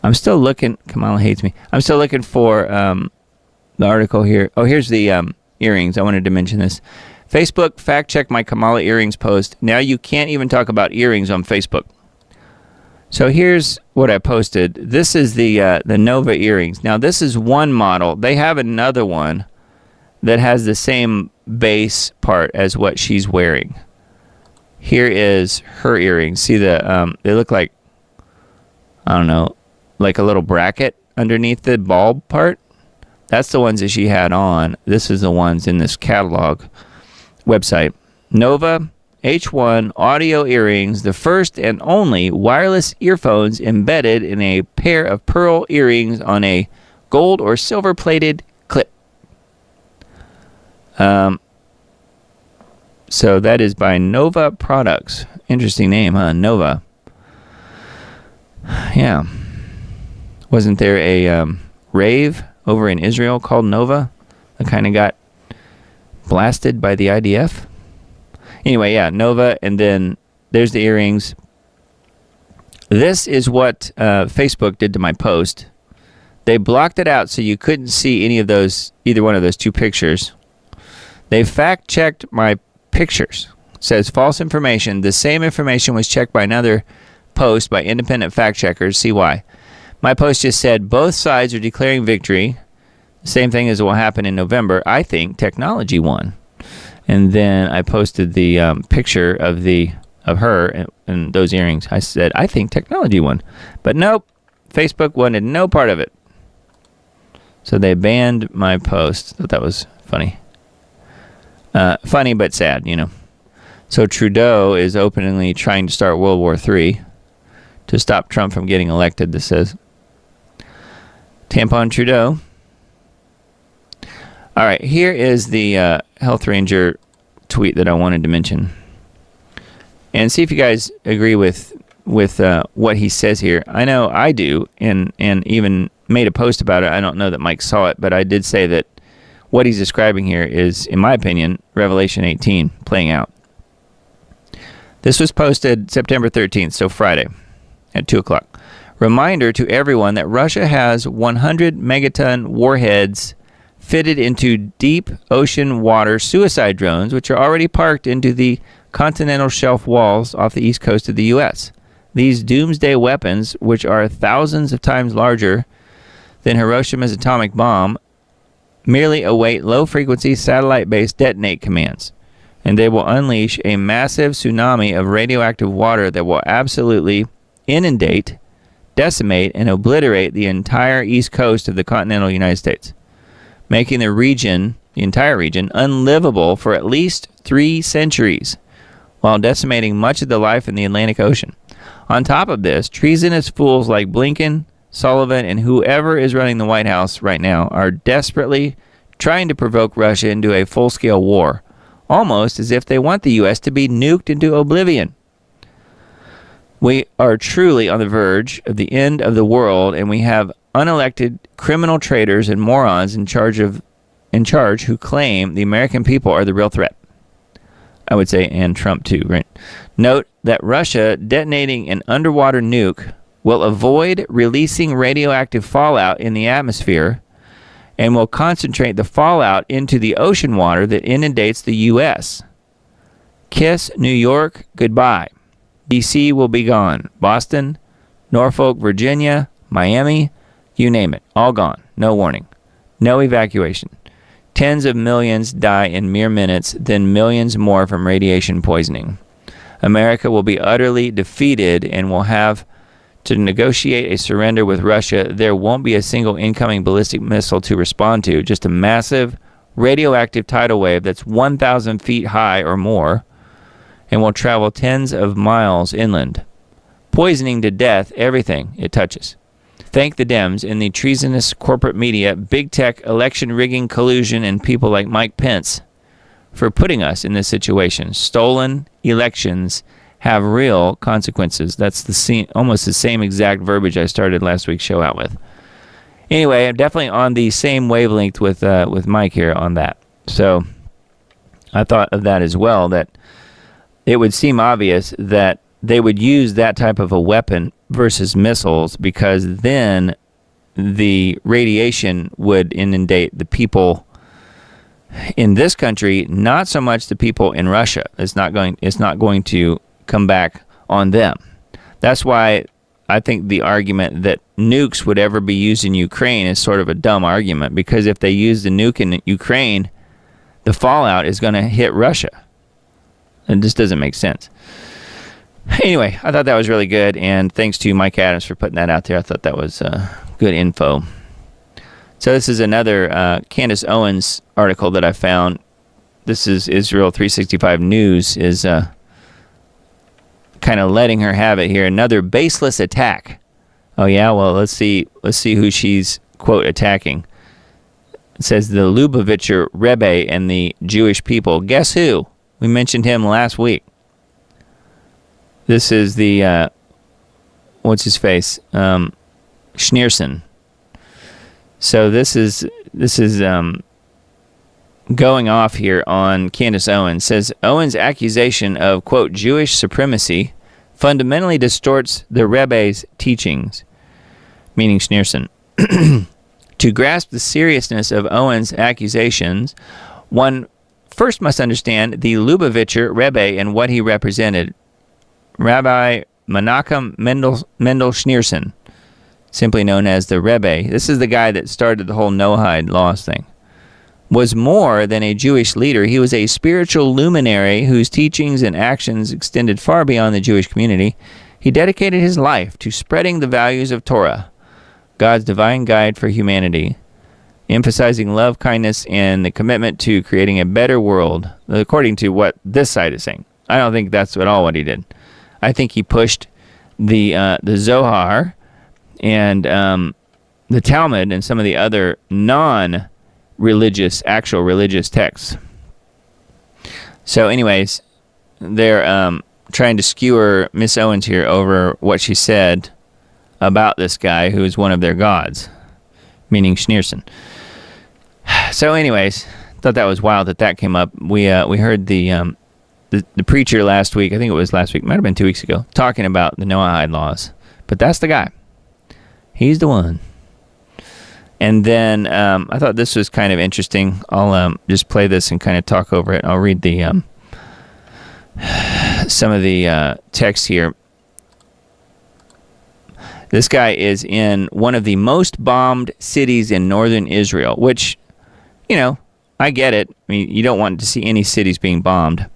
S6: I'm still looking. Kamala hates me. I'm still looking for the article here. Oh, here's the earrings. I wanted to mention this. Facebook fact check my Kamala earrings post. Now you can't even talk about earrings on Facebook. So here's what I posted. This is the Nova earrings. Now this is one model. They have another one that has the same base part as what she's wearing. Here is her earrings. See the they look like, I don't know, like a little bracket underneath the bulb part. That's the ones that she had on. This is the ones in this catalog website. Nova H1 audio earrings, the first and only wireless earphones embedded in a pair of pearl earrings on a gold or silver plated clip. So that is by Nova Products. Interesting name, huh? Nova. Yeah. Wasn't there a rave over in Israel called Nova that kind of got blasted by the IDF? Anyway, yeah, Nova, and then there's the earrings. This is what Facebook did to my post. They blocked it out so you couldn't see any of those, either one of those two pictures. They fact-checked my pictures. It says false information. The same information was checked by another post by independent fact-checkers. See why. My post just said both sides are declaring victory. The same thing as what happened in November. I think technology won. And then I posted the picture of the of her and those earrings. I said, I think technology won. But nope, Facebook wanted no part of it. So they banned my post. Thought that was funny. Funny but sad, you know. So Trudeau is openly trying to start World War III to stop Trump from getting elected, this says. Tampon Trudeau. All right, here is the Health Ranger tweet that I wanted to mention. And see if you guys agree with what he says here. I know I do, and even made a post about it. I don't know that Mike saw it, but I did say that what he's describing here is, in my opinion, Revelation 18 playing out. This was posted September 13th, so Friday at 2 o'clock. Reminder to everyone that Russia has 100 megaton warheads fitted into deep ocean water suicide drones, which are already parked into the continental shelf walls off the east coast of the U.S. These doomsday weapons, which are thousands of times larger than Hiroshima's atomic bomb, merely await low-frequency satellite-based detonate commands, and they will unleash a massive tsunami of radioactive water that will absolutely inundate, decimate, and obliterate the entire east coast of the continental United States, making the entire region, unlivable for at least 3 centuries, while decimating much of the life in the Atlantic Ocean. On top of this, treasonous fools like Blinken, Sullivan, and whoever is running the White House right now are desperately trying to provoke Russia into a full-scale war, almost as if they want the U.S. to be nuked into oblivion. We are truly on the verge of the end of the world, and we have unelected criminal traitors and morons in charge who claim the American people are the real threat. I would say, and Trump too, right? Note that Russia detonating an underwater nuke will avoid releasing radioactive fallout in the atmosphere and will concentrate the fallout into the ocean water that inundates the U.S. Kiss New York goodbye. D.C. will be gone. Boston, Norfolk, Virginia, Miami, you name it, all gone. No warning. No evacuation. Tens of millions die in mere minutes, then millions more from radiation poisoning. America will be utterly defeated and will have to negotiate a surrender with Russia. There won't be a single incoming ballistic missile to respond to, just a massive radioactive tidal wave that's 1,000 feet high or more and will travel tens of miles inland, poisoning to death everything it touches. Thank the Dems in the treasonous corporate media, big tech, election rigging collusion, and people like Mike Pence for putting us in this situation. Stolen elections have real consequences. That's almost the same exact verbiage I started last week's show out with. Anyway, I'm definitely on the same wavelength with Mike here on that. So I thought of that as well, that it would seem obvious that they would use that type of a weapon versus missiles, because then the radiation would inundate the people in this country, not so much the people in Russia. It's not going to come back on them. That's why I think the argument that nukes would ever be used in Ukraine is sort of a dumb argument, because if they use the nuke in Ukraine, the fallout is going to hit Russia. It just doesn't make sense. Anyway, I thought that was really good, and thanks to Mike Adams for putting that out there. I thought that was good info. So this is another Candace Owens article that I found. This is Israel 365 News is kind of letting her have it here. Another baseless attack. Oh yeah, well let's see who she's quote attacking. It says the Lubavitcher Rebbe and the Jewish people. Guess who? We mentioned him last week. This is the what's his face? Schneerson. So this is going off here on Candace Owens. Says Owens' accusation of quote Jewish supremacy fundamentally distorts the Rebbe's teachings, meaning Schneerson. To grasp the seriousness of Owens' accusations, one first must understand the Lubavitcher Rebbe and what he represented. Rabbi Menachem Mendel Schneerson, simply known as the Rebbe. This is the guy that started the whole Noahide laws thing. was more than a Jewish leader. He was a spiritual luminary whose teachings and actions extended far beyond the Jewish community. He dedicated his life to spreading the values of Torah, God's divine guide for humanity, emphasizing love, kindness, and the commitment to creating a better world, according to what this side is saying. I don't think that's at all what he did. I think he pushed the Zohar and the Talmud and some of the other non-religious, actual religious texts. So anyways, they're trying to skewer Miss Owens here over what she said about this guy who is one of their gods, meaning Schneerson. So anyways, thought that was wild that came up. We heard the preacher last week, I think it was last week, might have been 2 weeks ago, talking about the Noahide laws. But that's the guy. He's the one. And then I thought this was kind of interesting. I'll just play this and kind of talk over it. I'll read the some of the text here. This guy is in one of the most bombed cities in northern Israel, which, you know, I get it. I mean, you don't want to see any cities being bombed.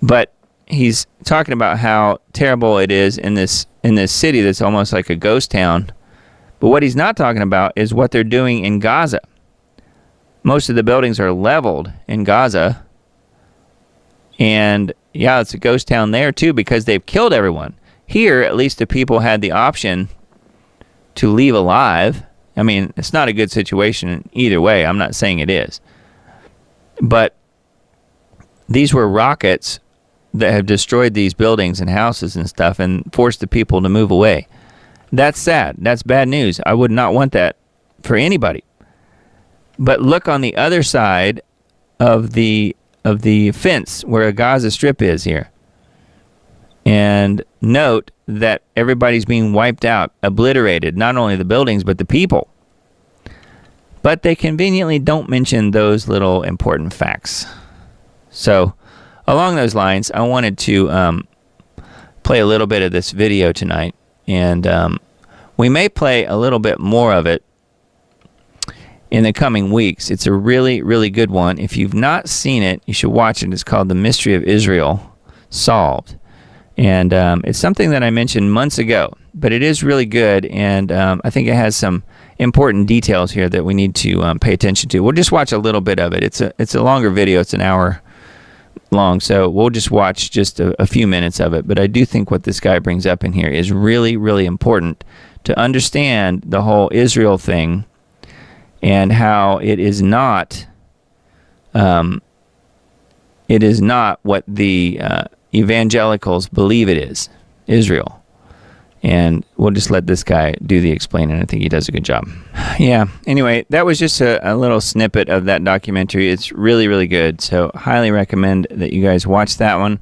S6: But he's talking about how terrible it is in this city that's almost like a ghost town. But what he's not talking about is what they're doing in Gaza. Most of the buildings are leveled in Gaza. And yeah, it's a ghost town there too because they've killed everyone. Here, at least the people had the option to leave alive. I mean, it's not a good situation either way. I'm not saying it is. But these were rockets that have destroyed these buildings and houses and stuff and forced the people to move away. That's sad. That's bad news. I would not want that for anybody. But look on the other side of the fence where a Gaza Strip is here. And note that everybody's being wiped out, obliterated, not only the buildings, but the people. But they conveniently don't mention those little important facts. So, along those lines, I wanted to play a little bit of this video tonight. And we may play a little bit more of it in the coming weeks. It's a really, really good one. If you've not seen it, you should watch it. It's called The Mystery of Israel Solved. And it's something that I mentioned months ago, but it is really good, and I think it has some important details here that we need to pay attention to. We'll just watch a little bit of it. It's a longer video. It's an hour long, so we'll just watch just a few minutes of it. But I do think what this guy brings up in here is really, really important to understand the whole Israel thing and how it is not what the evangelicals believe it is, Israel. And we'll just let this guy do the explaining. I think he does a good job. Yeah, anyway, that was just a little snippet of that documentary. It's really, really good, so highly recommend that you guys watch that one.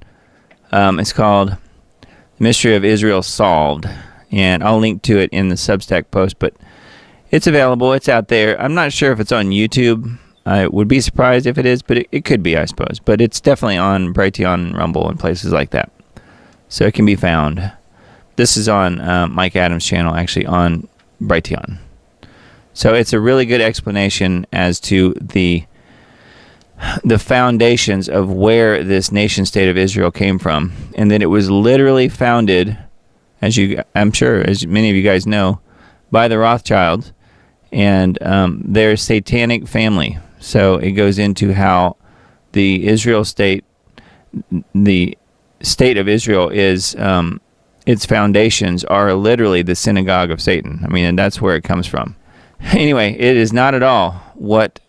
S6: It's called The Mystery of Israel Solved, and I'll link to it in the Substack post, but it's available. It's out there. I'm not sure if it's on YouTube. I would be surprised if it is, but it could be, I suppose. But it's definitely on Brighteon, Rumble, and places like that. So it can be found. This is on Mike Adams' channel, actually, on Brighteon. So it's a really good explanation as to the foundations of where this nation-state of Israel came from. And that it was literally founded, I'm sure, as many of you guys know, by the Rothschilds and their satanic family. So it goes into how the Israel state, the state of Israel is, its foundations are literally the synagogue of Satan. I mean, and that's where it comes from. Anyway, it is not at all what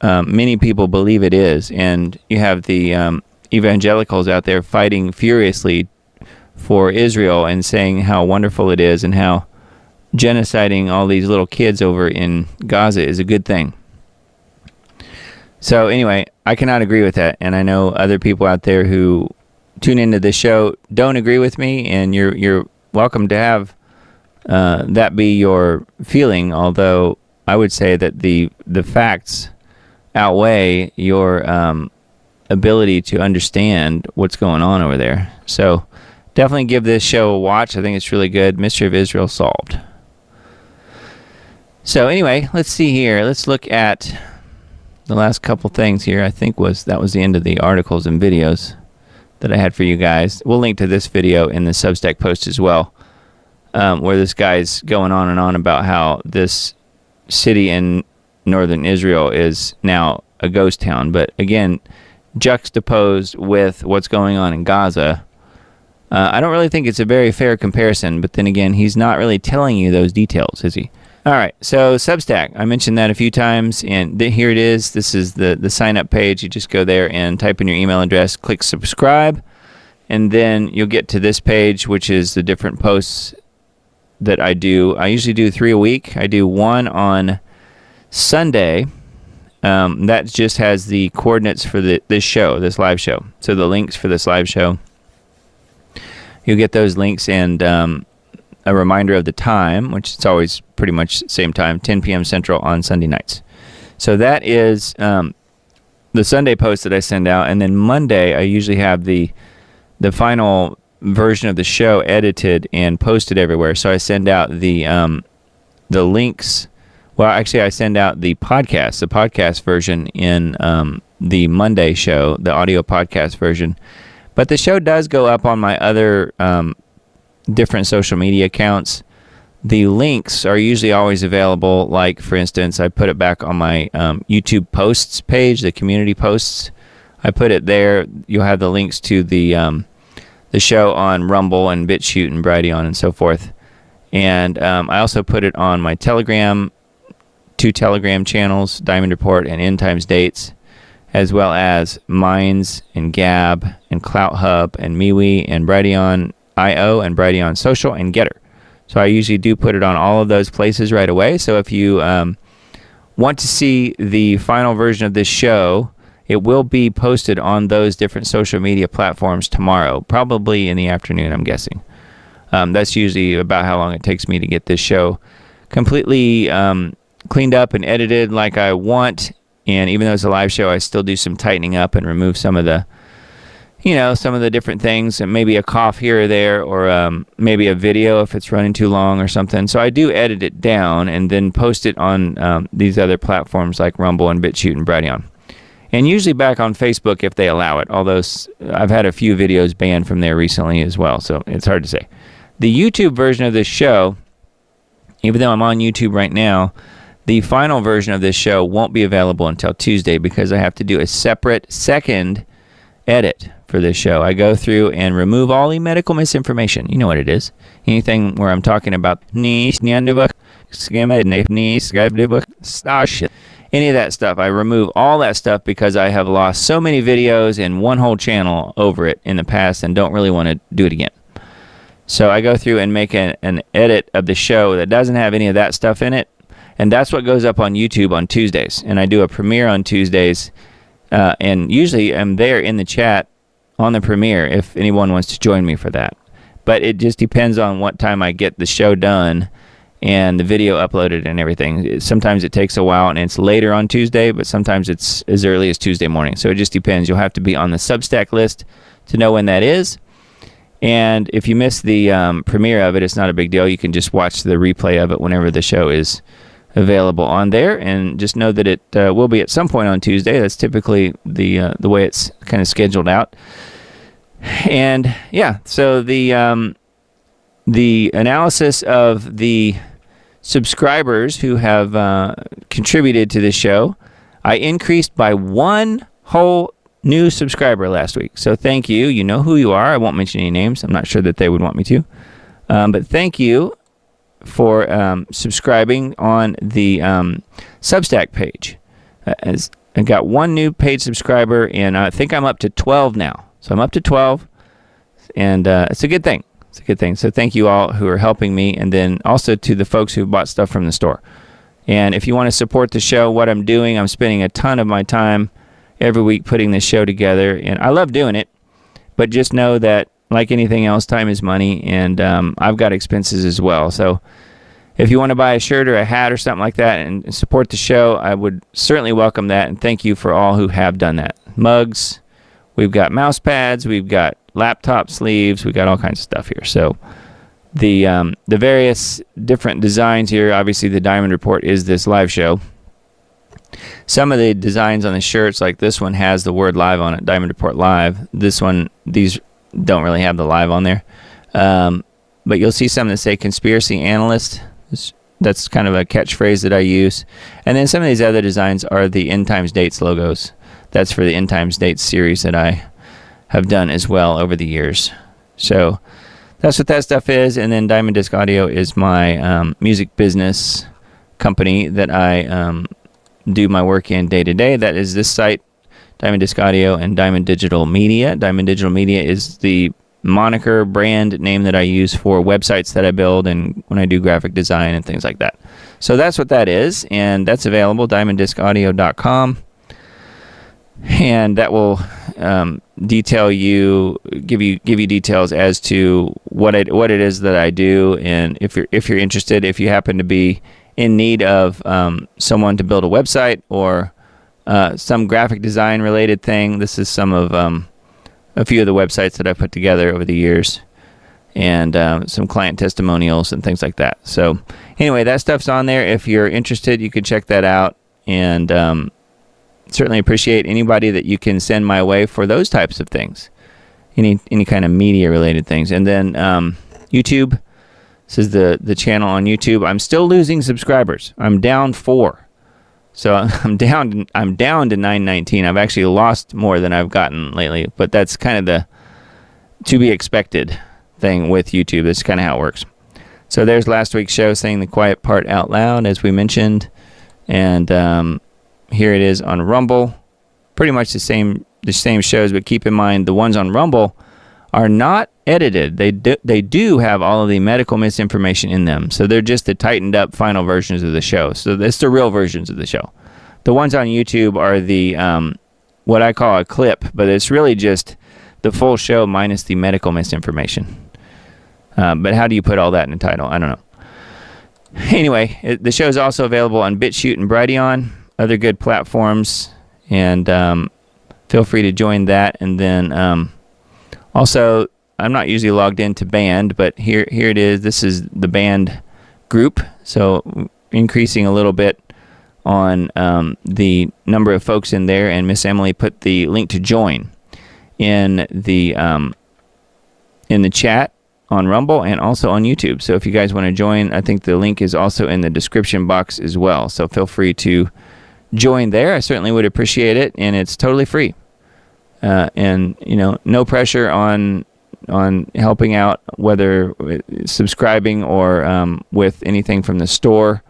S6: many people believe it is. And you have the evangelicals out there fighting furiously for Israel and saying how wonderful it is and how genociding all these little kids over in Gaza is a good thing. So anyway, I cannot agree with that, and I know other people out there who tune into this show don't agree with me, and you're welcome to have that be your feeling, although I would say that the facts outweigh your ability to understand what's going on over there. So definitely give this show a watch. I think it's really good. Mystery of Israel Solved. So anyway, let's see here. Let's look at the last couple things here, I think that was the end of the articles and videos that I had for you guys. We'll link to this video in the Substack post as well, where this guy's going on and on about how this city in northern Israel is now a ghost town. But again, juxtaposed with what's going on in Gaza, I don't really think it's a very fair comparison. But then again, he's not really telling you those details, is he? All right, so Substack, I mentioned that a few times, and here it is. This is the sign-up page. You just go there and type in your email address, click subscribe, and then you'll get to this page, which is the different posts that I do. I usually do 3 a week. I do one on Sunday. That just has the coordinates for this live show. So the links for this live show, you'll get those links and a reminder of the time, which it's always pretty much same time, 10 p.m. Central on Sunday nights. So that is the Sunday post that I send out, and then Monday I usually have the final version of the show edited and posted everywhere. So I send out the links. Well, actually, I send out the podcast version in the Monday show, the audio podcast version. But the show does go up on my other different social media accounts. The links are usually always available. Like, for instance, I put it back on my YouTube posts page, the community posts. I put it there. You'll have the links to the show on Rumble and BitChute and Brighteon and so forth. And I also put it on my Telegram, 2 Telegram channels, Diamond Report and End Times Dates, as well as Minds and Gab and Clout Hub and MeWe and Brighteon IO and Brighteon Social and Getter. So I usually do put it on all of those places right away. So if you want to see the final version of this show, it will be posted on those different social media platforms tomorrow, probably in the afternoon, I'm guessing. That's usually about how long it takes me to get this show completely cleaned up and edited like I want. And even though it's a live show, I still do some tightening up and remove some of the different things, and maybe a cough here or there, or maybe a video if it's running too long or something. So I do edit it down and then post it on these other platforms like Rumble and BitChute and Brighteon. And usually back on Facebook if they allow it, although I've had a few videos banned from there recently as well, so it's hard to say. The YouTube version of this show, even though I'm on YouTube right now, the final version of this show won't be available until Tuesday because I have to do a separate second edit for this show. I go through and remove all the medical misinformation. You know what it is. Anything where I'm talking about any of that stuff. I remove all that stuff because I have lost so many videos and one whole channel over it in the past and don't really want to do it again. So I go through and make an edit of the show that doesn't have any of that stuff in it. And that's what goes up on YouTube on Tuesdays. And I do a premiere on Tuesdays. And usually I'm there in the chat on the premiere if anyone wants to join me for that. But it just depends on what time I get the show done and the video uploaded and everything. Sometimes it takes a while and it's later on Tuesday, but sometimes it's as early as Tuesday morning. So it just depends. You'll have to be on the Substack list to know when that is. And if you miss the premiere of it, it's not a big deal. You can just watch the replay of it whenever the show is available on there, and just know that it will be at some point on Tuesday. That's typically the way it's kind of scheduled out. And yeah, so the analysis of the subscribers who have contributed to this show, I increased by 1 whole new subscriber last week. So thank you. You know who you are. I won't mention any names. I'm not sure that they would want me to. But thank you for subscribing on the Substack page. As I got 1 new paid subscriber, and I think I'm up to 12 now. So I'm up to 12, and it's a good thing. It's a good thing. So thank you all who are helping me, and then also to the folks who bought stuff from the store. And if you want to support the show, what I'm doing, I'm spending a ton of my time every week putting this show together, and I love doing it. But just know that, like anything else, time is money, and I've got expenses as well. So if you want to buy a shirt or a hat or something like that and support the show, I would certainly welcome that, and thank you for all who have done that. Mugs, we've got mouse pads, we've got laptop sleeves, we've got all kinds of stuff here. So the various different designs here, obviously the Diamond Report is this live show, Some of the designs on the shirts, like this one, has the word live on it, Diamond Report Live. This one, these don't really have the live on there. But you'll see some that say conspiracy analyst. That's kind of a catchphrase that I use. And then some of these other designs are the End Times Dates logos. That's for the End Times Dates series that I have done as well over the years. So that's what that stuff is. And then Diamond Disc Audio is my music business company that I do my work in day to day. That is this site, Diamond Disc Audio and Diamond Digital Media. Diamond Digital Media is the moniker brand name that I use for websites that I build and when I do graphic design and things like that. So that's what that is, and that's available, diamonddiscaudio.com. And that will detail you, give you details as to what it is that I do, and if you're interested, if you happen to be in need of someone to build a website or some graphic design related thing. This is some of a few of the websites that I've put together over the years, and some client testimonials and things like that. So anyway, that stuff's on there. If you're interested, you can check that out, and certainly appreciate anybody that you can send my way for those types of things, any kind of media related things. And then YouTube. This is the channel on YouTube. I'm still losing subscribers. I'm down 4. So I'm down to 919. I've actually lost more than I've gotten lately, but that's kind of the to be expected thing with YouTube. That's kind of how it works. So there's last week's show, saying the quiet part out loud, as we mentioned, and here it is on Rumble. Pretty much the same shows, but keep in mind the ones on Rumble are not edited. They do have all of the medical misinformation in them, so they're just the tightened up final versions of the show. So that's the real versions of the show. The ones on YouTube are the what I call a clip, but it's really just the full show minus the medical misinformation. But how do you put all that in the title? I don't know. Anyway, the show is also available on BitChute and Brighteon, other good platforms, and feel free to join that. And then also, I'm not usually logged into Band, but here it is. This is the Band group, so increasing a little bit on the number of folks in there. And Miss Emily put the link to join in the chat on Rumble and also on YouTube. So if you guys want to join, I think the link is also in the description box as well. So feel free to join there. I certainly would appreciate it, and it's totally free. And no pressure on helping out, whether subscribing or with anything from the store.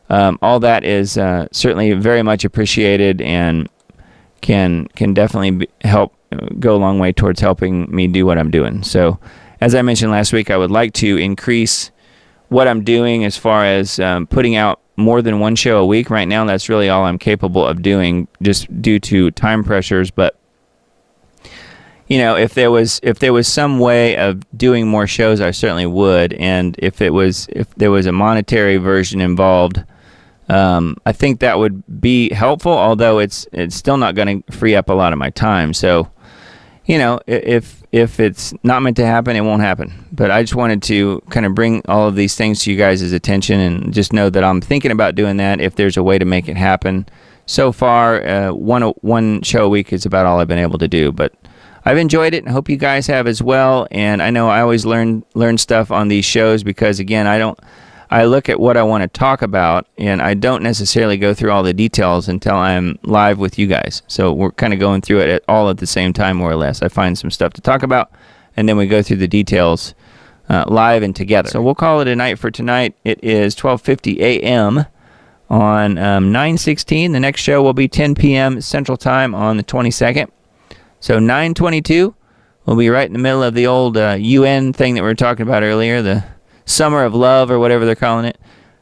S6: All that is certainly very much appreciated, and can definitely help go a long way towards helping me do what I'm doing. So, as I mentioned last week, I would like to increase what I'm doing as far as putting out more than one show a week. Right now, that's really all I'm capable of doing, just due to time pressures. But if there was some way of doing more shows, I certainly would. And if there was a monetary version involved, I think that would be helpful. Although it's still not going to free up a lot of my time. So, if it's not meant to happen, it won't happen. But I just wanted to kind of bring all of these things to you guys' attention, and just know that I'm thinking about doing that if there's a way to make it happen. So far, one show a week is about all I've been able to do, but I've enjoyed it, and hope you guys have as well. And I know I always learn stuff on these shows, because again, I look at what I want to talk about, and I don't necessarily go through all the details until I'm live with you guys. So we're kind of going through it all at the same time, more or less. I find some stuff to talk about, and then we go through the details live and together. So we'll call it a night for tonight. It is 12:50 a.m. on 9/16. The next show will be 10 p.m. Central Time on the 22nd. So 9/22, we'll be right in the middle of the old UN thing that we were talking about earlier, the Summer of Love or whatever they're calling it.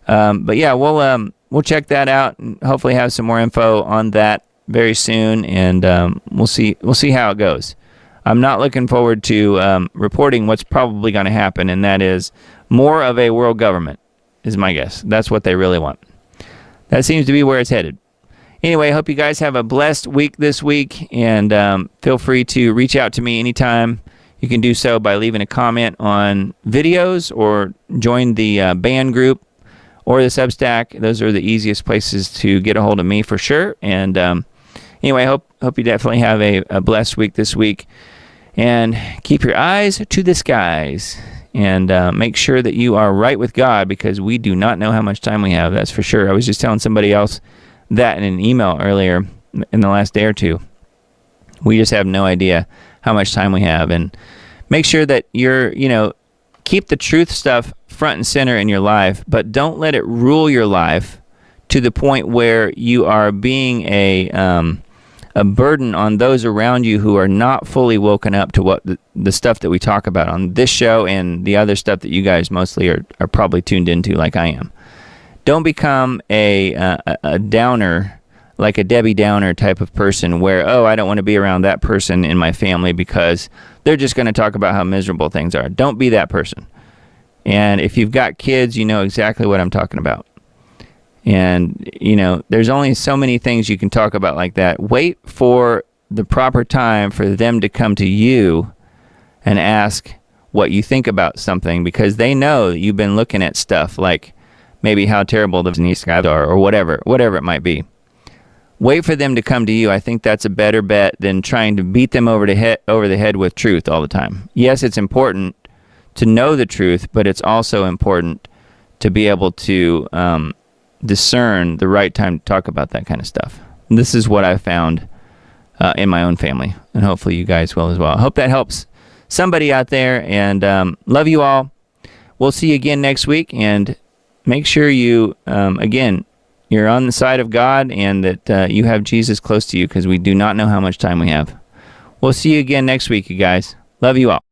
S6: But yeah, we'll check that out, and hopefully have some more info on that very soon, and we'll see how it goes. I'm not looking forward to reporting what's probably going to happen, and that is more of a world government, is my guess. That's what they really want. That seems to be where it's headed. Anyway, I hope you guys have a blessed week this week, and feel free to reach out to me anytime. You can do so by leaving a comment on videos, or join the band group, or the Substack. Those are the easiest places to get a hold of me for sure. And anyway, I hope you definitely have a blessed week this week. And keep your eyes to the skies. And make sure that you are right with God, because we do not know how much time we have. That's for sure. I was just telling somebody else that in an email earlier in the last day or two. We just have no idea how much time we have. And make sure that you're, keep the truth stuff front and center in your life, but don't let it rule your life to the point where you are being a burden on those around you who are not fully woken up to what the stuff that we talk about on this show and the other stuff that you guys mostly are probably tuned into like I am. Don't become a downer, like a Debbie Downer type of person where, I don't want to be around that person in my family because they're just going to talk about how miserable things are. Don't be that person. And if you've got kids, you know exactly what I'm talking about. And, there's only so many things you can talk about like that. Wait for the proper time for them to come to you and ask what you think about something, because they know that you've been looking at stuff like maybe how terrible the skies are or whatever it might be. Wait for them to come to you. I think that's a better bet than trying to beat them over the head with truth all the time. Yes, it's important to know the truth, but it's also important to be able to discern the right time to talk about that kind of stuff. And this is what I've found in my own family, and hopefully you guys will as well. I hope that helps somebody out there, and love you all. We'll see you again next week, and make sure you, again, you're on the side of God and that you have Jesus close to you, because we do not know how much time we have. We'll see you again next week, you guys. Love you all.